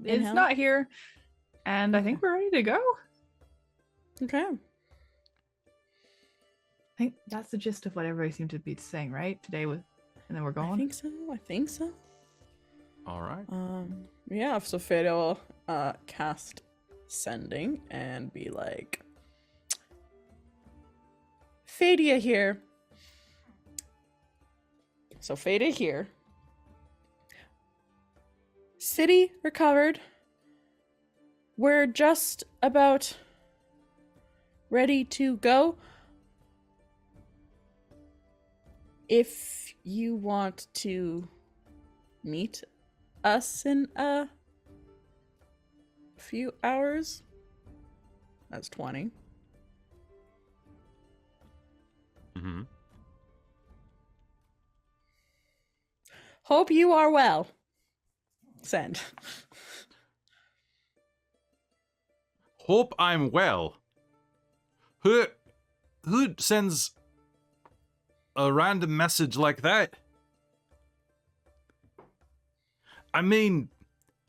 B: is
F: hell?
B: not here. And I think we're ready to go.
F: Okay.
B: I think that's the gist of what everybody seemed to be saying, right? Today and then we're going.
F: I think so.
A: All right.
F: Yeah, so Fadia will cast sending and be like, Fadia here. So Fadia here. City recovered. We're just about ready to go. If you want to meet us in a few hours, that's 20.
A: Mm-hmm.
F: Hope you are well. Send.
A: Hope I'm well. Who sends a random message like that? I mean,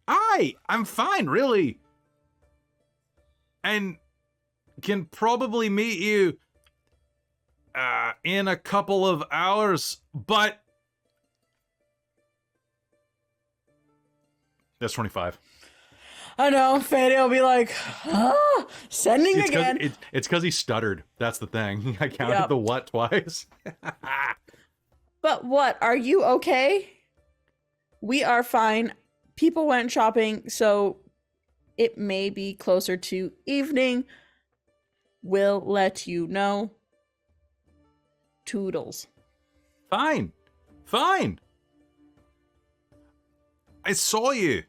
A: I'm fine, really. And can probably meet you in a couple of hours, but that's 25.
F: I know, Fadia will be like, sending
A: It's
F: again.
A: It's because he stuttered. That's the thing. I counted
F: Yep.
A: the what twice.
F: But what, are you okay? We are fine. People went shopping, so it may be closer to evening. We'll let you know. Toodles.
A: Fine. Fine. I saw you.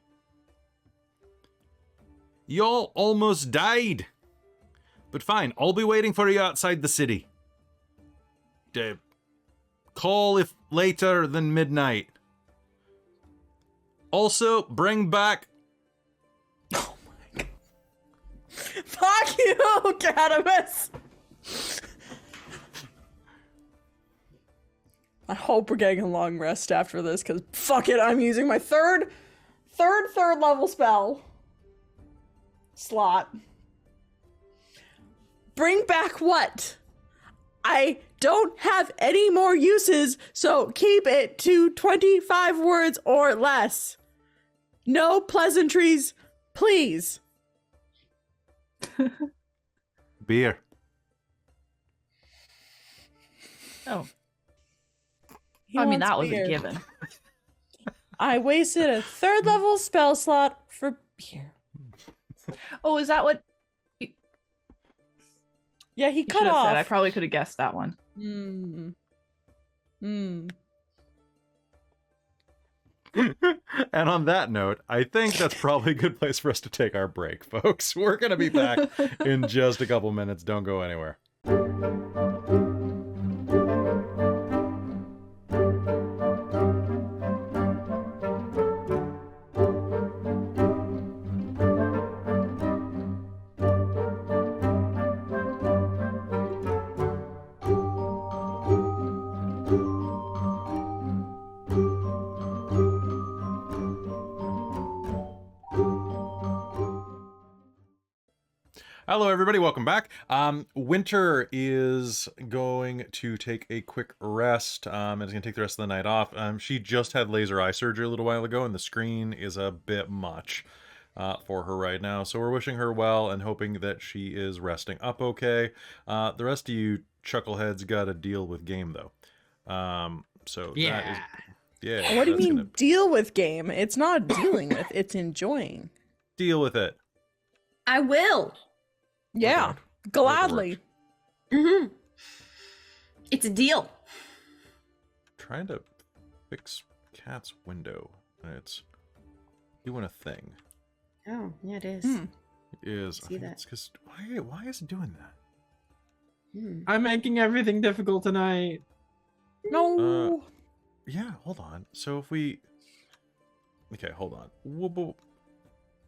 A: Y'all almost died. But fine, I'll be waiting for you outside the city. Call if later than midnight. Also, bring back...
F: Oh my god. Fuck you, Cadmus! I hope we're getting a long rest after this, because fuck it, I'm using my third level spell slot. Bring back what? I don't have any more uses, so keep it to 25 words or less. No pleasantries, please.
A: Beer.
B: Oh,
F: He
B: I mean,
F: wants
B: that was
F: beer.
B: a given.
F: I wasted a 3rd level spell slot for beer.
B: Oh, is that what
F: Yeah, he
B: you
F: cut
B: should have
F: off.
B: said? I probably could have guessed that one.
F: Hmm.
A: And on that note, I think that's probably a good place for us to take our break, folks. We're going to be back in just a couple minutes. Don't go anywhere. Hello, everybody. Welcome back. Winter is going to take a quick rest. And is going to take the rest of the night off. She just had laser eye surgery a little while ago, and the screen is a bit much for her right now. So we're wishing her well and hoping that she is resting up okay. The rest of you chuckleheads got to deal with game, though. So
D: Yeah.
A: that is... Yeah.
F: What do you
A: that's
F: mean
A: gonna-
F: deal with game? It's not dealing with, it's enjoying.
A: Deal with it.
C: I will.
F: Yeah,
A: Okay.
F: gladly.
C: Mm-hmm. It's a deal.
A: Trying to fix Cat's window, and it's doing a thing.
C: Oh, yeah, it is.
F: Hmm.
A: It is. I
C: See
A: think
C: that.
A: it's because why is it doing that?
C: Hmm.
D: I'm making everything difficult tonight.
F: No.
A: Yeah, hold on. So if we... Okay, hold on.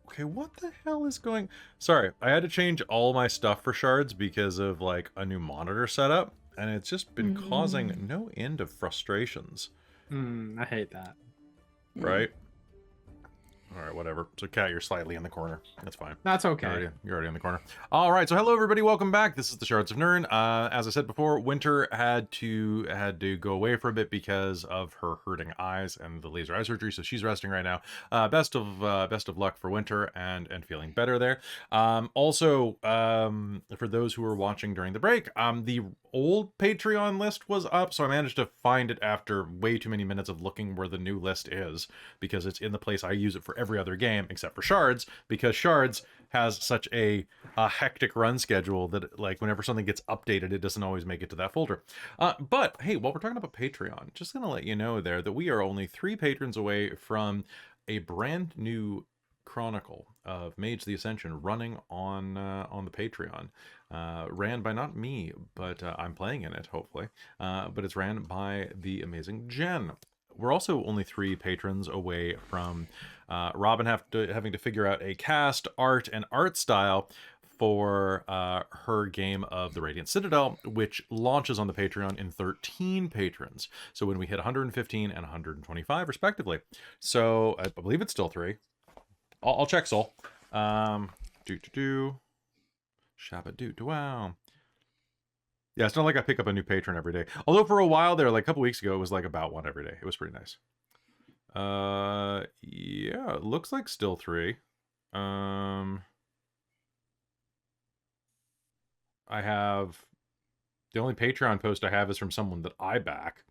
A: Okay, what the hell is going... Sorry, I had to change all my stuff for shards because of, like, a new monitor setup, and it's just been causing no end of frustrations,
D: I hate that.
A: right? Alright, whatever. So, Cat, you're slightly in the corner. That's fine.
D: That's
A: You're
D: okay.
A: already in the corner. All right, so hello everybody, welcome back. This is the Shards of Nyrn. As I said before, Winter had to go away for a bit because of her hurting eyes and the laser eye surgery, so she's resting right now. Best of luck for Winter and feeling better there. Also, for those who were watching during the break, the old Patreon list was up, so I managed to find it after way too many minutes of looking where the new list is, because it's in the place I use it for every other game except for Shards, because Shards has such a hectic run schedule that, like, whenever something gets updated, it doesn't always make it to that folder. But hey, while we're talking about Patreon, just gonna let you know there that we are only 3 patrons away from a brand new Chronicle of Mage the Ascension running on the Patreon, ran by not me, but I'm playing in it, hopefully, but it's ran by the amazing Jen. We're also only 3 patrons away from Robin having to figure out a cast, art, and art style for her game of the Radiant Citadel, which launches on the Patreon in 13 patrons. So when we hit 115 and 125 respectively. So I believe it's still 3. I'll check, Soul. Shabba wow. Yeah, it's not like I pick up a new patron every day. Although for a while there, like a couple weeks ago, it was like about 1 every day. It was pretty nice. Yeah, it looks like still 3. I have... The only Patreon post I have is from someone that I back.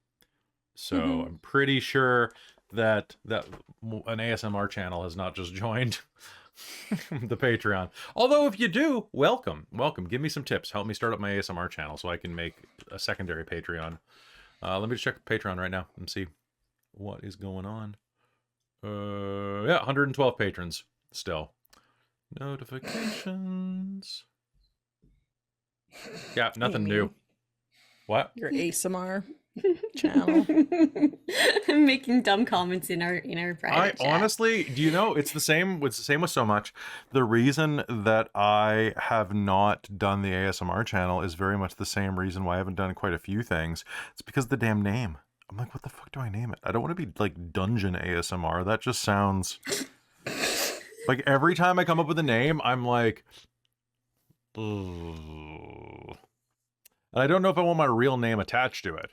A: So I'm pretty sure that an ASMR channel has not just joined the Patreon. Although if you do, welcome. Give me some tips. Help me start up my ASMR channel so I can make a secondary Patreon. Let me just check Patreon right now and see what is going on. Yeah, 112 patrons still. Notifications. Yeah, nothing new. What?
F: Your ASMR channel.
C: I'm making dumb comments in our private chat.
A: Honestly, do you know, it's the same with so much. The reason that I have not done the ASMR channel is very much the same reason why I haven't done quite a few things. It's because of the damn name. I'm like, what the fuck do I name it? I don't want to be like Dungeon ASMR. That just sounds like every time I come up with a name, I'm like, ugh. And I don't know if I want my real name attached to it.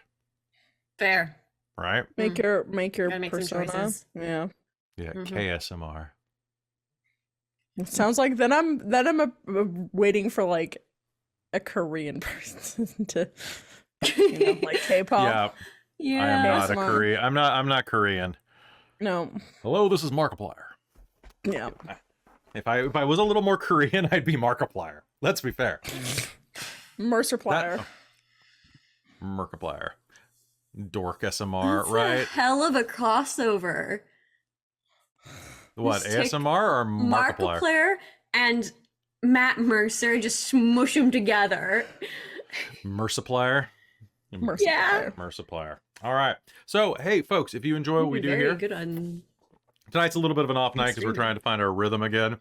C: Fair.
A: Right?
F: Make your
C: Gotta make some
F: persona.
C: choices.
F: Yeah.
A: Yeah,
C: Mhm.
A: KSMR.
F: It sounds like then I'm waiting for like a Korean person to like K-pop.
A: Yeah, I am not a
F: ASMR.
A: Korean. I'm not Korean.
F: No.
A: Hello, this is Markiplier.
F: Yeah.
A: If I was a little more Korean, I'd be Markiplier. Let's be fair.
F: Mercerplier.
A: Markiplier. Dork SMR,
C: That's a
A: right?
C: hell of a crossover.
A: What,
C: Just take
A: ASMR or Markiplier?
C: Markiplier and Matt Mercer, just smush them together.
A: Merciplier?
F: Mercerplier.
C: Yeah.
A: Merciplier. All right. So, hey, folks, if you enjoy what we do
C: Very
A: here,
C: good on.
A: tonight's a little bit of an off night because we're
C: streaming.
A: trying to find our rhythm again.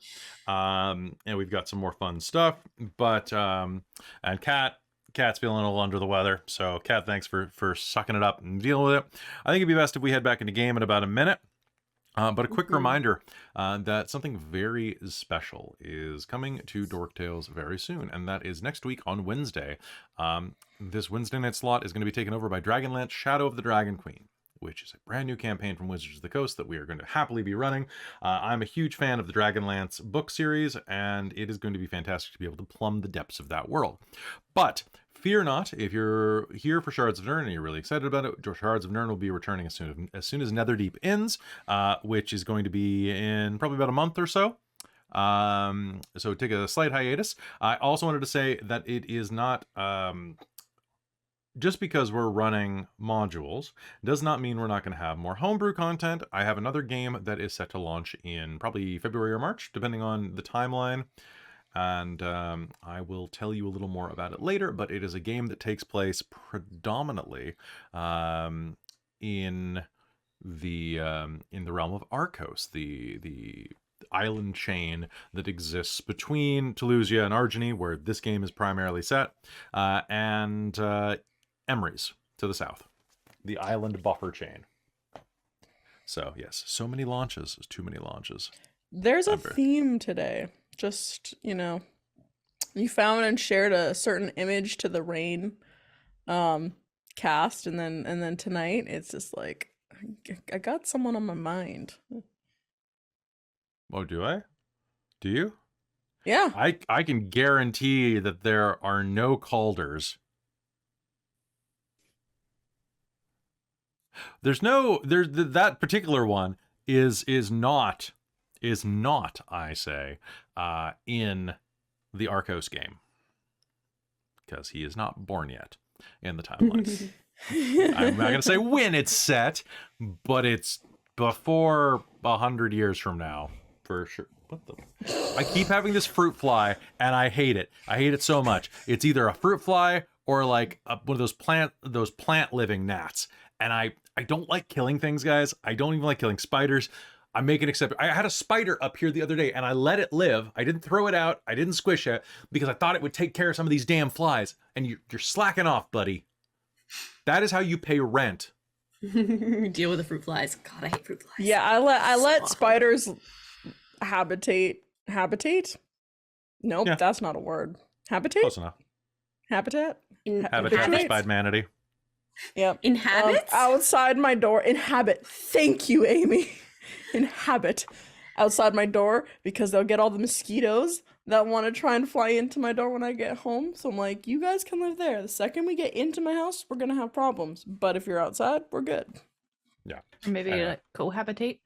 A: And we've got some more fun stuff. But, and Kat's feeling a little under the weather. So, Kat, thanks for sucking it up and dealing with it. I think it'd be best if we head back into game in about a minute. But a quick reminder that something very special is coming to Dork Tales very soon, and that is next week on Wednesday. This Wednesday night slot is going to be taken over by Dragonlance Shadow of the Dragon Queen, which is a brand new campaign from Wizards of the Coast that we are going to happily be running. I'm a huge fan of the Dragonlance book series, and it is going to be fantastic to be able to plumb the depths of that world. But fear not, if you're here for Shards of Nyrn and you're really excited about it, Shards of Nyrn will be returning as soon as Netherdeep ends, which is going to be in probably about a month or so. So take a slight hiatus. I also wanted to say that it is not... just because we're running modules does not mean we're not going to have more homebrew content. I have another game that is set to launch in probably February or March, depending on the timeline. And I will tell you a little more about it later, but it is a game that takes place predominantly in the realm of Arcos, the island chain that exists between Toulousia and Argeny, where this game is primarily set, and Emrys to the south, the island buffer chain. So yes, so many launches, too many launches.
F: There's a
A: Remember.
F: theme today. Just, you found and shared a certain image to the Rain cast, and then tonight it's just like I got someone on my mind.
A: Oh, do I? Do you?
F: Yeah.
A: I can guarantee that there are no Calders. That particular one is not, I say, in the Arcos game, because he is not born yet in the timeline. I'm not gonna say when it's set, but it's before 100 years from now for sure. What the? I keep having this fruit fly, and I hate it. I hate it so much. It's either a fruit fly or like one of those plant living gnats, and I don't like killing things, guys. I don't even like killing spiders. I'm making exception. I had a spider up here the other day, and I let it live. I didn't throw it out. I didn't squish it because I thought it would take care of some of these damn flies. And you're slacking off, buddy. That is how you pay rent.
C: Deal with the fruit flies. God, I hate fruit flies.
F: Yeah, I let
C: awful.
F: spiders habitate. Nope,
A: Yeah.
F: that's not a word. Habitate?
A: Close enough.
F: Habitat?
A: Habitat for Spied Manatee.
F: Yep.
C: Inhabits?
F: Outside my door. Inhabit. Thank you, Amy. Inhabit outside my door because they'll get all the mosquitoes that want to try and fly into my door when I get home. So I'm like, you guys can live there. The second we get into my house, we're gonna have problems. But if you're outside, we're good.
A: Yeah.
B: Maybe like cohabitate,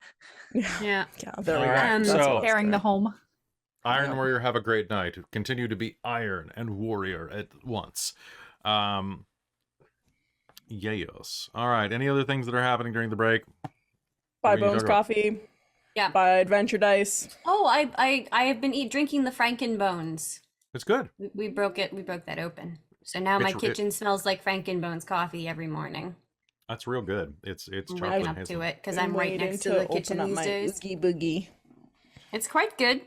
C: Yeah.
F: Yeah, there we
A: All
F: go.
A: right,
F: That's
A: so-
F: what I was
B: sharing the
F: doing.
B: home.
A: Iron
F: Yeah.
A: Warrior, have a great night. Continue to be iron and warrior at once. Ylos. All right. Any other things that are happening during the break?
F: Buy
A: What are you
F: Bones
A: talking about?
F: Coffee.
C: Yeah.
F: Buy Adventure Dice.
C: Oh, I have been drinking the Frankenbones.
A: It's good.
C: We broke it. We broke that open. So now my
A: It's-
C: kitchen smells like Frankenbones coffee every morning.
A: That's real good. It's
C: I'm
A: chocolate
C: waking
A: and
C: up to
A: hazelnut.
C: it because I'm right
F: waiting
C: next to the kitchen
F: open up
C: these
F: my
C: days.
F: Oogie Boogie.
C: It's quite good.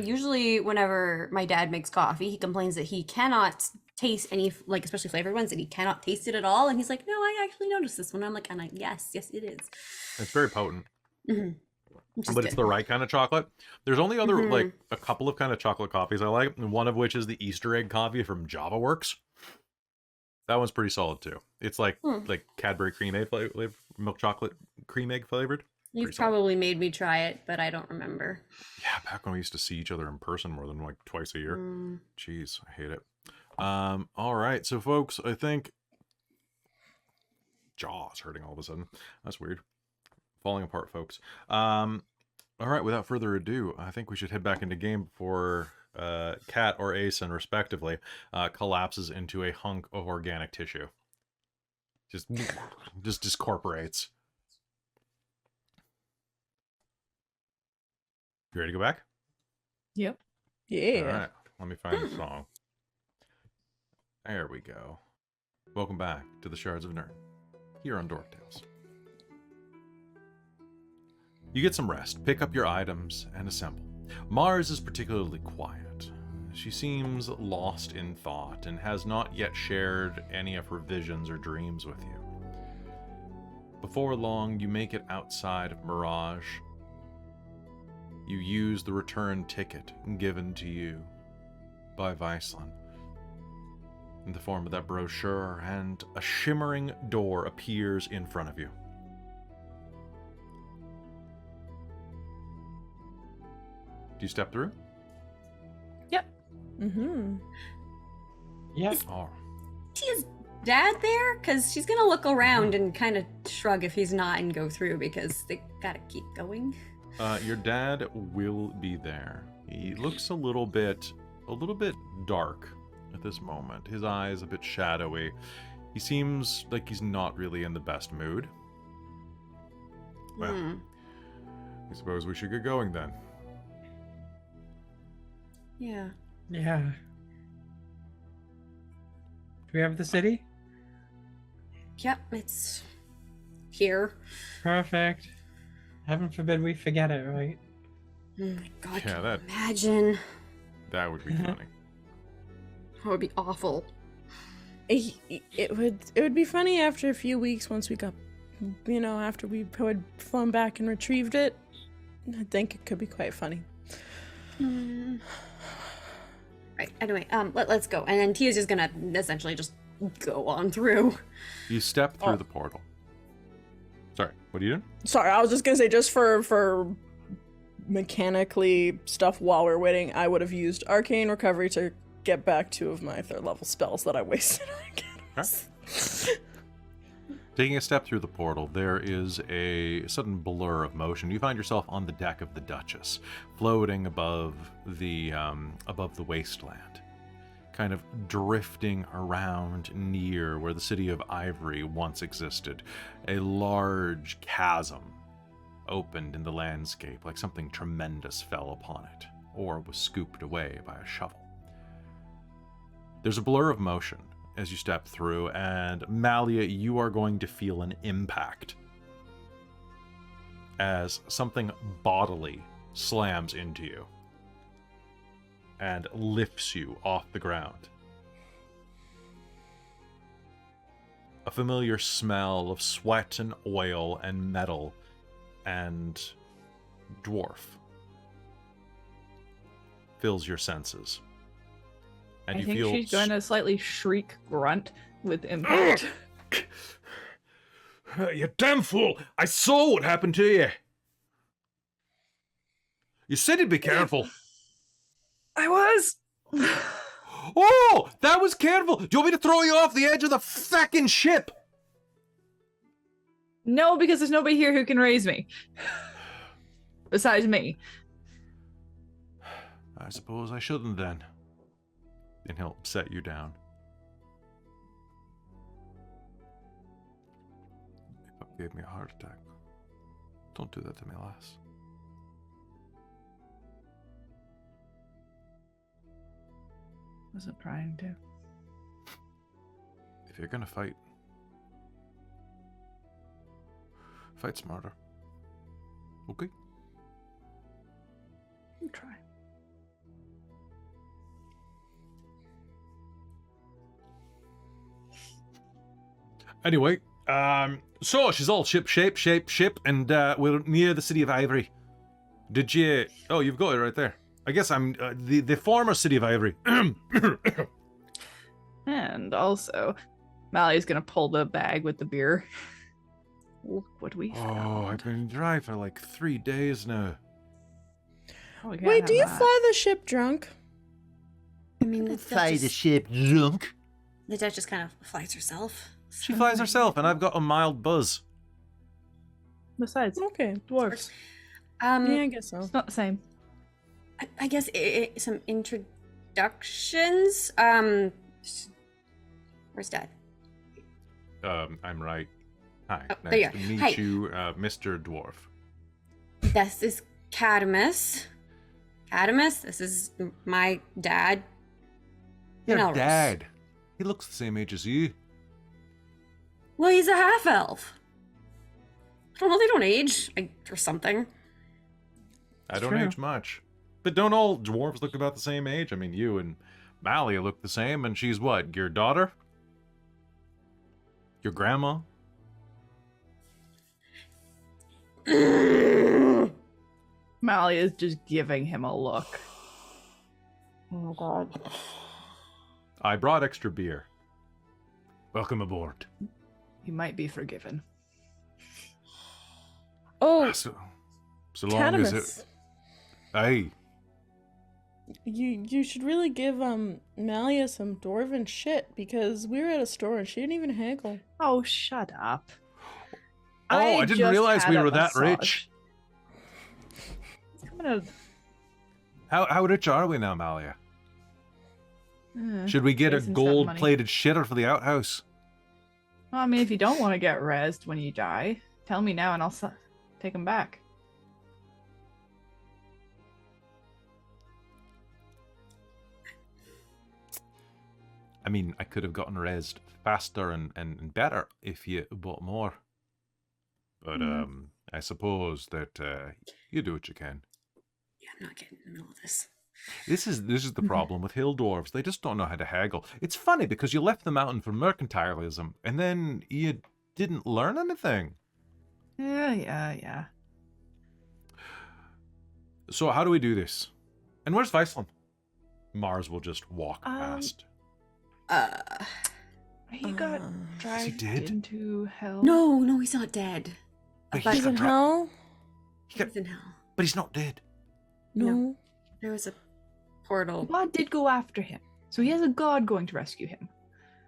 C: Usually whenever my dad makes coffee, he complains that he cannot taste any, like especially flavored ones, that he cannot taste it at all. And he's like, no, I actually noticed this one. I'm like, yes, it is.
A: It's very potent,
C: Mhm. Which is
A: but it's
C: good.
A: the right kind of chocolate. There's only other
C: Mhm.
A: like a couple of kind of chocolate coffees I like, and one of which is the Easter egg coffee from Java Works. That one's pretty solid too. It's like Cadbury cream egg flavored, milk chocolate cream egg flavored.
C: You've probably made me try it, but I don't remember.
A: Yeah, back when we used to see each other in person more than like twice a year. Jeez, I hate it. All right, so folks, I think jaw's hurting all of a sudden. That's weird. Falling apart, folks. All right, without further ado, I think we should head back into game before Cat or Asen, respectively, collapses into a hunk of organic tissue. Just discorporates. You ready to go back?
B: Yep.
F: Yeah.
A: All right, let me find the song. There we go. Welcome back to the Shards of Nyrn, here on Dork Tales. You get some rest, pick up your items, and assemble. Mars is particularly quiet. She seems lost in thought and has not yet shared any of her visions or dreams with you. Before long, you make it outside of Mirage. You use the return ticket given to you by Viceland in the form of that brochure, and a shimmering door appears in front of you. Do you step through?
B: Yep.
F: Mm-hmm.
D: Yep.
A: Oh.
C: Is Dad there? Because she's gonna look around and kind of shrug if he's not and go through because they gotta keep going.
A: Your dad will be there. He looks a little bit dark at this moment. His eyes a bit shadowy. He seems like he's not really in the best mood. Well, I suppose we should get going then.
C: Yeah.
D: Yeah. Do we have the city?
C: Yep, it's here.
D: Perfect. Heaven forbid we forget it, right?
C: Oh my god,
A: Yeah,
C: can
A: that-
C: you imagine?
A: That would be funny.
C: That would be awful.
F: It would be funny after a few weeks once we got, after we had flown back and retrieved it. I think it could be quite funny.
C: Right, anyway, let's go. And then Tia's just gonna essentially just go on through.
A: You step through the portal. Sorry, what are you doing?
F: Sorry, I was just gonna say, just for mechanically stuff while we're waiting, I would have used Arcane Recovery to get back 2 of my 3rd level spells that I wasted on Catalyst.
A: Taking a step through the portal, there is a sudden blur of motion. You find yourself on the deck of the Duchess, floating above the wasteland, kind of drifting around near where the City of Ivory once existed. A large chasm opened in the landscape, like something tremendous fell upon it, or was scooped away by a shovel. There's a blur of motion as you step through, and Malia, you are going to feel an impact as something bodily slams into you and lifts you off the ground. A familiar smell of sweat and oil and metal and dwarf fills your senses. And
B: I think she's going to slightly shriek grunt with impact.
A: You damn fool! I saw what happened to you! You said you'd be careful.
B: I was!
A: Oh! That was careful! Do you want me to throw you off the edge of the fucking ship?
B: No, because there's nobody here who can raise me. Besides me.
A: I suppose I shouldn't then. And he'll set you down. You gave me a heart attack. Don't do that to me, lass.
B: Wasn't trying to.
A: If you're gonna fight, fight smarter. Okay?
B: I'm trying.
A: Anyway, so she's all ship, and we're near the City of Ivory. Did you... Oh, you've got it right there. I guess I'm the former City of Ivory.
B: And also, Mally's gonna pull the bag with the beer. Look what we found.
G: Oh, I've been dry for like 3 days now.
B: Oh, we can't
F: Wait,
B: have
F: do you
B: that.
F: fly the ship drunk?
C: I mean, the
G: ship drunk.
C: The Dutch just kind of flies herself.
A: She flies herself, and I've got a mild buzz.
B: Besides,
F: Okay.
B: dwarves.
F: Yeah, I guess so.
B: It's not the same.
C: I guess some introductions. Where's Dad?
G: I'm right. Hi,
C: Oh, there you
G: nice to
C: are.
G: meet
C: Hi.
G: you, Mr. Dwarf.
C: This is Cadamus. Cadamus, this is my dad.
G: Your
C: Melrose.
G: dad. He looks the same age as you.
C: Well, he's a half elf. Well, they don't age, or something.
A: I don't
B: True.
A: age much. But don't all dwarves look about the same age? I mean, you and Mally look the same, and she's what? Your daughter? Your grandma?
B: Mally is just giving him a look.
C: Oh God.
A: I brought extra beer.
G: Welcome aboard.
B: He might be forgiven.
F: Oh,
G: So long as it.
F: Cadamus.
G: Hey,
F: You should really give Malia some dwarven shit because we were at a store and she didn't even haggle.
B: Oh, shut up.
A: Oh, I didn't
B: just
A: realize
B: had
A: we
B: a
A: were that
B: massage.
A: rich.
B: It's coming out.
A: How rich are we now, Malia? Should we get a
B: Jason's got money.
A: gold-plated shitter for the outhouse?
B: Well, I mean, if you don't want to get rezzed when you die, tell me now and I'll take him back.
A: I mean, I could have gotten rezzed faster and better if you bought more. But I suppose that you do what you can.
C: Yeah, I'm not getting in the middle of this.
A: This is the problem with hill dwarves. They just don't know how to haggle. It's funny because you left the mountain for mercantilism, and then you didn't learn anything.
B: Yeah.
A: So how do we do this? And where's Viceland? Mars will just walk past.
B: He got dragged
A: dead?
B: into hell.
C: No, he's not dead.
A: Wait,
C: But
A: he
F: He's
A: got
F: in
A: dra-
F: hell?
A: he got-
C: He's in hell.
A: but he's not dead.
F: No.
C: There was a portal.
B: God did go after him. So he has a god going to rescue him.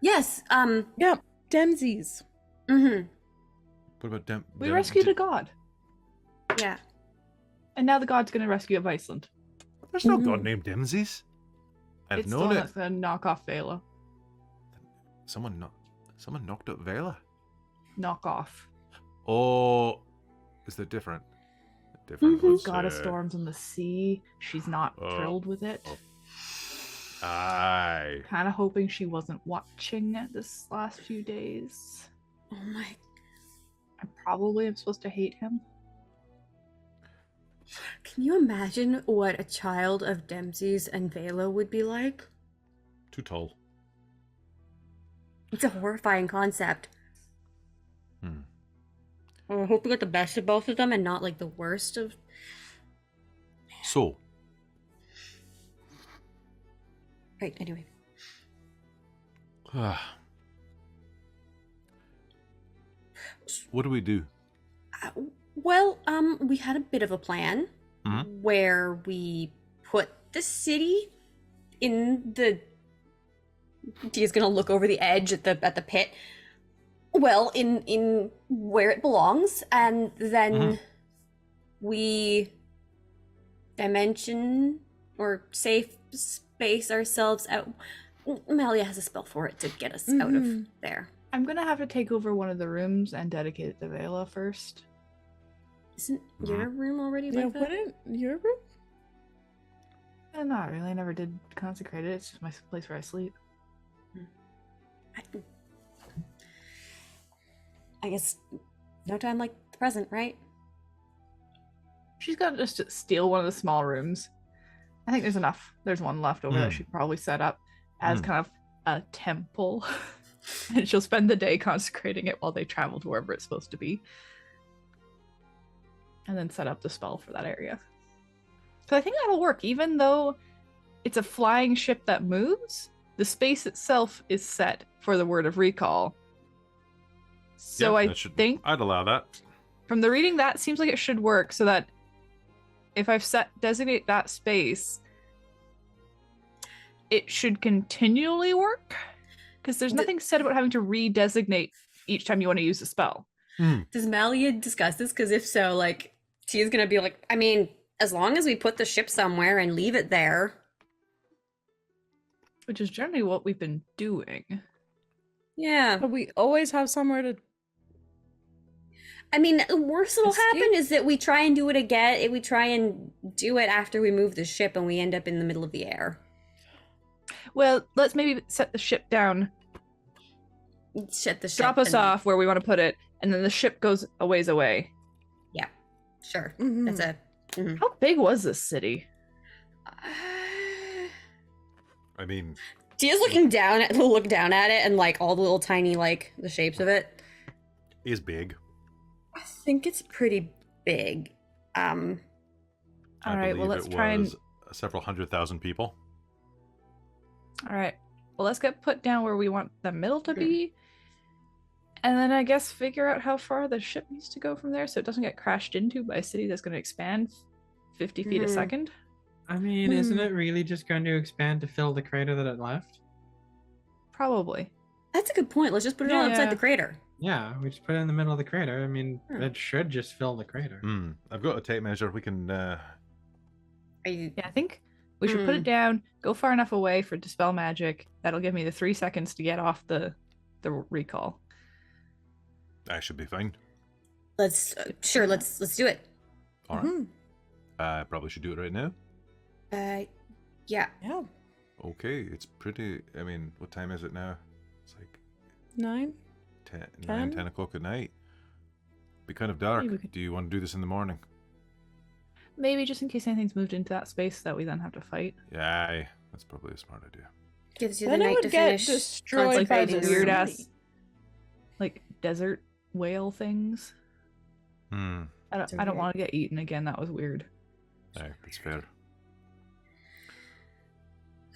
C: Yes.
F: Yep. Demsies.
C: Mm-hmm.
A: What about Dem?
B: We
A: Dem-
B: rescued
A: Dem-
B: a god.
C: Yeah.
B: And now the god's going to rescue Iceland.
A: There's no god named Demses. I've
B: It's the
A: known
B: one
A: it.
B: that's going to knock off Vela.
A: Someone knocked up Vela.
B: Knock off.
A: Oh, is that different? Different.
C: Mhm.
A: was,
B: God of storms in the sea. She's not
A: Oh.
B: thrilled with it.
A: Aye.
B: Kind of hoping she wasn't watching this last few days.
C: Oh my.
B: I probably am supposed to hate him.
C: Can you imagine what a child of Dempsey's and Vela would be like?
A: Too tall.
C: It's a horrifying concept.
A: Hmm.
C: I hope we get the best of both of them and not like the worst of.
A: So,
C: Right. Anyway.
A: what do we do?
C: Well, we had a bit of a plan
A: Mhm.
C: where we put the city in the. Dia's gonna look over the edge at the pit. Well, in where it belongs, and then
A: Mhm.
C: we dimension or safe space ourselves out. Melia has a spell for it to get us out of
F: Mhm.
C: there.
B: I'm going to have to take over one of the rooms and dedicate it to Vela first.
C: Isn't your room already
F: Yeah,
C: like that?
F: wouldn't your room?
B: Not really. I never did consecrate it. It's just my place where I sleep.
C: I guess no time like the present, right?
B: She's got to just steal one of the small rooms. I think there's enough. There's one left over that
A: Mm.
B: she'd probably set up as
A: Mm.
B: kind of a temple. And she'll spend the day consecrating it while they travel to wherever it's supposed to be. And then set up the spell for that area. So I think that'll work. Even though it's a flying ship that moves, the space itself is set for the word of recall. So
A: Yeah,
B: I think
A: I'd allow that.
B: from the reading, that seems like it should work, so that if I've designate that space, it should continually work, because there's nothing said about having to redesignate each time you want to use a spell.
C: Does Malia discuss this? Because if so, like, Tia's gonna be like, I mean, as long as we put the ship somewhere and leave it there.
B: Which is generally what we've been doing.
C: Yeah.
F: But we always have somewhere to.
C: I mean, the worst that'll
F: Escape?
C: happen is that we try and do it again. We try and do it after we move the ship and we end up in the middle of the air.
B: Well, let's maybe set the ship down,
C: Shut the ship.
B: drop us
C: and-
B: off where we want to put it, and then the ship goes a ways away.
C: Yeah, sure.
F: Mhm.
C: That's a. Mhm.
B: How big was this city?
A: I mean,
C: Tia's look down at it and like all the little tiny like the shapes of it.
A: is big.
C: I think it's pretty big.
A: I
B: All right, well,
A: believe
B: let's
A: it
B: try and.
A: was several 100,000 people.
B: All right, well, let's get put down where we want the middle to be, and then I guess figure out how far the ship needs to go from there, so it doesn't get crashed into by a city that's going to expand 50 feet a
C: Mhm.
B: second.
D: I mean, isn't it really just going to expand to fill the crater that it left?
B: Probably.
C: That's a good point. Let's just put it all inside
B: Yeah.
C: the crater.
D: Yeah, we just put it in the middle of the crater. I mean,
C: Hmm.
D: it should just fill the crater.
A: I've got a tape measure. We can.
C: Are you?
B: Yeah, I think we should put it down, go far enough away for dispel magic. That'll give me the 3 seconds to get off the recall.
A: I should be fine.
C: Let's sure. Let's do it.
A: All right. I probably should do it right now.
C: Yeah.
F: Yeah.
A: Okay, it's pretty. I mean, what time is it now? It's like
F: 9.
A: 10 o'clock at night. Be kind of dark.
B: Maybe we could-
A: Do you want to do this in the morning?
B: Maybe just in case anything's moved into that space that we then have to fight.
A: Yeah, that's probably a smart idea.
C: Gives you
F: Then
C: the
F: it
C: night
F: would
C: to
F: get
C: finish.
F: destroyed
B: like
F: by
B: those
F: the
B: weird
F: city.
B: ass, like desert whale things.
A: Hmm.
B: I don't.
C: So
B: I don't
C: weird.
B: want to get eaten again. That was weird.
A: Aye, that's fair.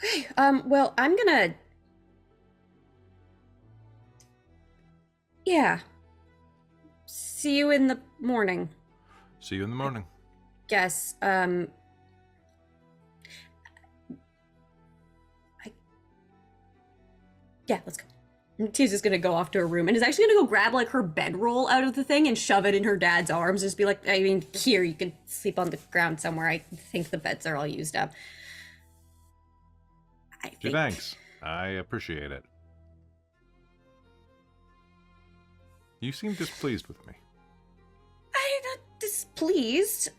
C: Okay, well, I'm gonna. Yeah. See you in the morning.
A: See you in the morning.
C: Guess. Yeah, let's go. And Tia's just gonna go off to her room and is actually gonna go grab like her bedroll out of the thing and shove it in her dad's arms. Just be like, I mean, here, you can sleep on the ground somewhere. I think the beds are all used up. I
A: Gee,
C: think.
A: thanks. I appreciate it. You seem displeased with me.
C: I'm not displeased.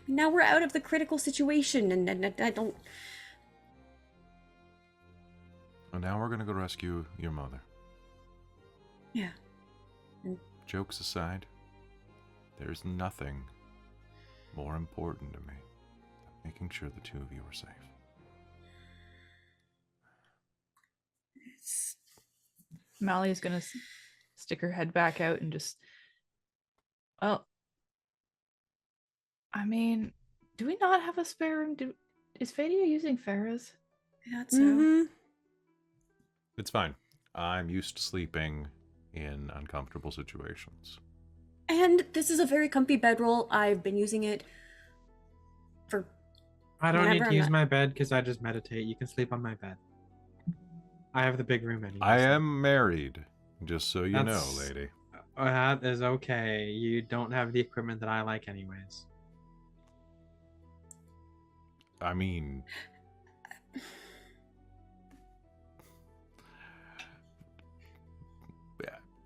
C: Now we're out of the critical situation, and I don't.
A: And now we're gonna go rescue your mother.
C: Yeah.
A: Jokes aside, there's nothing more important to me than making sure the two of you are safe.
B: Mally is gonna stick her head back out and just. Well, I mean, do we not have a spare room? Is Fadia using Farah's?
C: I thought so.
F: Mhm.
A: It's fine. I'm used to sleeping in uncomfortable situations.
C: And this is a very comfy bedroll. I've been using it for.
D: I don't need
C: Whenever
D: to
C: I'm
D: use
C: not-
D: my bed because I just meditate. You can sleep on my bed. I have the big room anyway.
A: I
D: so-
A: am married, just so you know,
D: That's-
A: lady.
D: That is okay. You don't have the equipment that I like, anyways.
A: I mean,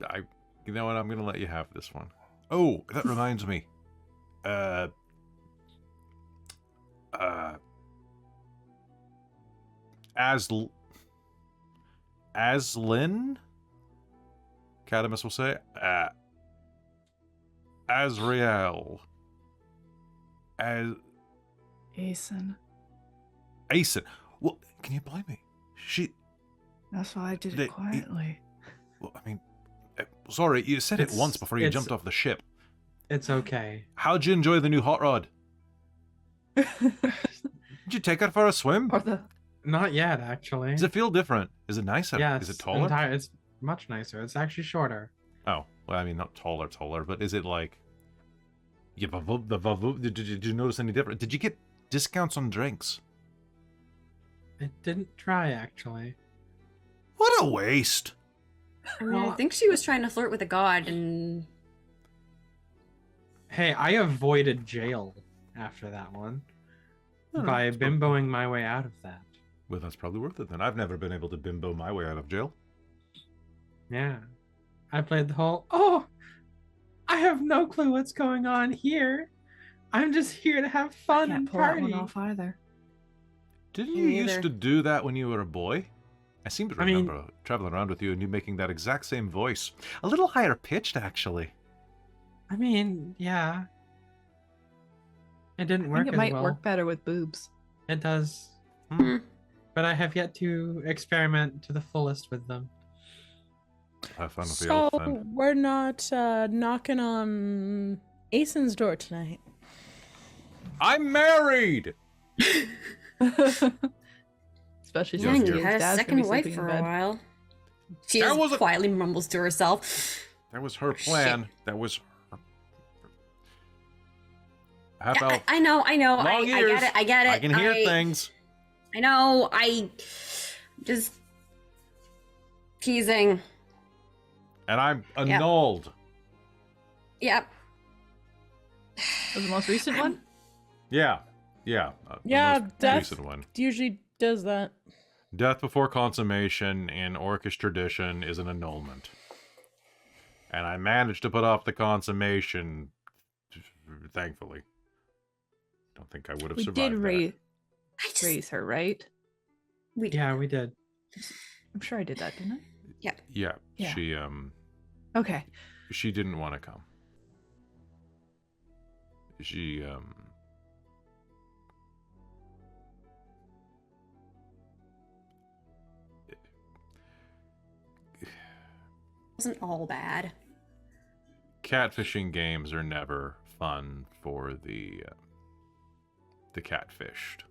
A: yeah, you know what? I'm gonna let you have this one. Oh, that reminds me. Aslin? Cadamus will say, Azrael.
B: Asen.
A: Asen. Well, can you blame me? She.
B: That's why I did
A: The-
B: it quietly.
A: Well, I mean, sorry, you said it once before you
D: it's-
A: jumped off the ship.
D: It's okay.
A: How'd you enjoy the new hot rod? Did you take her for a swim?
B: Or the
D: Not yet, actually.
G: Does it feel different? Is it nicer?
D: Yes.
G: Is it taller?
D: It's much nicer. It's actually shorter.
G: Oh, well, I mean, not taller, but is it like... Yeah, did you notice any different? Did you get discounts on drinks?
D: It didn't try, actually.
G: What a waste!
C: I mean, I think she was trying to flirt with a god, and
D: Hey, I avoided jail after that one by bimboing my way out of that.
G: Well, that's probably worth it then. I've never been able to bimbo my way out of jail.
D: Yeah. I played the whole, oh, I have no clue what's going on here. I'm just here to have fun and
B: pull that
D: party.
B: one off either.
G: Didn't
C: Me
G: you
C: neither.
G: used to do that when you were a boy? I seem to
D: I mean-
G: remember traveling around with you and you making that exact same voice. A little higher pitched, actually.
D: I mean, yeah. It didn't
B: I
D: work
B: think it
D: as
B: might
D: well.
B: work better with boobs.
D: It does.
G: Hmm.
D: But I have yet to experiment to the fullest with them.
G: Have fun with the
F: So
G: elf then.
F: we're not knocking on Asen's door tonight.
G: I'm married!
B: Especially
C: yeah,
B: since
C: you
B: his
C: had a
B: dad's gonna
C: second
B: be
C: wife
B: sleeping in
C: for a
B: bed.
C: while. She
G: That
C: just
G: was a-
C: quietly mumbles to herself.
G: That was her
C: shit.
G: plan. That was her... Half
C: Yeah,
G: elf.
C: I know.
G: Long
C: I
G: ears.
C: get it. I get it.
G: I can hear things.
C: I know. I just teasing.
G: And I'm annulled.
C: Yep.
B: Was the most recent one?
G: Yeah. Yeah. The
F: Yeah,
G: most
F: that's-
G: recent one.
F: Usually does that.
G: Death before consummation in Orcish tradition is an annulment. And I managed to put off the consummation, thankfully. Don't think I would have
B: We
G: survived
B: did
G: that.
C: I just
B: raise her, right?
C: we
D: Yeah, we did.
B: I'm sure I did that, didn't I?
G: Yeah,
B: Yeah.
G: she
B: Okay.
G: she didn't want to come. She
C: wasn't all bad.
G: catfishing games are never fun for the catfished.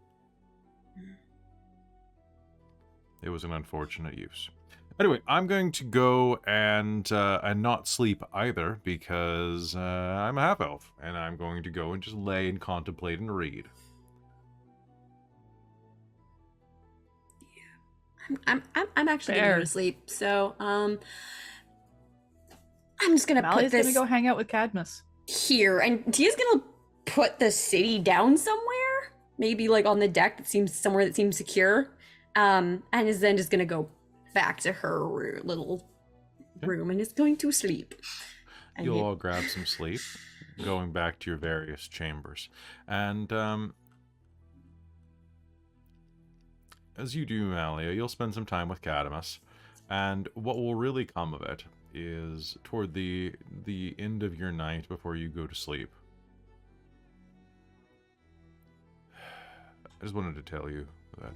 G: It was an unfortunate use. Anyway, I'm going to go and not sleep either because I'm a half elf, and I'm going to go and just lay and contemplate and read.
C: I'm actually gonna
B: Fair.
C: go to sleep. So I'm just gonna
B: Mally's
C: put this
B: gonna go hang out with Cadmus.
C: here, and Tia's gonna put the city down somewhere, maybe like on the deck that seems somewhere that seems secure, and is then just gonna go back to her little room and is going to sleep. And
G: You'll all grab some sleep, going back to your various chambers. And as you do, Malia, you'll spend some time with Cadmus. And what will really come of it is toward the end of your night before you go to sleep. I just wanted to tell you that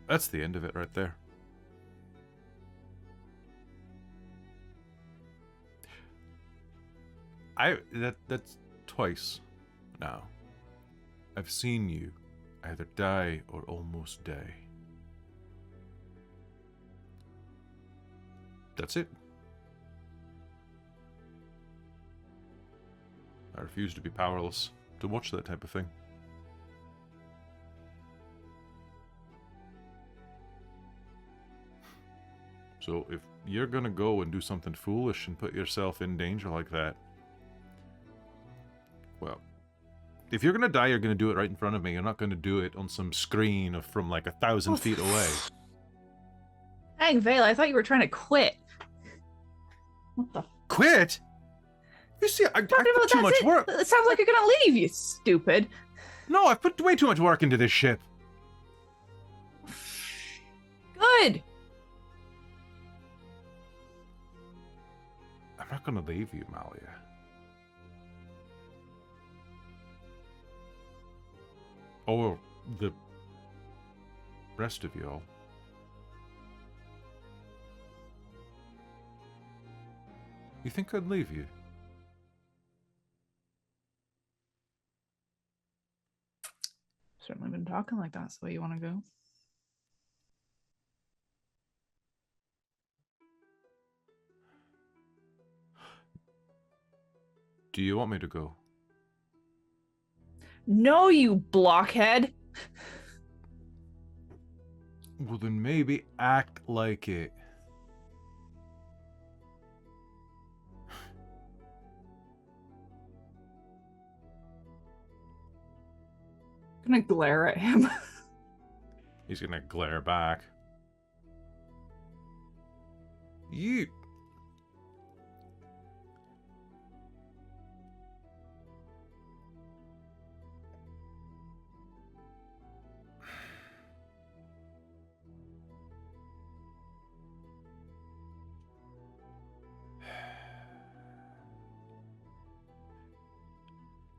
G: that's the end of it right there. That's twice now. I've seen you either die or almost die. That's it. I refuse to be powerless to watch that type of thing. So if you're gonna go and do something foolish and put yourself in danger like that, well, if you're gonna die, you're gonna do it right in front of me. You're not gonna do it on some screen of from like 1,000 feet away.
B: Dang, Vale, I thought you were trying to quit. What the
G: Quit? You see, I
B: Talking
G: put
B: about
G: too much
B: that's it?
G: work.
B: It sounds like you're gonna leave, you stupid.
G: No, I've put way too much work into this ship.
B: Good.
G: I'm not gonna leave you, Malia. Or the rest of y'all. You think I'd leave you?
B: Certainly been talking like that's the way you want to go.
G: Do you want me to go?
B: No, you blockhead.
G: Well, then maybe act like it.
B: I'm gonna glare at him.
G: He's gonna glare back. You.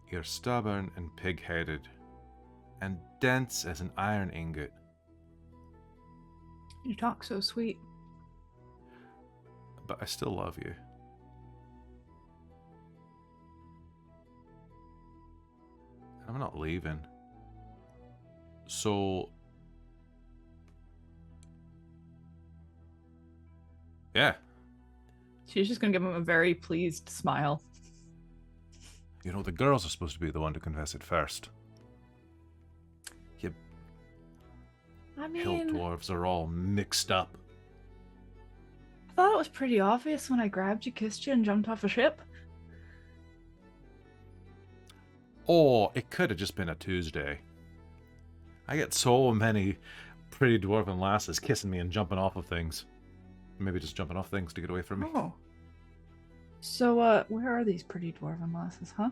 G: You're stubborn and pig-headed, and dense as an iron ingot.
B: You talk so sweet.
G: But I still love you. I'm not leaving. So... yeah.
B: She's just gonna give him a very pleased smile.
G: You know, the girls are supposed to be the one to confess it first. You
B: I
G: hill
B: mean,
G: dwarves are all mixed up.
B: I thought it was pretty obvious when I grabbed you, kissed you, and jumped off a ship.
G: Or it could have just been a Tuesday. I get so many pretty dwarven lasses kissing me and jumping off of things. Maybe just jumping off things to get away from me.
B: Oh. So, where are these pretty dwarven lasses, huh?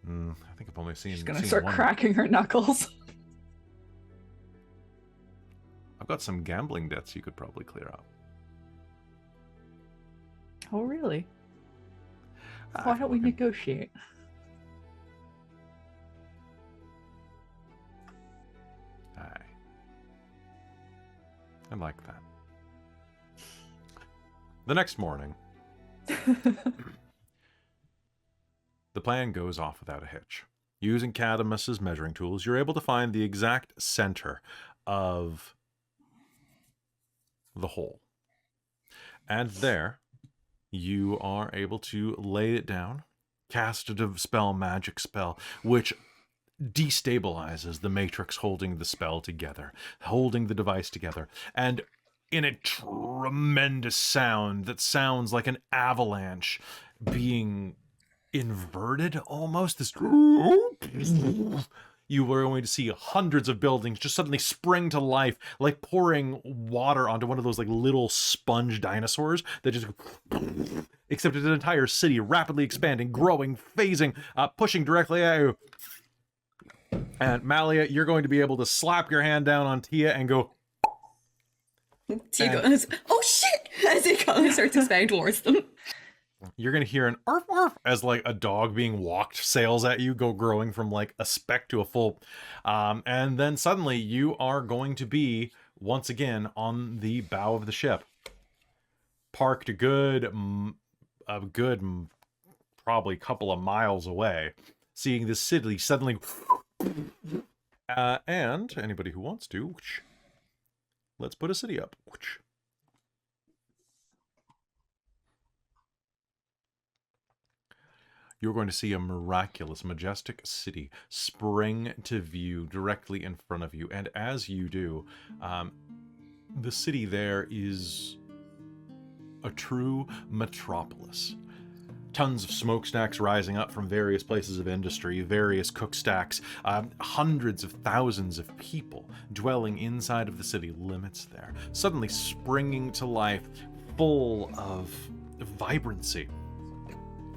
G: I think I've only seen.
B: She's gonna
G: seen
B: start
G: one.
B: cracking her knuckles.
G: I've got some gambling debts you could probably clear up.
B: Oh, really?
G: Ah,
B: Why
G: if
B: don't
G: you're
B: we
G: looking.
B: negotiate?
G: Aye. I like that. The next morning, the plan goes off without a hitch. Using Cadamus's measuring tools, you're able to find the exact center of the hole. And there, you are able to lay it down, cast a magic spell, which destabilizes the matrix holding the spell together, holding the device together, and in a tremendous sound that sounds like an avalanche being inverted almost, this you were going to see hundreds of buildings just suddenly spring to life, like pouring water onto one of those like little sponge dinosaurs that just except it's an entire city rapidly expanding, growing, phasing, pushing directly at you. And Malia, you're going to be able to slap your hand down on Tia and go.
C: Tia goes, "Oh shit!" as he starts expanding towards them.
G: You're going to hear an arf arf as like a dog being walked sails at you, go growing from like a speck to a full. And then suddenly you are going to be once again on the bow of the ship. Parked a good probably couple of miles away, seeing the city suddenly. And anybody who wants to, let's put a city up. You're going to see a miraculous, majestic city spring to view directly in front of you. And as you do, the city there is a true metropolis. Tons of smokestacks rising up from various places of industry, various cook stacks, hundreds of thousands of people dwelling inside of the city limits there, suddenly springing to life, full of vibrancy.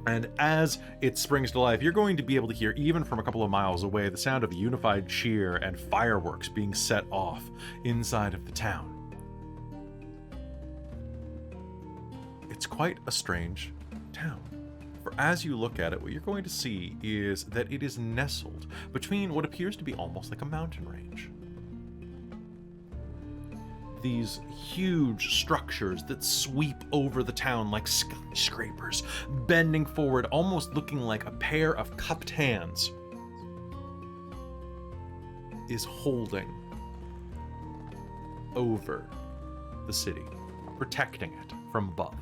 G: And as it springs to life, you're going to be able to hear, even from a couple of miles away, the sound of unified cheer and fireworks being set off inside of the town. It's quite a strange town. For as you look at it, what you're going to see is that it is nestled between what appears to be almost like a mountain range. These huge structures that sweep over the town like skyscrapers, bending forward, almost looking like a pair of cupped hands.
A: is holding over the city, protecting it from above.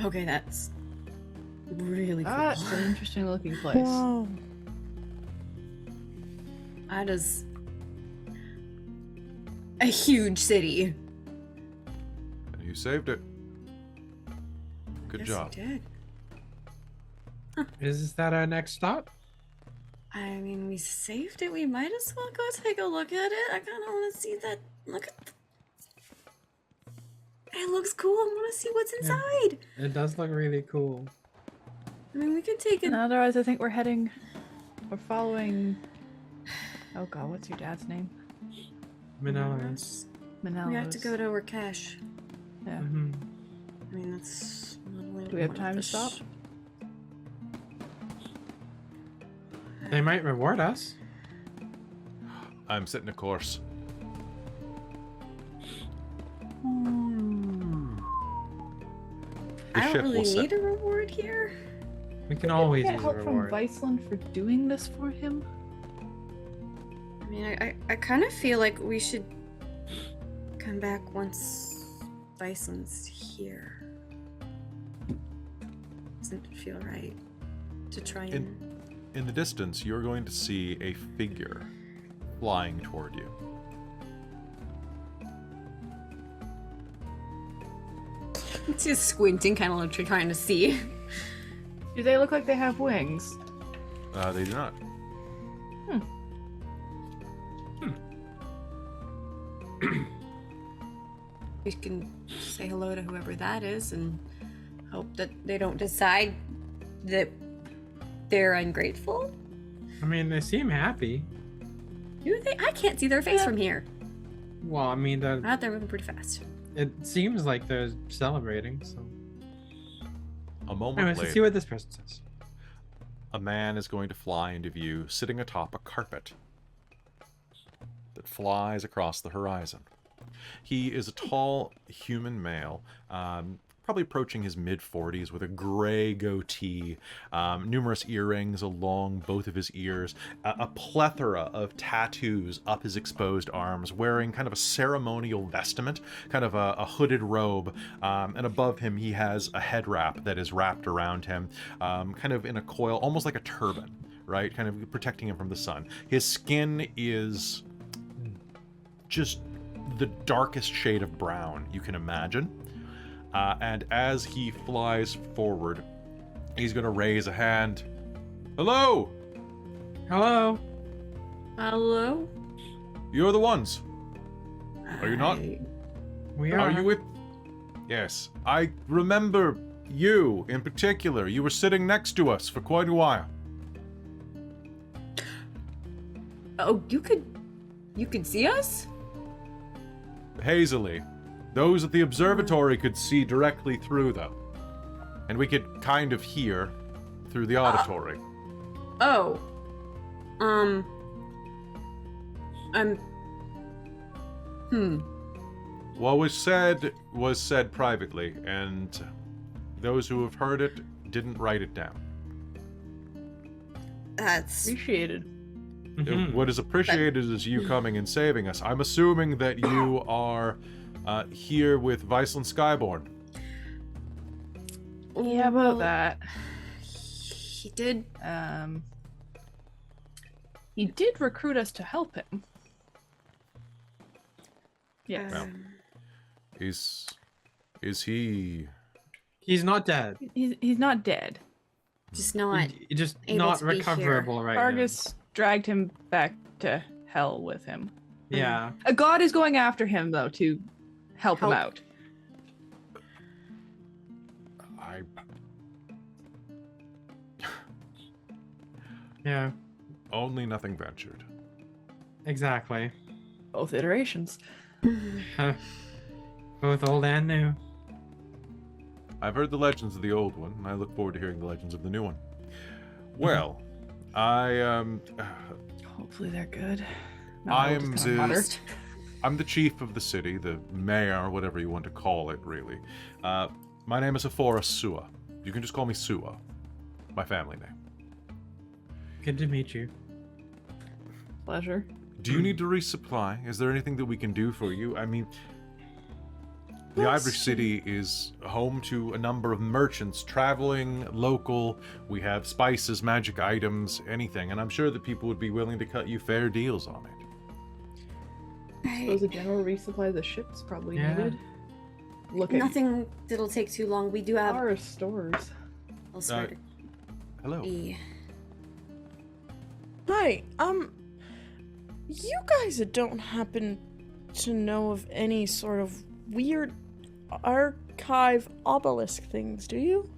C: Okay, that's really cool.
B: That's an interesting looking place.
F: Wow.
C: That is a huge city.
A: And you saved it. Good
C: Yes,
A: job.
C: you did.
D: Is that our next stop?
C: I mean, we saved it. We might as well go take a look at it. I kind of want to see that. Look at. It looks cool. I want to see what's inside.
D: It does look really cool.
C: I mean, we could take it.
B: And otherwise, I think we're following. Oh god, what's your dad's name?
D: Manellas.
B: Manellos.
C: We have to go to Rakesh.
B: Yeah.
D: Mhm.
C: I mean, that's.
B: Do we have time to stop?
D: They might reward us.
A: I'm setting a course. The
C: I
A: ship
C: don't
A: will
C: really
A: set-
C: need a reward here.
D: We can always
B: Get
D: use a
B: help from
D: reward.
B: Viceland for doing this for him.
C: I mean, I kind of feel like we should come back once Bison's here. Doesn't feel right to try and.
A: In the distance, you're going to see a figure flying toward you.
C: It's just squinting, kind of like trying to see.
B: Do they look like they have wings?
A: They do not.
C: We can say hello to whoever that is and hope that they don't decide that they're ungrateful.
D: I mean, they seem happy.
C: Do they? I can't see their face from here.
D: Well, I mean,
C: Out there moving pretty fast.
D: it seems like they're celebrating. So,
A: A moment
D: anyways, let's see
A: later,
D: what this person says.
A: a man is going to fly into view, sitting atop a carpet that flies across the horizon. He is a tall human male, probably approaching his mid-40s, with a gray goatee, numerous earrings along both of his ears, a plethora of tattoos up his exposed arms, wearing kind of a ceremonial vestment, kind of a hooded robe, and above him he has a head wrap that is wrapped around him, kind of in a coil, almost like a turban, right? Kind of protecting him from the sun. His skin is just the darkest shade of brown you can imagine. And as he flies forward, he's going to raise a hand. Hello!
D: Hello.
C: Hello?
A: You're the ones. Are you not?
D: We
A: Are
D: are.
A: you with... Yes. I remember you in particular. You were sitting next to us for quite a while.
C: Oh, you could see us?
A: Hazily. Those at the observatory could see directly through, though. And we could kind of hear through the auditory.
C: Oh.
A: What was said privately, and those who have heard it didn't write it down.
C: That's
B: Appreciated.
D: Mhm.
A: What is appreciated is you coming and saving us. I'm assuming that you are here with Viceland Skyborn.
B: Yeah, about that.
C: He did.
B: He did recruit us to help him. Yes.
A: Well. Is he...
D: He's not dead.
B: He's not dead.
C: Just not.
D: He's just
C: able
D: not
C: to be here.
D: recoverable right
B: Argus dragged him back to hell with him.
D: now. Yeah.
B: A god is going after him, though, to help him
C: Help.
B: out.
D: Yeah.
A: Only nothing ventured.
D: Exactly.
B: Both iterations.
D: Both old and new.
A: I've heard the legends of the old one, and I look forward to hearing the legends of the new one. Well, I
B: Hopefully they're good.
A: I'm the chief of the city, the mayor, whatever you want to call it, really. My name is Aphora Sua. You can just call me Sua, my family name.
D: Good to meet you.
B: Pleasure.
G: Do you need to resupply? Is there anything that we can do for you? I mean, the Ivory City is home to a number of merchants, traveling, local. We have spices, magic items, anything, and I'm sure that people would be willing to cut you fair deals on it.
B: I suppose a general resupply of the ship's probably needed. Look at
C: Nothing that'll take too long. We do have
B: our stores.
C: I'll start
G: Hello.
F: Hi, you guys don't happen to know of any sort of weird archive obelisk things, do you?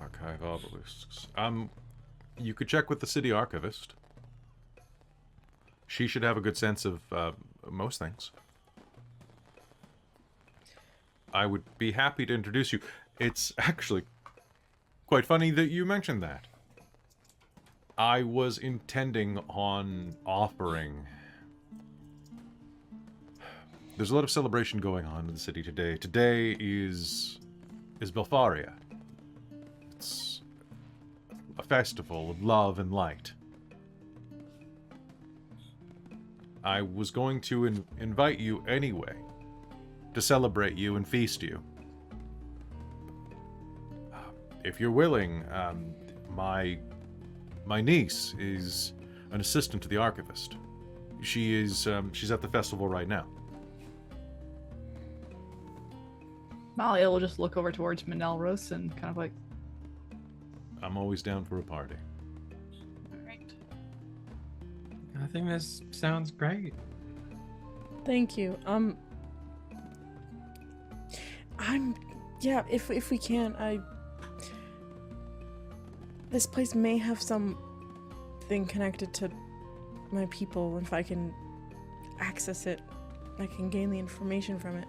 G: Archive obelisks. You could check with the city archivist. She should have a good sense of most things. I would be happy to introduce you. It's actually quite funny that you mentioned that. I was intending on offering... There's a lot of celebration going on in the city today. Today is Belfaria. It's a festival of love and light. I was going to invite you anyway, to celebrate you and feast you. If you're willing, my niece is an assistant to the archivist. She's at the festival right now.
B: Malia will just look over towards Manelros and kind of like,
G: I'm always down for a party.
B: alright.
D: I think this sounds great.
F: Thank you. Yeah, if we can, this place may have something connected to my people. If I can access it, I can gain the information from it.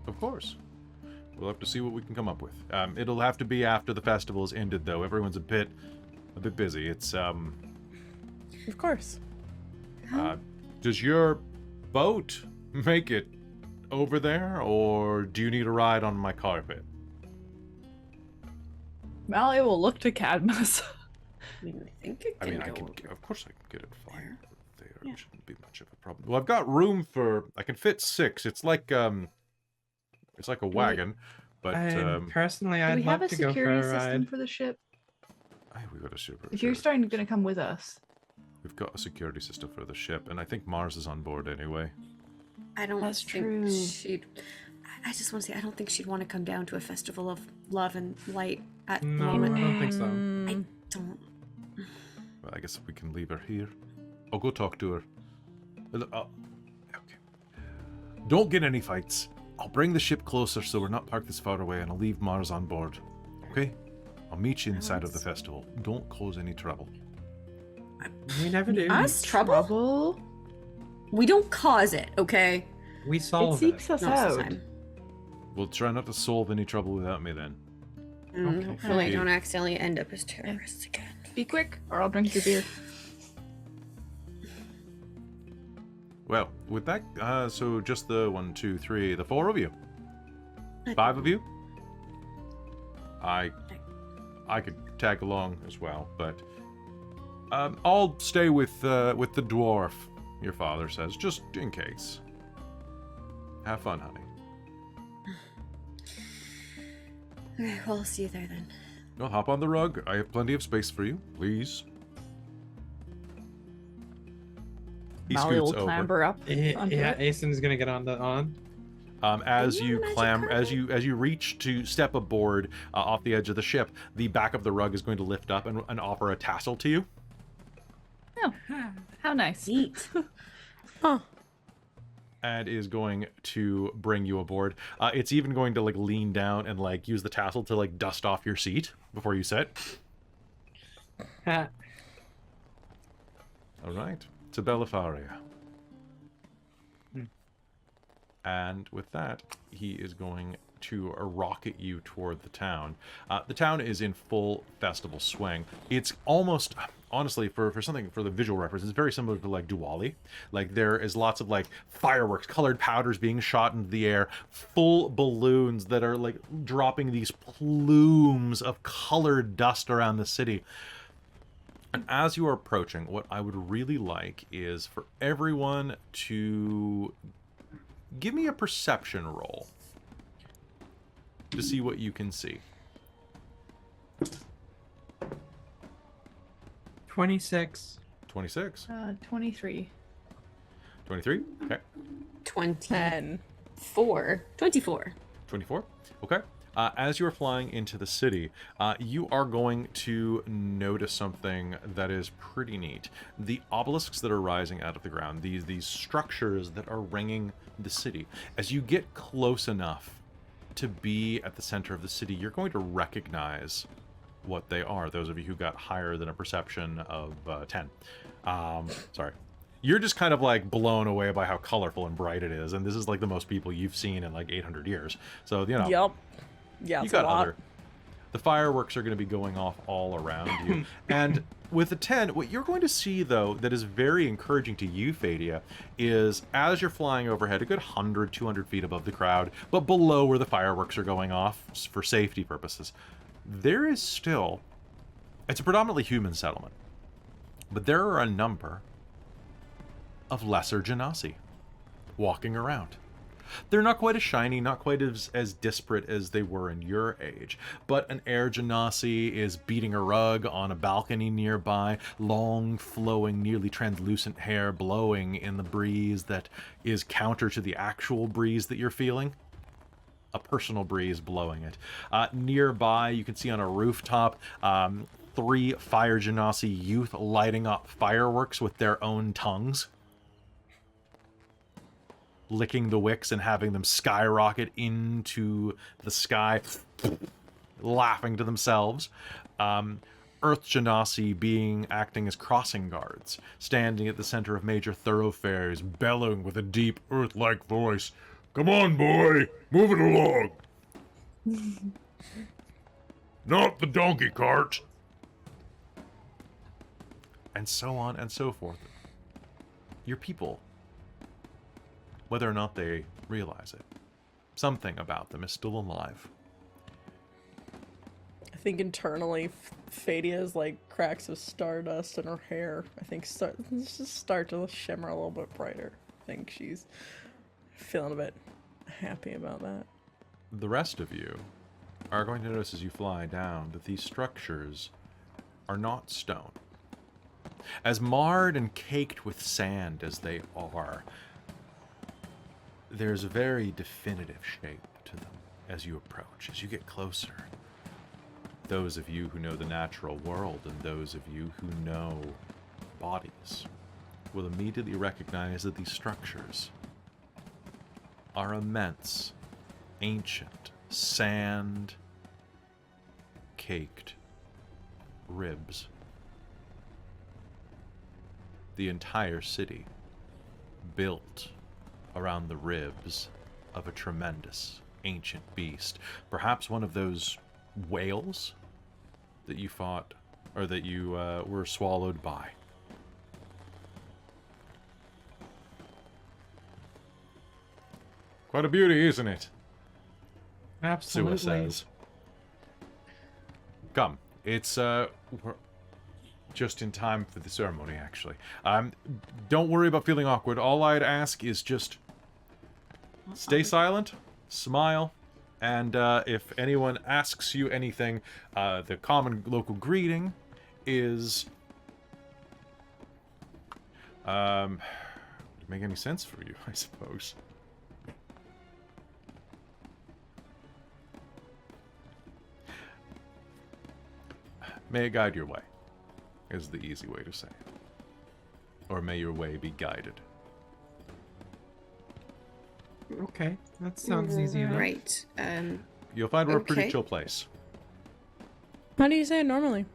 G: Of course. We'll have to see what we can come up with. It'll have to be after the festival is ended, though. Everyone's a bit busy. It's
F: Of course.
G: Does your boat make it over there, or do you need a ride on my carpet?
B: Malia will look to Cadmus.
C: I mean, I think it can go over.
G: Of course I can get it fine. There shouldn't be much of a problem. Well, I've got room for... I can fit 6. It's like a wagon, but...
D: personally,
B: Do
D: I'd
B: we have
D: love
B: a
D: to go for
B: security
D: a
B: system
D: ride.
B: for the ship?
G: we got a super...
B: If you're starting to come with us.
G: We've got a security system for the ship, and I think Mars is on board anyway.
C: I don't
B: That's
C: think
B: true.
C: she'd... I just want to say, I don't think she'd want to come down to a festival of love and light at the
D: No,
C: moment.
D: I don't think so.
C: I don't...
G: Well, I guess we can leave her here. I'll go talk to her. Okay. Don't get any fights. I'll bring the ship closer so we're not parked this far away, and I'll leave Mars on board. Okay? I'll meet you inside of the festival. Don't cause any trouble.
D: We never do.
C: Us? Trouble? We don't cause it, okay?
D: We
B: It
D: solve
B: seeks us
C: Most of the
B: out.
C: time.
G: We'll try not to solve any trouble without me then.
C: Hopefully I
G: Okay.
C: don't accidentally end up as terrorists again.
B: Be quick, or I'll drink your beer.
G: Well, with that, so just the 1, 2, 3, the 4 of you. 5 of you? I could tag along as well, but I'll stay with the dwarf, your father says, just in case. Have fun, honey.
C: Okay, well, I'll see you there then.
G: Well, hop on the rug. I have plenty of space for you, please. He
B: Malia will
G: scoots over.
B: clamber up onto
D: Yeah,
B: it.
D: Aeson's gonna get on.
G: As
C: Yeah,
G: you
C: magic
G: clamber, as
C: carpet.
G: you reach to step aboard off the edge of the ship, the back of the rug is going to lift up and offer a tassel to you.
B: Oh, how nice.
C: Neat.
F: Huh.
G: And is going to bring you aboard. It's even going to like lean down and like use the tassel to like dust off your seat before you sit.
D: Ha.
G: All right, to Bellafaria.
D: Hmm.
G: And with that, he is going to rocket you toward the town. The town is in full festival swing. It's almost
A: honestly, for something, for the visual reference, it's very similar to like Diwali. Like there is lots of like fireworks, colored powders being shot into the air, full balloons that are like dropping these plumes of colored dust around the city. And as you are approaching, what I would really like is for everyone to give me a perception roll to see what you can see.
D: 26.
A: 26.
B: 23.
A: 23. Okay.
C: 24. 24.
A: 24. Okay. As you are flying into the city, you are going to notice something that is pretty neat. The obelisks that are rising out of the ground, these structures that are ringing the city. As you get close enough to be at the center of the city, you're going to recognize what they are. Those of you who got higher than a perception of 10. Sorry. You're just kind of like blown away by how colorful and bright it is, and this is like the most people you've seen in like 800 years. So, you know.
F: Yep. Yeah,
A: You
F: it's
A: got
F: a lot.
A: other. The fireworks are going to be going off all around you. And with the 10, what you're going to see, though, that is very encouraging to you, Fadia, is as you're flying overhead, a good 100, 200 feet above the crowd, but below where the fireworks are going off for safety purposes, there is still, it's a predominantly human settlement, but there are a number of lesser genasi walking around. They're not quite as shiny, not quite as disparate as they were in your age, but an air genasi is beating a rug on a balcony nearby, long, flowing, nearly translucent hair blowing in the breeze that is counter to the actual breeze that you're feeling. A personal breeze blowing it. Nearby, you can see on a rooftop, 3 fire genasi youth lighting up fireworks with their own tongues, licking the wicks and having them skyrocket into the sky, laughing to themselves. Earth genasi acting as crossing guards, standing at the center of major thoroughfares, bellowing with a deep earth-like voice. Come on, boy, move it along. Not the donkey cart. And so on and so forth. Your people, whether or not they realize it, something about them is still alive.
F: I think internally, Fadia's like cracks of stardust in her hair. I think just start to shimmer a little bit brighter. I think she's feeling a bit happy about that.
A: The rest of you are going to notice as you fly down that these structures are not stone. As marred and caked with sand as they are, there's a very definitive shape to them as you approach, as you get closer. Those of you who know the natural world and those of you who know bodies will immediately recognize that these structures are immense, ancient, sand-caked ribs. The entire city built around the ribs of a tremendous ancient beast. Perhaps one of those whales that you fought, or that you were swallowed by. Quite a beauty, isn't it?
D: Absolutely.
A: Sua says. Come, it's we're just in time for the ceremony, actually. Don't worry about feeling awkward. All I'd ask is just stay silent, smile, and if anyone asks you anything, the common local greeting is make any sense for you, I suppose. May it guide your way, is the easy way to say it. Or may your way be guided.
D: Okay, that sounds easy enough.
C: Right.
A: You'll find we're a pretty
C: Okay.
A: chill place.
F: How do you say it normally?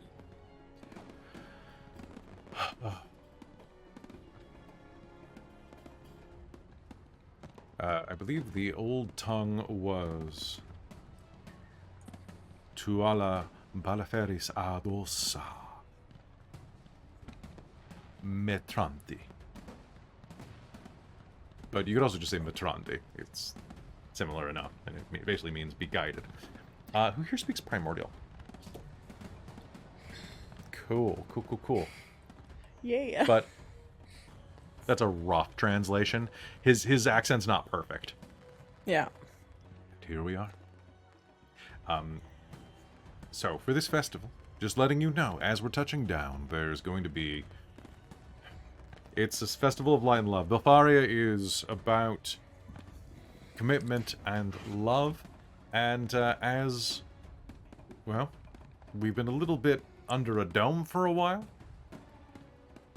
A: I believe the old tongue was Tuala Balaferis Adosa.
G: Metranti. But you could also just say Metranti. It's similar enough, and it basically means be guided. Who here speaks Primordial? Cool.
F: Yeah.
G: But that's a rough translation. His accent's not perfect.
F: Yeah.
G: And here we are. So for this festival, just letting you know, as we're touching down, there's going to be... It's a festival of light and love. Belfaria is about commitment and love. And as... Well, we've been a little bit under a dome for a while.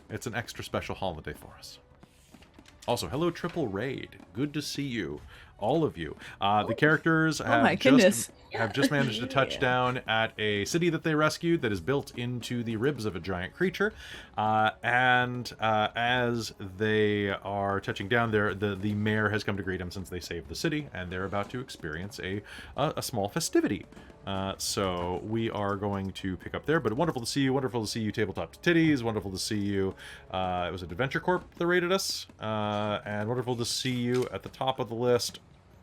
G: It's an extra special holiday for us. Also, hello Triple Raid. Good to see you. All of you. The characters have just managed to touch down at a city that they rescued that is built into the ribs of a giant creature. And as they are touching down there, the mayor has come to greet them since they saved the city, and they're about to experience a small festivity. So we are going to pick up there, but wonderful to see you, Tabletop to Titties, wonderful to see you, it was Adventure Corp that rated us, and wonderful to see you at the top of the list.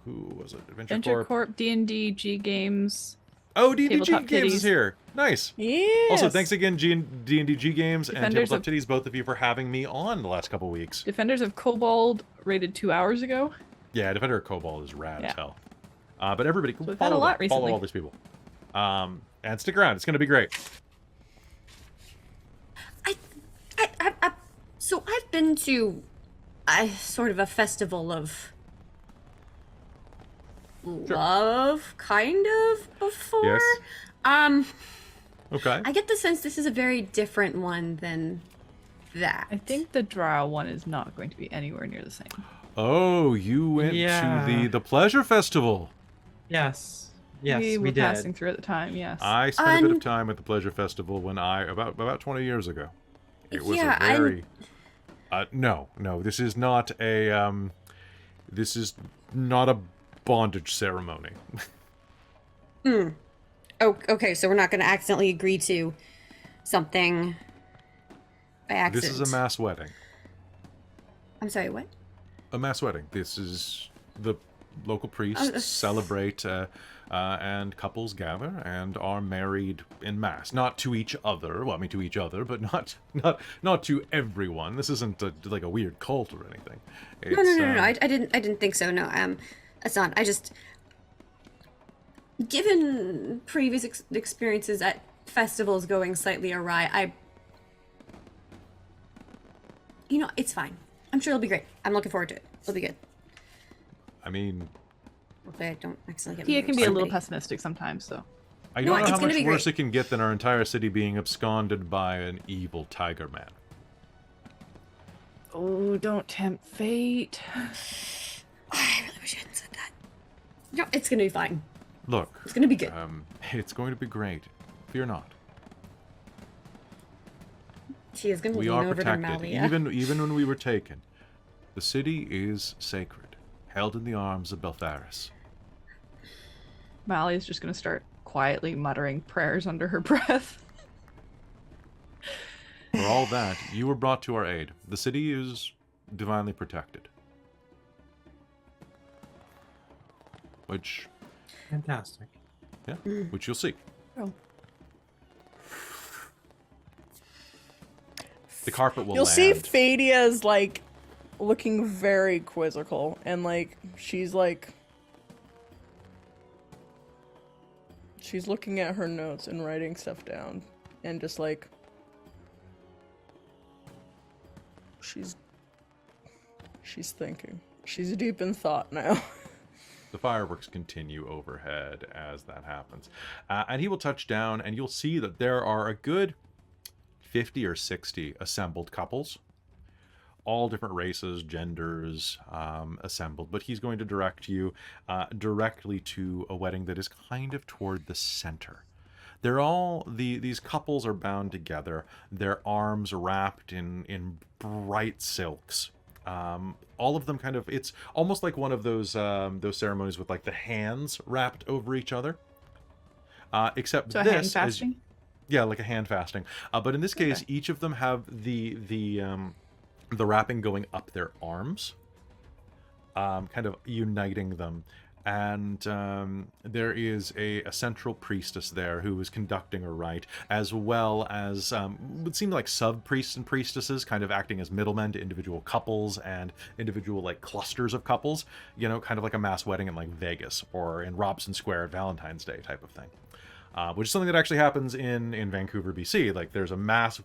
G: Who was it?
B: Adventure Corp, D&D, G Games.
G: Oh, D&D G Games is here. Nice.
F: Yes.
G: Also, thanks again, D&D G Games and
B: Defenders
G: Tabletop Titties, both of you, for having me on the last couple weeks.
B: Defenders of Kobold rated 2 hours ago.
G: Yeah, Defender of Kobold is rad as hell. But everybody,
B: So we've had a lot recently.
G: follow all these people. And stick around. It's going to be great.
C: So I've been to sort of a festival of love, kind of, before.
G: Yes. Okay.
C: I get the sense this is a very different one than that.
B: I think the Drow one is not going to be anywhere near the same.
G: Oh, you went to the Pleasure Festival.
D: Yes,
B: we were
D: did.
B: passing through at the time. Yes.
G: I spent a bit of time at the Pleasure Festival when about 20 years ago. It was a very no, this is not a bondage ceremony.
C: Oh, okay, so we're not going to accidentally agree to something by accident.
G: This is a mass wedding.
C: I'm sorry, what?
G: A mass wedding. This is the local priests celebrate and couples gather and are married in mass. Not to each other. Well, I mean to each other, but not to everyone. This isn't like a weird cult or anything.
C: No. I didn't think so. No, that's not. I just, given previous experiences at festivals going slightly awry, it's fine. I'm sure it'll be great. I'm looking forward to it. It'll be good.
G: I mean,
C: hopefully I don't accidentally get
B: Tia can be a little
C: somebody.
B: pessimistic sometimes, so.
G: I don't know how much worse
C: great.
G: it can get than our entire city being absconded by an evil tiger man.
B: Oh, don't tempt fate.
C: I really wish I hadn't said that. No, it's gonna be fine.
G: Look,
C: it's gonna be good.
G: It's going to be great. Fear not.
C: She is gonna
G: We
C: lean
G: are
C: over
G: protected.
C: to Malia.
G: Even when we were taken, the city is sacred, held in the arms of Belfaris.
B: Malia's just going to start quietly muttering prayers under her breath.
G: For all that, you were brought to our aid. The city is divinely protected. Which...
D: Fantastic.
G: Yeah, which you'll see.
F: Oh.
G: The carpet will
F: You'll
G: land.
F: see Fadia's like looking very quizzical, and like she's looking at her notes and writing stuff down, and just like she's thinking. She's deep in thought now.
G: The fireworks continue overhead as that happens. And he will touch down, and you'll see that there are a good 50 or 60 assembled couples. All different races, genders assembled. But he's going to direct you directly to a wedding that is kind of toward the center. They're all, these couples are bound together, their arms wrapped in bright silks. All of them kind of, it's almost like one of those ceremonies with like the hands wrapped over each other. Except
B: so
G: this,
B: hang fasting?
A: Yeah, like a hand fasting. But in this case, each of them have the wrapping going up their arms, kind of uniting them. And there is a central priestess there who is conducting a rite, as well as would seem like sub-priests and priestesses kind of acting as middlemen to individual couples and individual like clusters of couples, you know, kind of like a mass wedding in like Vegas or in Robson Square at Valentine's Day type of thing. Which is something that actually happens in Vancouver, BC. Like there's a mass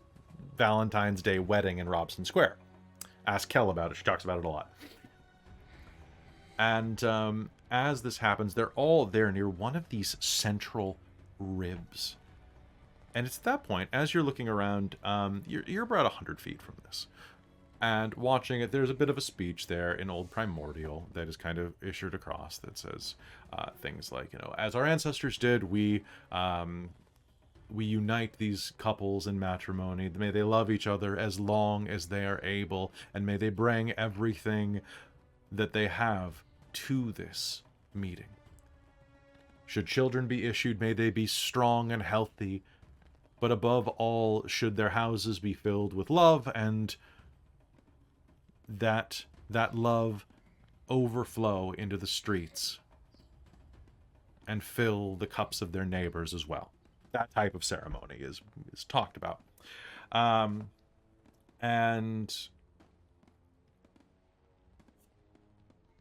A: Valentine's Day wedding in Robson Square. Ask Kel about it. She talks about it a lot. And as this happens, they're all there near one of these central ribs. And it's at that point, as you're looking around, you're about 100 feet from this. And watching it, there's a bit of a speech there in Old Primordial that is kind of issued across that says things like, you know, as our ancestors did, we unite these couples in matrimony. May they love each other as long as they are able, and may they bring everything that they have to this meeting. Should children be issued, may they be strong and healthy, but above all, should their houses be filled with love, and that love overflow into the streets and fill the cups of their neighbors as well. That type of ceremony is talked about. And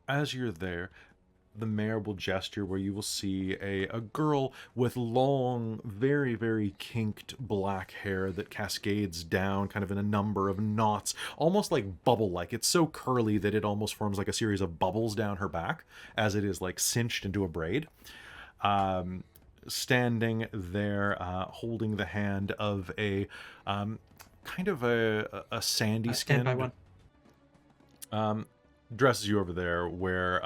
A: as you're there, the mayor will gesture where you will see a girl with long, very, very kinked black hair that cascades down kind of in a number of knots, almost like bubble-like. It's so curly that it almost forms like a series of bubbles down her back as it is like cinched into a braid. Standing there, holding the hand of a kind of a sandy skinned dresses you over there, where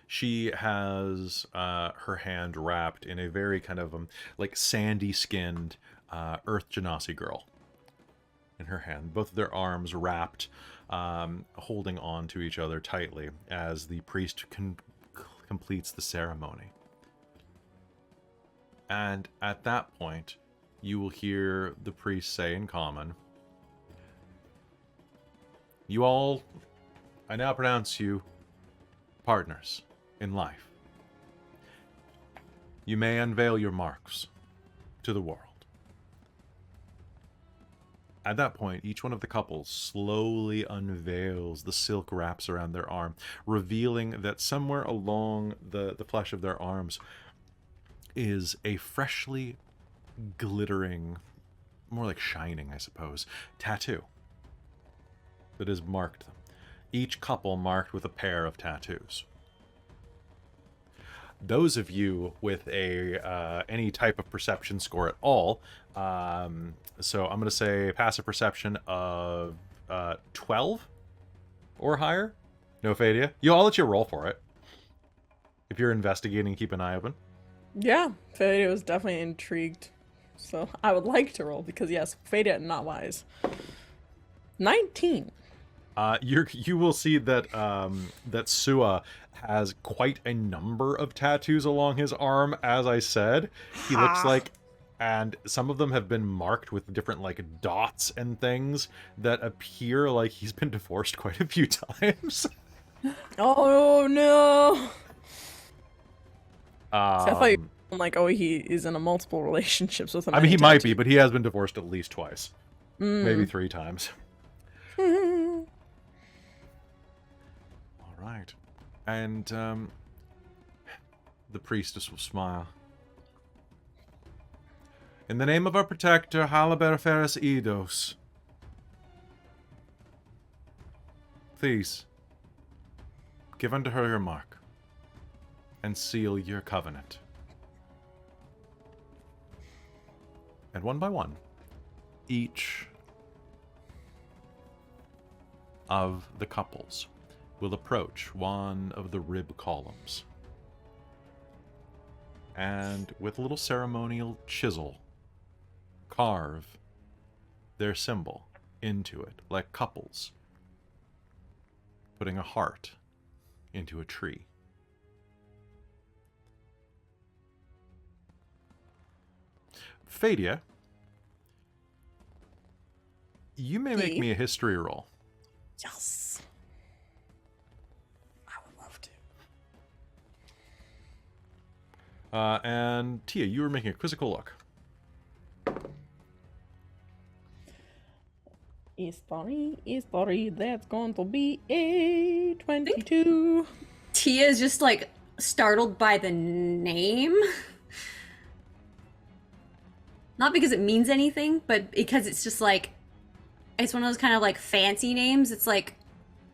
A: she has her hand wrapped in a very kind of like sandy skinned Earth Genasi girl in her hand, both of their arms wrapped, holding on to each other tightly as the priest completes the ceremony. And at that point, you will hear the priest say in common, "You all, I now pronounce you partners in life. You may unveil your marks to the world." At that point, each one of the couples slowly unveils the silk wraps around their arm, revealing that somewhere along the flesh of their arms is a freshly glittering, more like shining, I suppose, tattoo that has marked them. Each couple marked with a pair of tattoos. Those of you with a any type of perception score at all, so I'm going to say passive perception of 12 or higher. No Fadia. I'll let you roll for it. If you're investigating, keep an eye open.
F: Yeah, Fadia was definitely intrigued. So I would like to roll because yes, Fadia not wise. 19.
A: You will see that that Sua has quite a number of tattoos along his arm. As I said, he looks like, and some of them have been marked with different like dots and things that appear like he's been divorced quite a few times.
F: Oh no! So I thought you were like, oh, he is in a multiple relationships with him.
A: I mean, he might be, but he has been divorced at least twice, maybe 3 times. All right, and the priestess will smile. "In the name of our protector, Halaberaferis Eidos, please give unto her your mark and seal your covenant." And one by one, each of the couples will approach one of the rib columns and with a little ceremonial chisel carve their symbol into it, like couples putting a heart into a tree. Fadia, You may make me a history roll.
F: Yes. I would love to.
A: And Tia, you were making a quizzical look.
F: History, that's going to be a 22.
C: Tia is just like startled by the name. Not because it means anything, but because it's just like, it's one of those kind of like fancy names. It's like,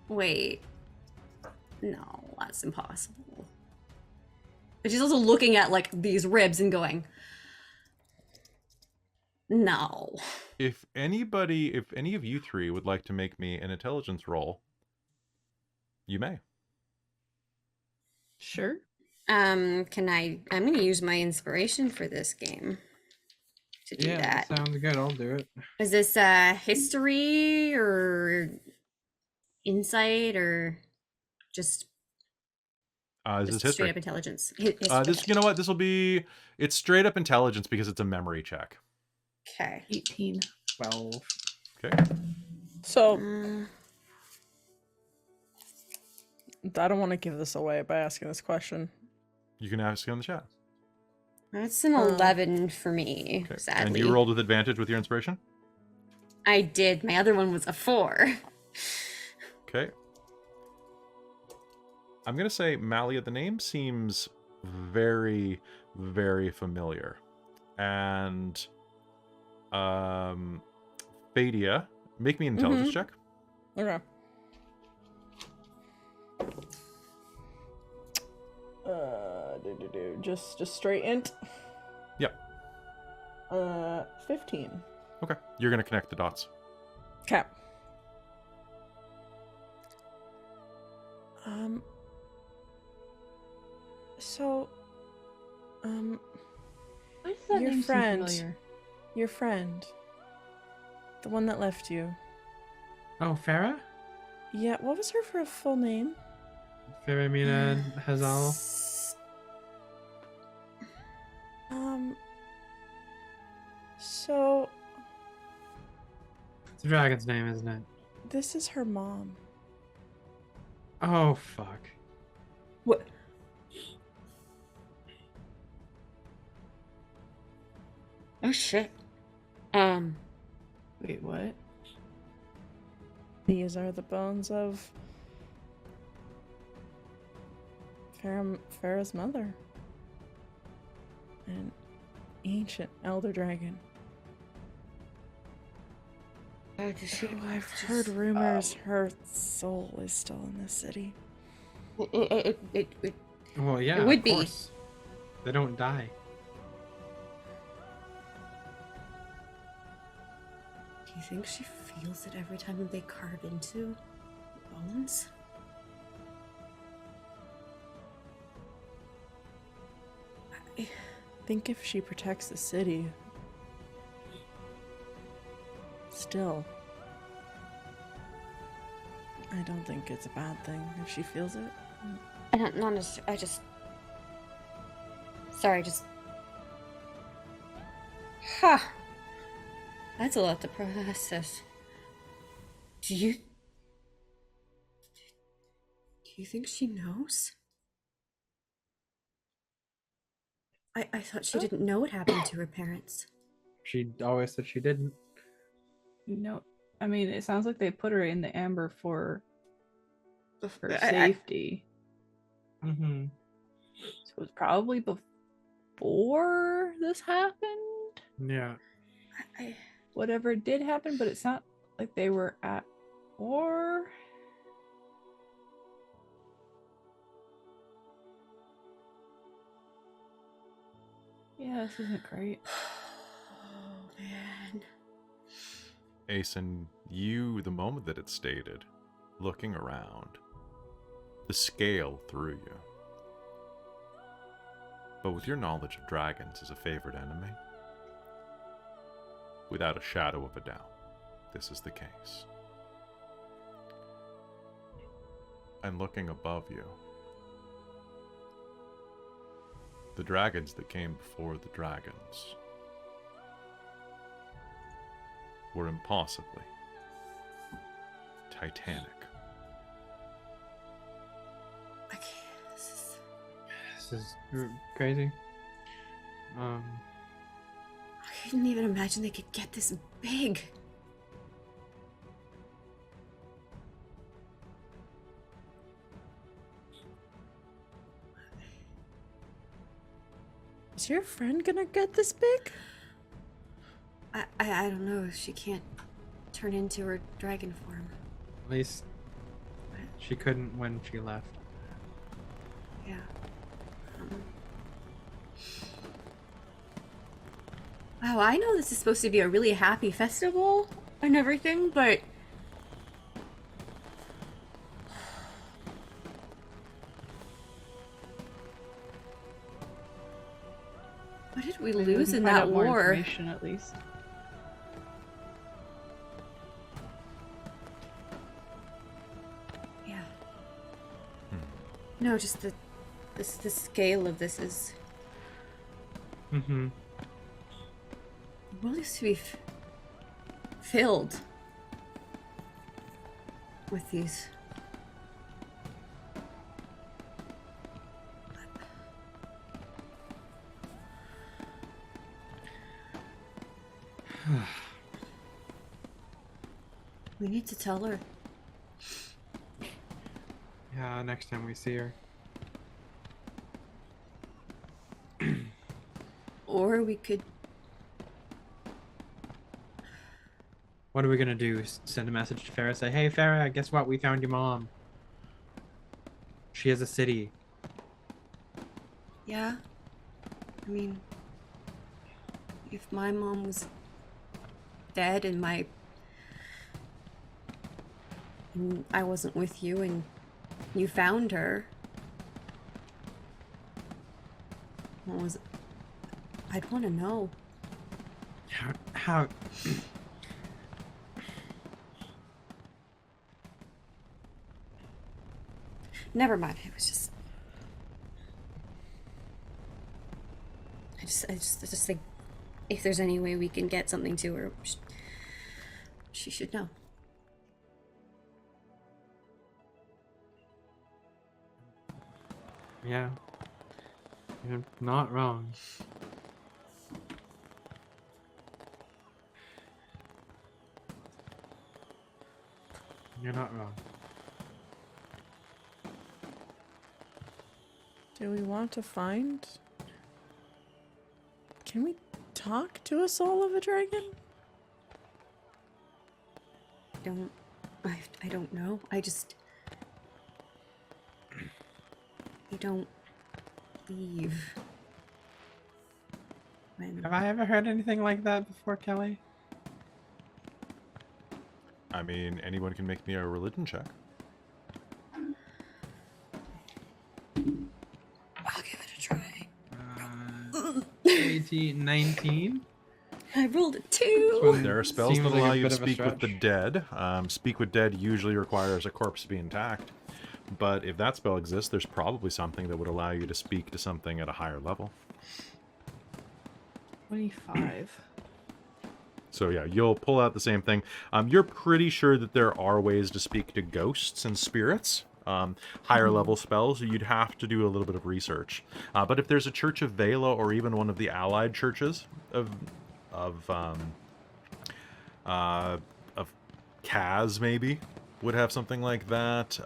C: wait, no, that's impossible. But she's also looking at like these ribs and going, no.
A: If any of you three would like to make me an intelligence roll, you may.
B: Sure.
C: I'm gonna use my inspiration for this game to do that.
D: Sounds good. I'll do it.
C: Is this history or insight or just
A: Is this
C: straight
A: history?
C: up intelligence?
A: You know what? This will be. It's straight up intelligence because it's a memory check.
C: Okay.
B: 18.
D: 12.
A: Okay.
F: So,
C: Uh,
F: I don't want to give this away by asking this question.
A: You can ask it in the chat.
C: that's an 11 for me,
A: Okay.
C: sadly.
A: And you rolled with advantage with your inspiration?
C: I did. My other one was a 4.
A: Okay. I'm going to say, Malia, the name seems very, very familiar. And, Fadia, make me an intelligence check.
F: Okay. Just straight int.
A: Yep.
F: 15.
A: Okay. You're going to connect the dots.
F: Okay. So,
B: Why does that
F: Your
B: name seem
F: friend.
B: familiar?
F: your friend, the one that left you.
D: Oh, Farah?
F: Yeah, what was her full name?
D: Faramina Hazal.
F: So
D: It's a dragon's name, isn't it?
F: this is her mom.
D: Oh, fuck.
C: What? Oh shit.
B: Wait, what?
F: These are the bones of Farah's mother. An ancient elder dragon. I've heard rumors her soul is still in this city.
C: It
D: Well, yeah,
C: It would
D: of
C: be.
D: course. They don't die.
C: Do you think she feels it every time that they carve into bones?
F: I think if she protects the city, still, I don't think it's a bad thing if she feels it.
C: I don't, not necessarily. I just. Sorry, just. Huh. That's a lot to process. Do you think she knows? I thought she didn't know what happened to her parents.
D: She always said she didn't.
B: No, I mean, it sounds like they put her in the amber for her
C: I-
B: safety.
D: Mm-hmm.
B: So it was probably before this happened.
D: Yeah.
B: Whatever did happen, but it's not like they were at war. Yeah, this isn't great.
C: Oh man.
A: Asen, you, the moment that it stated, looking around, the scale threw you. But with your knowledge of dragons as a favored enemy, without a shadow of a doubt, this is the case. And looking above you, the dragons that came before the dragons were impossibly
G: Titanic.
C: Okay, this is...
D: This is crazy.
C: I couldn't even imagine they could get this big.
F: Is your friend gonna get this big?
C: I don't know if she can't turn into her dragon form.
D: At least she couldn't when she left.
C: Yeah. Wow, I know this is supposed to be a really happy festival and everything, but what did we
B: Maybe
C: lose
B: can
C: in
B: find
C: that
B: out more
C: war?
B: information at least.
C: Yeah. No, just the scale of this is.
D: Mm-hmm.
C: The world used to be filled with these. We need to tell her.
D: Yeah, next time we see her.
C: Or we could.
D: What are we gonna do? Send a message to Farah, say, "Hey Farah, guess what? We found your mom. She has a city."
C: Yeah. I mean, if my mom was dead and I wasn't with you and you found her, what was it? I'd want to know.
D: How?
C: Never mind. It was just. I just think if there's any way we can get something to her, she should know.
D: Yeah. You're not wrong. You're not wrong.
F: Do we want to find? Can we talk to a soul of a dragon?
C: I don't know. I don't leave.
D: Have I ever heard anything like that before, Kelly?
G: I mean, anyone can make me a religion check.
C: I'll give it a try.
D: 18, 19?
C: I rolled a 2.
G: There are spells
D: Seems
G: that
D: like a
G: allow you to
D: bit of a
G: speak with the
D: stretch.
G: dead. Speak with dead usually requires a corpse to be intact. But if that spell exists, there's probably something that would allow you to speak to something at a higher level.
B: 25.
G: So yeah, you'll pull out the same thing. You're pretty sure that there are ways to speak to ghosts and spirits. Higher level spells, you'd have to do a little bit of research. But if there's a Church of Vela or even one of the allied churches of Kaz maybe would have something like that.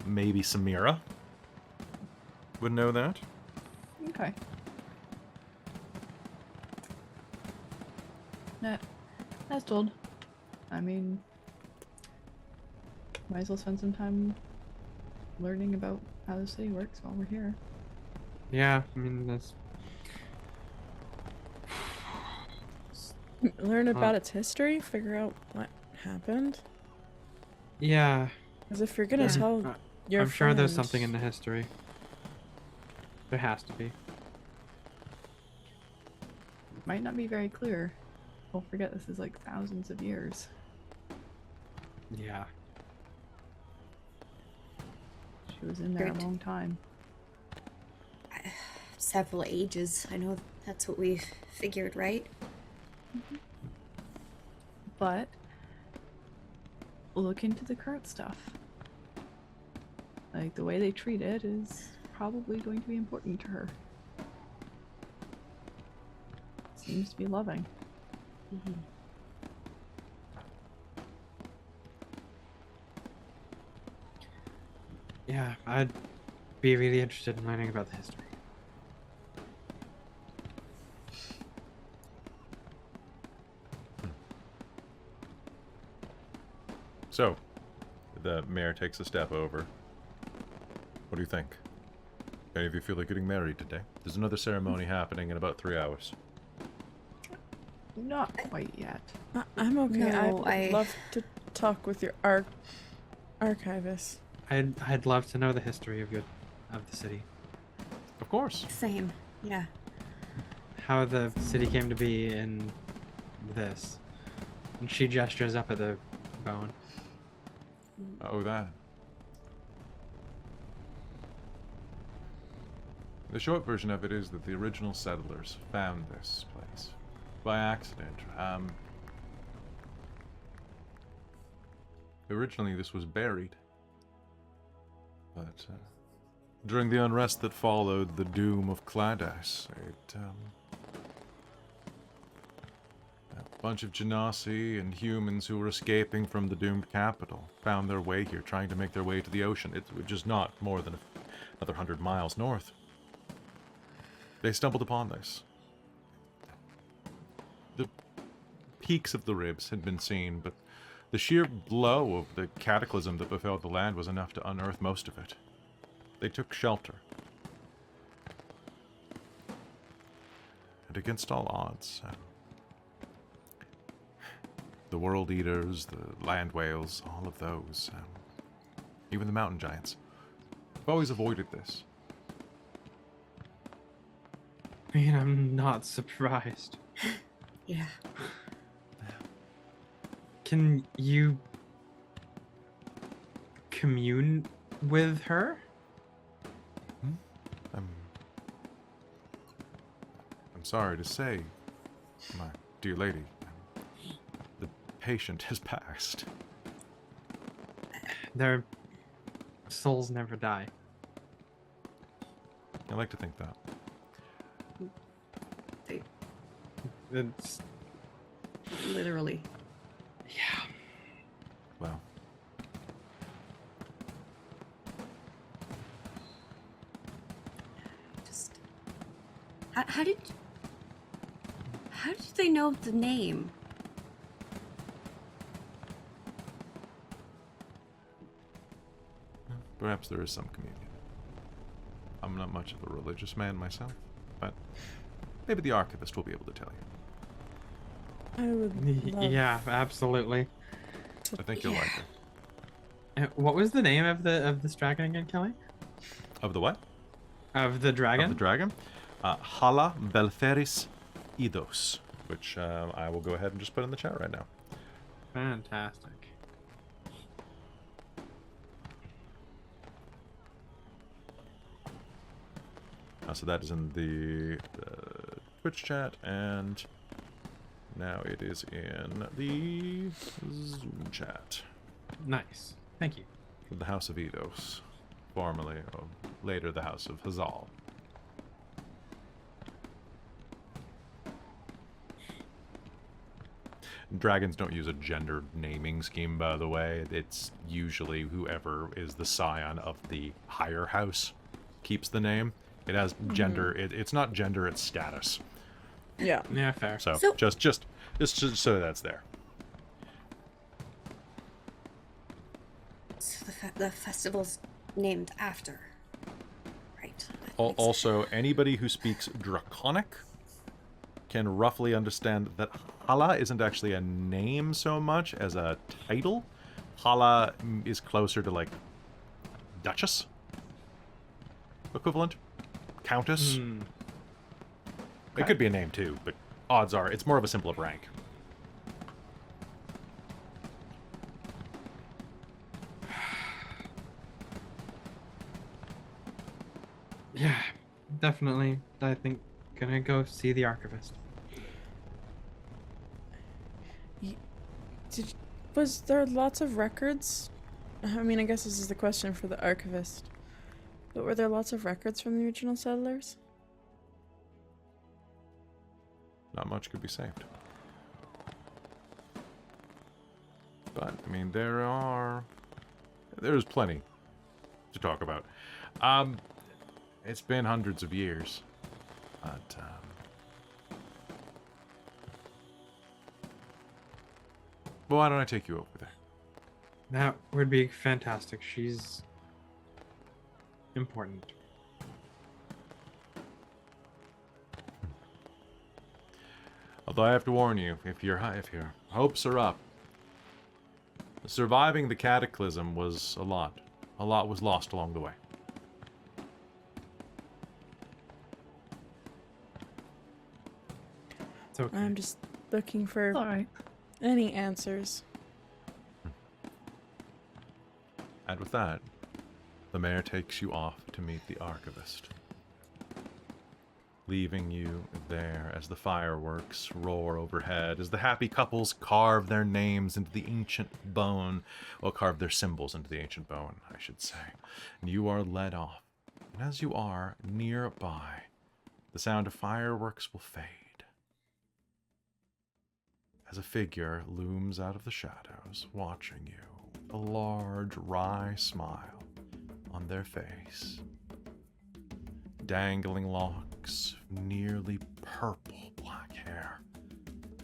G: Maybe Samira would know that.
B: Okay. Yeah, as told. I mean, might as well spend some time learning about how the city works while we're here.
D: Yeah, I mean, that's...
F: Learn about its history, figure out what happened.
D: Yeah.
F: Because if you're gonna tell your
D: I'm sure there's
F: friend-
D: something in the history. There has to be.
B: Might not be very clear. Don't forget, this is like thousands of years.
D: Yeah.
B: She was in there a
C: Great.
B: long time.
C: Several ages. I know that's what we've figured, right?
B: But look into the current stuff. Like, the way they treat it is probably going to be important to her. Seems to be loving.
C: Mhm.
D: Yeah, I'd be really interested in learning about the history.
G: So, the mayor takes a step over. What do you think? Any of you feel like getting married today? There's another ceremony happening in about 3 hours.
B: Not quite yet.
F: I'm okay.
C: No,
F: I'd love to talk with your archivist.
D: I'd love to know the history of the city.
G: Of course.
C: Same. Yeah.
D: How the city came to be in this. And she gestures up at the bone.
G: Oh, that. The short version of it is that the original settlers found this place by accident. Originally, this was buried, but during the unrest that followed the doom of Cladas, a bunch of Genasi and humans who were escaping from the doomed capital found their way here, trying to make their way to the ocean. It's just not more than another 100 miles north. They stumbled upon this. The peaks of the ribs had been seen, but the sheer blow of the cataclysm that befell the land was enough to unearth most of it. They took shelter. And against all odds, the World Eaters, the Land Whales, all of those, even the Mountain Giants, have always avoided this.
D: I mean, I'm not surprised.
C: Yeah.
D: Can you commune with her?
G: I'm sorry to say, my dear lady, the patient has passed.
D: Their souls never die.
G: I like to think that.
D: It's
C: Literally.
D: yeah.
G: Well,
C: Just. How did they know the name?
G: perhaps there is some communion. I'm not much of a religious man myself, but maybe the archivist will be able to tell you.
F: I would love
D: Yeah, absolutely.
G: I think you'll like it.
D: What was the name of this dragon again, Kelly?
G: Of the what?
D: Of the dragon?
G: Of the dragon? Hala Belferis Eidos, which I will go ahead and just put in the chat right now.
D: Fantastic.
G: So that is in the Twitch chat, and now it is in the Zoom chat.
D: Nice. Thank you.
G: From the House of Eidos, formerly, or later the House of Hazal. Dragons don't use a gendered naming scheme, by the way. It's usually whoever is the scion of the higher house keeps the name. It has gender. It's not gender, it's status.
F: Yeah.
D: Yeah, fair.
G: So,
C: So-
G: just so that's there.
C: So the festival's named after. Right. that makes sense.
G: Also, anybody who speaks Draconic can roughly understand that Hala isn't actually a name so much as a title. Hala is closer to, like, Duchess equivalent. Countess. It could be a name too, but odds are it's more of a symbol of rank.
D: Yeah, definitely. I think gonna go see the archivist.
F: Was there lots of records? I mean, I guess this is the question for the archivist. But were there lots of records from the original settlers?
G: Not much could be saved. But, I mean, there's plenty to talk about. It's been hundreds of years. But, well, why don't I take you over there?
D: That would be fantastic. She's important.
G: Although I have to warn you, if your hopes are up, surviving the cataclysm was a lot. A lot was lost along the way.
D: It's okay.
F: I'm just looking for
B: All right.
F: any answers.
G: And with that, the mayor takes you off to meet the archivist, leaving you there as the fireworks roar overhead, as the happy couples carve their names into the ancient bone, well, carve their symbols into the ancient bone, I should say. And you are led off. And as you are nearby, the sound of fireworks will fade, as a figure looms out of the shadows, watching you, a large, wry smile on their face. Dangling locks of nearly purple black hair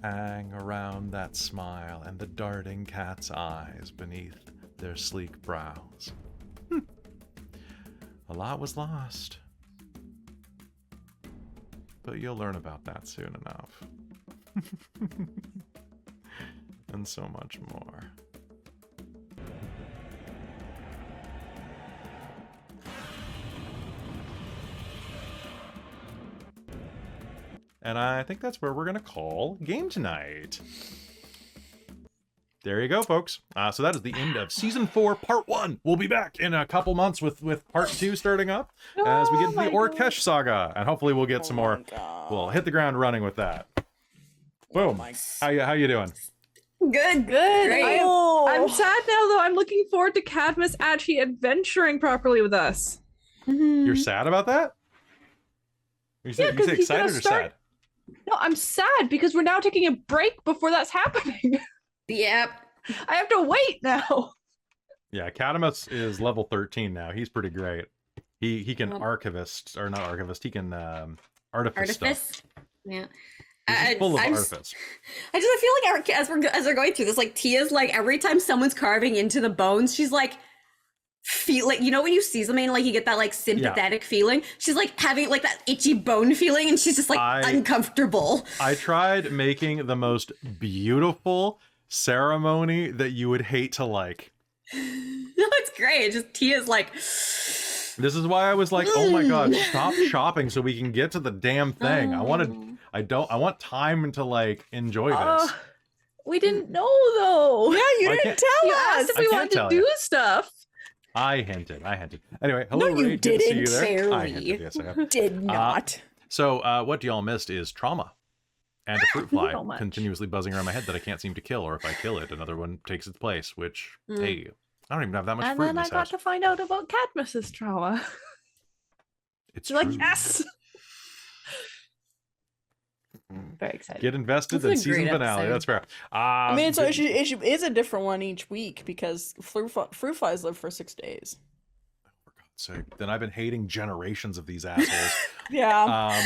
G: hang around that smile and the darting cat's eyes beneath their sleek brows. A lot was lost, but you'll learn about that soon enough. And so much more. And I think that's where we're going to call game tonight. There you go, folks. So that is the end of Season 4, Part 1. We'll be back in a couple months with Part 2 starting up as we get to the Orkesh saga. And hopefully we'll get some more. We'll hit the ground running with that. Boom. How you doing?
C: Good.
B: Great. I'm sad now, though. I'm looking forward to Cadmus actually adventuring properly with us.
G: You're sad about that? You say excited or sad?
B: No, I'm sad because we're now taking a break before that's happening.
C: Yep.
B: I have to wait now.
G: Yeah, Cadmus is level 13 now. He's pretty great. He can archivist, or not archivist, he can artifice stuff.
C: Yeah.
G: He's full of artifice.
C: I feel like as we're going through this, like Tia's like every time someone's carving into the bones, she's like feel like, you know, when you see something like you get that like sympathetic feeling, she's like having like that itchy bone feeling, and she's just like uncomfortable. I tried making the most beautiful ceremony that you would hate to like. No, it's great. It's just Tia's like,
G: this is why I was like, oh my god, stop shopping so we can get to the damn thing. I want time to like enjoy this.
B: We didn't know though.
F: Yeah, you didn't tell us.
B: Asked if we wanted to do stuff.
G: I hinted. Anyway, hello,
C: no, you
G: Ray.
C: didn't.
G: Good to see you there.
C: Fairly.
G: I hinted. Yes, I have.
F: Did not.
G: So what y'all missed is trauma. And a fruit fly continuously buzzing around my head that I can't seem to kill, or if I kill it, another one takes its place, which, hey, I don't even have that much fruit in this house.
B: And then I got to find out about Cadmus's trauma.
G: It's
B: like, yes! Very excited.
G: Get invested in season finale. Episode. That's fair.
F: I mean, so it is a different one each week because fruit flies live for 6 days.
G: For God's sake. Then I've been hating generations of these assholes.
F: Yeah.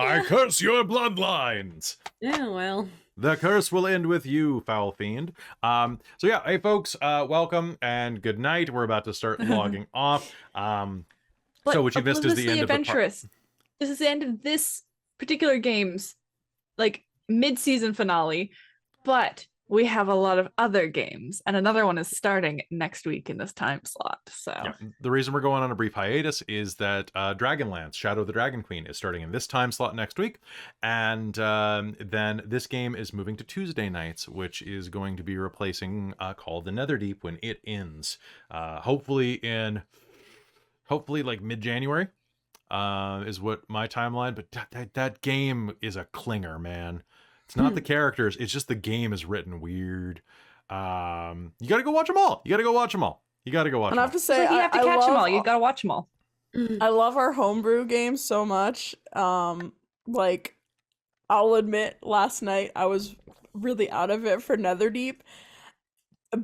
G: I curse your bloodlines.
C: Yeah, well.
G: The curse will end with you, foul fiend. So yeah, hey folks, welcome and good night. We're about to start logging off. So what you missed is the end of the
B: This is the end of this particular game's like mid-season finale, but we have a lot of other games, and another one is starting next week in this time slot. So
G: yeah, the reason we're going on a brief hiatus is that Dragonlance, Shadow of the Dragon Queen, is starting in this time slot next week, and then this game is moving to Tuesday nights, which is going to be replacing Call of the Netherdeep when it ends. Hopefully like mid-January is what my timeline. But that game is a clinger, man. It's not the characters, it's just the game is written weird.
A: You gotta go watch them all. You gotta go watch them all. You gotta go watch
F: And
A: them
F: I
A: all.
F: have to say,
B: Like, you have to
F: I
B: catch them
F: love
B: all. You gotta watch them all.
F: I love our homebrew games so much. Like, I'll admit, last night I was really out of it for Netherdeep.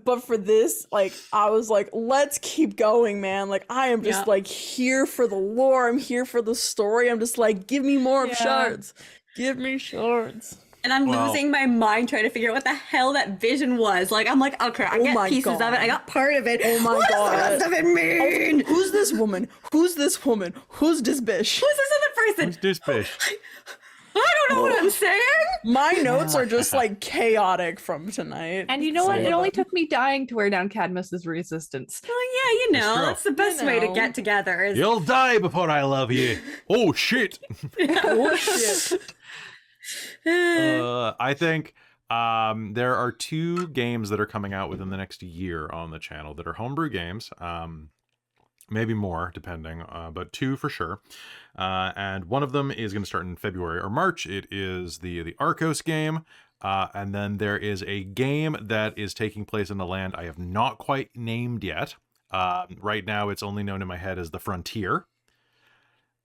F: But for this, like, I was like, let's keep going, man. Like, I am just, like, here for the lore. I'm here for the story. I'm just like, give me more of Shards. Give me Shards.
C: And I'm losing my mind trying to figure out what the hell that vision was. Like, I'm like, okay, I get pieces of it. I got part of it.
F: Oh my god.
C: What does the rest of it mean?
F: Oh, who's this woman? Who's this woman? Who's this bitch?
C: Who's this other person?
A: Who's this bitch?
C: I don't know what I'm saying.
F: My notes are just like chaotic from tonight.
B: And you know what? It only took me dying to wear down Cadmus's resistance.
C: Oh yeah, you know,
A: true.
C: that's the best way to get together. Is...
A: You'll die before I love you. Oh shit.
F: Oh shit.
A: I think there are 2 games that are coming out within the next year on the channel that are homebrew games. Maybe more, depending, but 2 for sure. And one of them is going to start in February or March. It is the Arcos game. And then there is a game that is taking place in a land I have not quite named yet. Right now, it's only known in my head as the Frontier.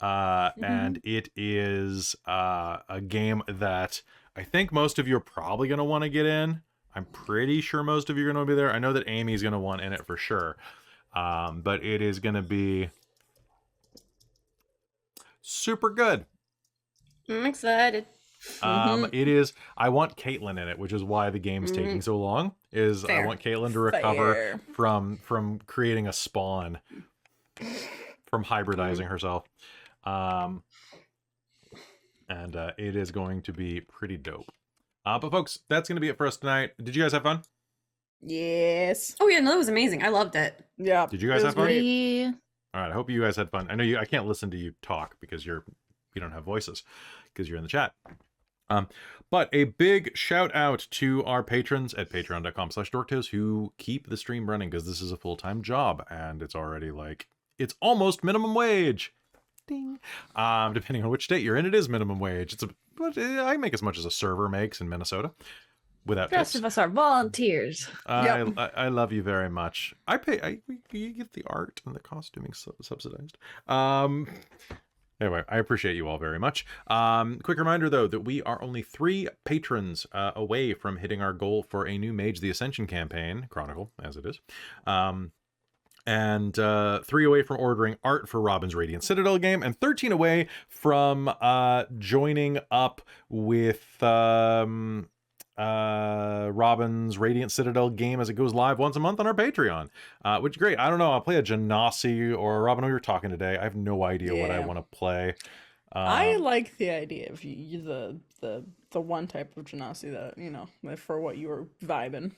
A: And it is a game that I think most of you are probably going to want to get in. I'm pretty sure most of you are going to be there. I know that Amy's going to want in it for sure. But it is going to be super good.
C: I'm excited.
A: It is. I want Caitlin in it, which is why the game's taking so long. I want Caitlin to recover from creating a spawn, from hybridizing herself. And it is going to be pretty dope. But folks, that's going to be it for us tonight. Did you guys have fun?
F: Yes.
C: Oh yeah, no, that was amazing. I loved it.
F: Yeah.
A: Did you guys have fun?
B: Yeah.
A: All right. I hope you guys had fun. I know I can't listen to you talk because you don't have voices because you're in the chat. But a big shout out to our patrons at patreon.com/dorktoes who keep the stream running because this is a full-time job and it's already it's almost minimum wage. Ding. Depending on which state you're in, it is minimum wage. But I make as much as a server makes in Minnesota. Without
B: The rest
A: tips.
B: of us are volunteers.
A: I love you very much. You get the art and the costuming subsidized. Anyway, I appreciate you all very much. Quick reminder though that we are only 3 patrons away from hitting our goal for a new Mage the Ascension campaign, Chronicle as it is. And 3 away from ordering art for Robin's Radiant Citadel game, and 13 away from joining up with Robin's Radiant Citadel game as it goes live once a month on our Patreon, which is great. I don't know, I'll play a Genasi or Robin, who you're talking today. I have no idea what I want to play.
F: I like the idea of the one type of Genasi that, for what you were vibing.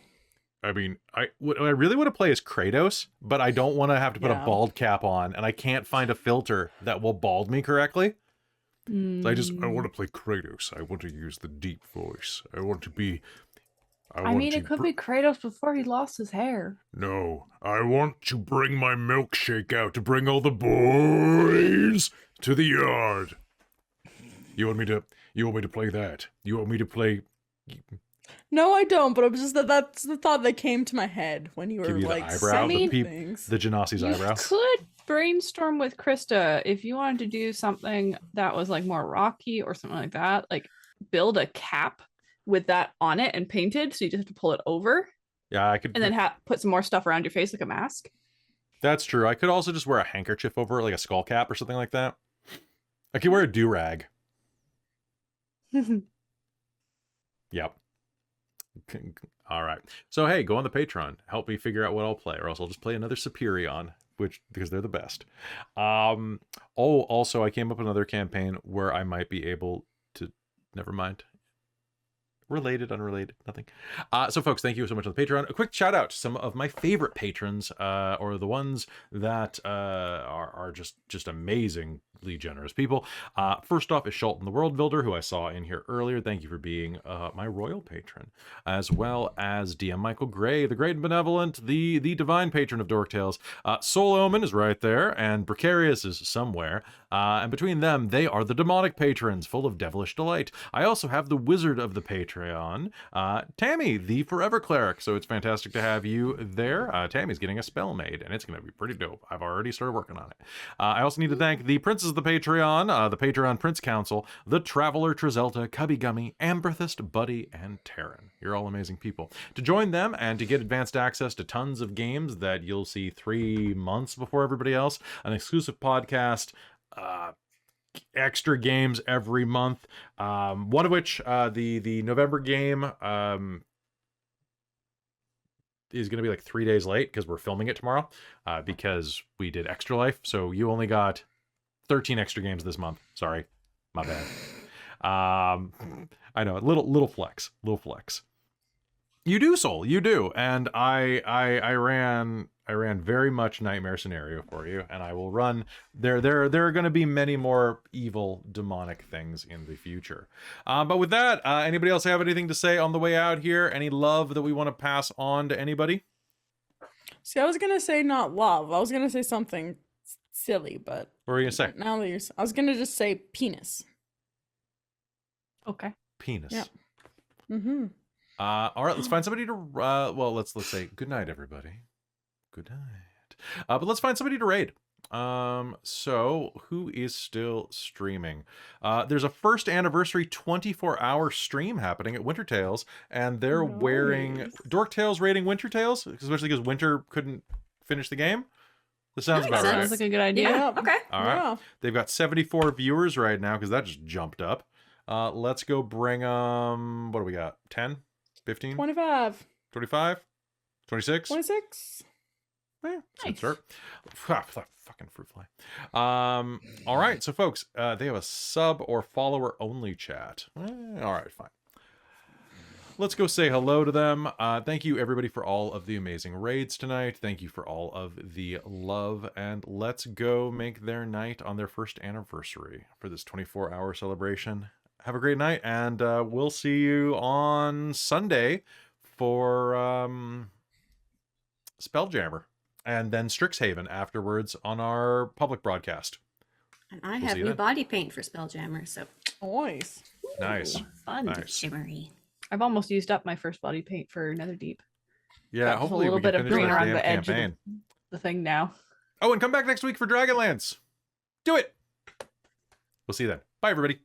A: I mean, what I really want to play is Kratos, but I don't want to have to put a bald cap on, and I can't find a filter that will bald me correctly. So I want to play Kratos. I want to use the deep voice. I want to be...
B: it could be Kratos before he lost his hair.
G: No, I want to bring my milkshake out to bring all the boys to the yard. You want me to play that? You want me to play...
F: No, I don't, but it was just that's the thought that came to my head when you were
A: Give you
F: like
A: the eyebrow,
F: saying
A: the Genasi's eyebrow.
B: You could brainstorm with Krista if you wanted to do something that was more rocky or something like that. Like build a cap with that on it and painted, so you just have to pull it over.
A: Yeah, I could.
B: And then put some more stuff around your face like a mask.
A: That's true. I could also just wear a handkerchief over it, like a skull cap or something like that. I could wear a do-rag. Yep. All right. So hey, go on the Patreon. Help me figure out what I'll play, or else I'll just play another Superion, because they're the best. Also I came up with another campaign where I might be able to. Never mind. Related, unrelated, nothing. So folks, thank you so much on the Patreon. A quick shout out to some of my favorite patrons, or the ones that are just amazing
G: incredibly generous people. First off is Schulten the World Builder, who I saw in here earlier. Thank you for being my royal patron, as well as DM Michael Gray, the great and benevolent, the divine patron of Dork Tales. Soul Omen is right there, and Precarious is somewhere. And between them, they are the demonic patrons, full of devilish delight. I also have the wizard of the Patreon, Tammy, the forever cleric. So it's fantastic to have you there. Tammy's getting a spell made, and it's going to be pretty dope. I've already started working on it. I also need to thank the princes of the Patreon, the Patreon Prince Council, the Traveler, Trizelta, Cubby Gummy, Amberthist, Buddy, and Terran. You're all amazing people. To join them and to get advanced access to tons of games that you'll see 3 months before everybody else, an exclusive podcast, extra games every month, one of which, the November game, is going to be like 3 days late because we're filming it tomorrow, because we did Extra Life. So you only got 13 extra games this month. Sorry, my bad. I know, little flex. You do, Soul, you do, and I ran very much Nightmare Scenario for you, and I will run. There are going to be many more evil demonic things in the future. But with that, anybody else have anything to say on the way out here? Any love that we want to pass on to anybody?
F: See, I was gonna say not love. I was gonna say something silly, but
G: What were you gonna say?
F: now that I was gonna just say penis.
B: Okay.
G: Penis.
F: Yeah. Mm-hmm.
G: All right, let's find somebody to. Well, let's say good night, everybody. Good night. But let's find somebody to raid. So who is still streaming? There's a first anniversary 24-hour stream happening at Winter Tales, and they're wearing Dork Tales raiding Winter Tales, especially because Winter couldn't finish the game. This sounds about right.
B: Sounds like a good idea.
C: Yeah. Okay.
G: All right.
F: Yeah.
G: They've got 74 viewers right now because that just jumped up. Let's go bring what do we got? 10? 15?
F: 25.
G: 25? 26?
F: 26.
G: Yeah,
B: Nice.
G: start. Fucking fruit fly. All right, so folks, they have a sub or follower only chat. All right, fine. Let's go say hello to them. Thank you everybody for all of the amazing raids tonight. Thank you for all of the love, and let's go make their night on their first anniversary for this 24-hour celebration. Have a great night, and we'll see you on Sunday for Spelljammer, and then Strixhaven afterwards on our public broadcast.
C: And I have new body paint for Spelljammer, so
F: Nice.
G: Nice.
C: fun,
G: Nice.
C: shimmery.
B: I've almost used up my first body paint for Netherdeep.
G: Yeah,
B: Got
G: hopefully
B: a little
G: we
B: bit
G: can
B: of
G: finish
B: green
G: that
B: around
G: damn
B: the edge of
G: campaign.
B: the thing now.
G: Oh, and come back next week for Dragonlance. Do it. We'll see you then. Bye, everybody.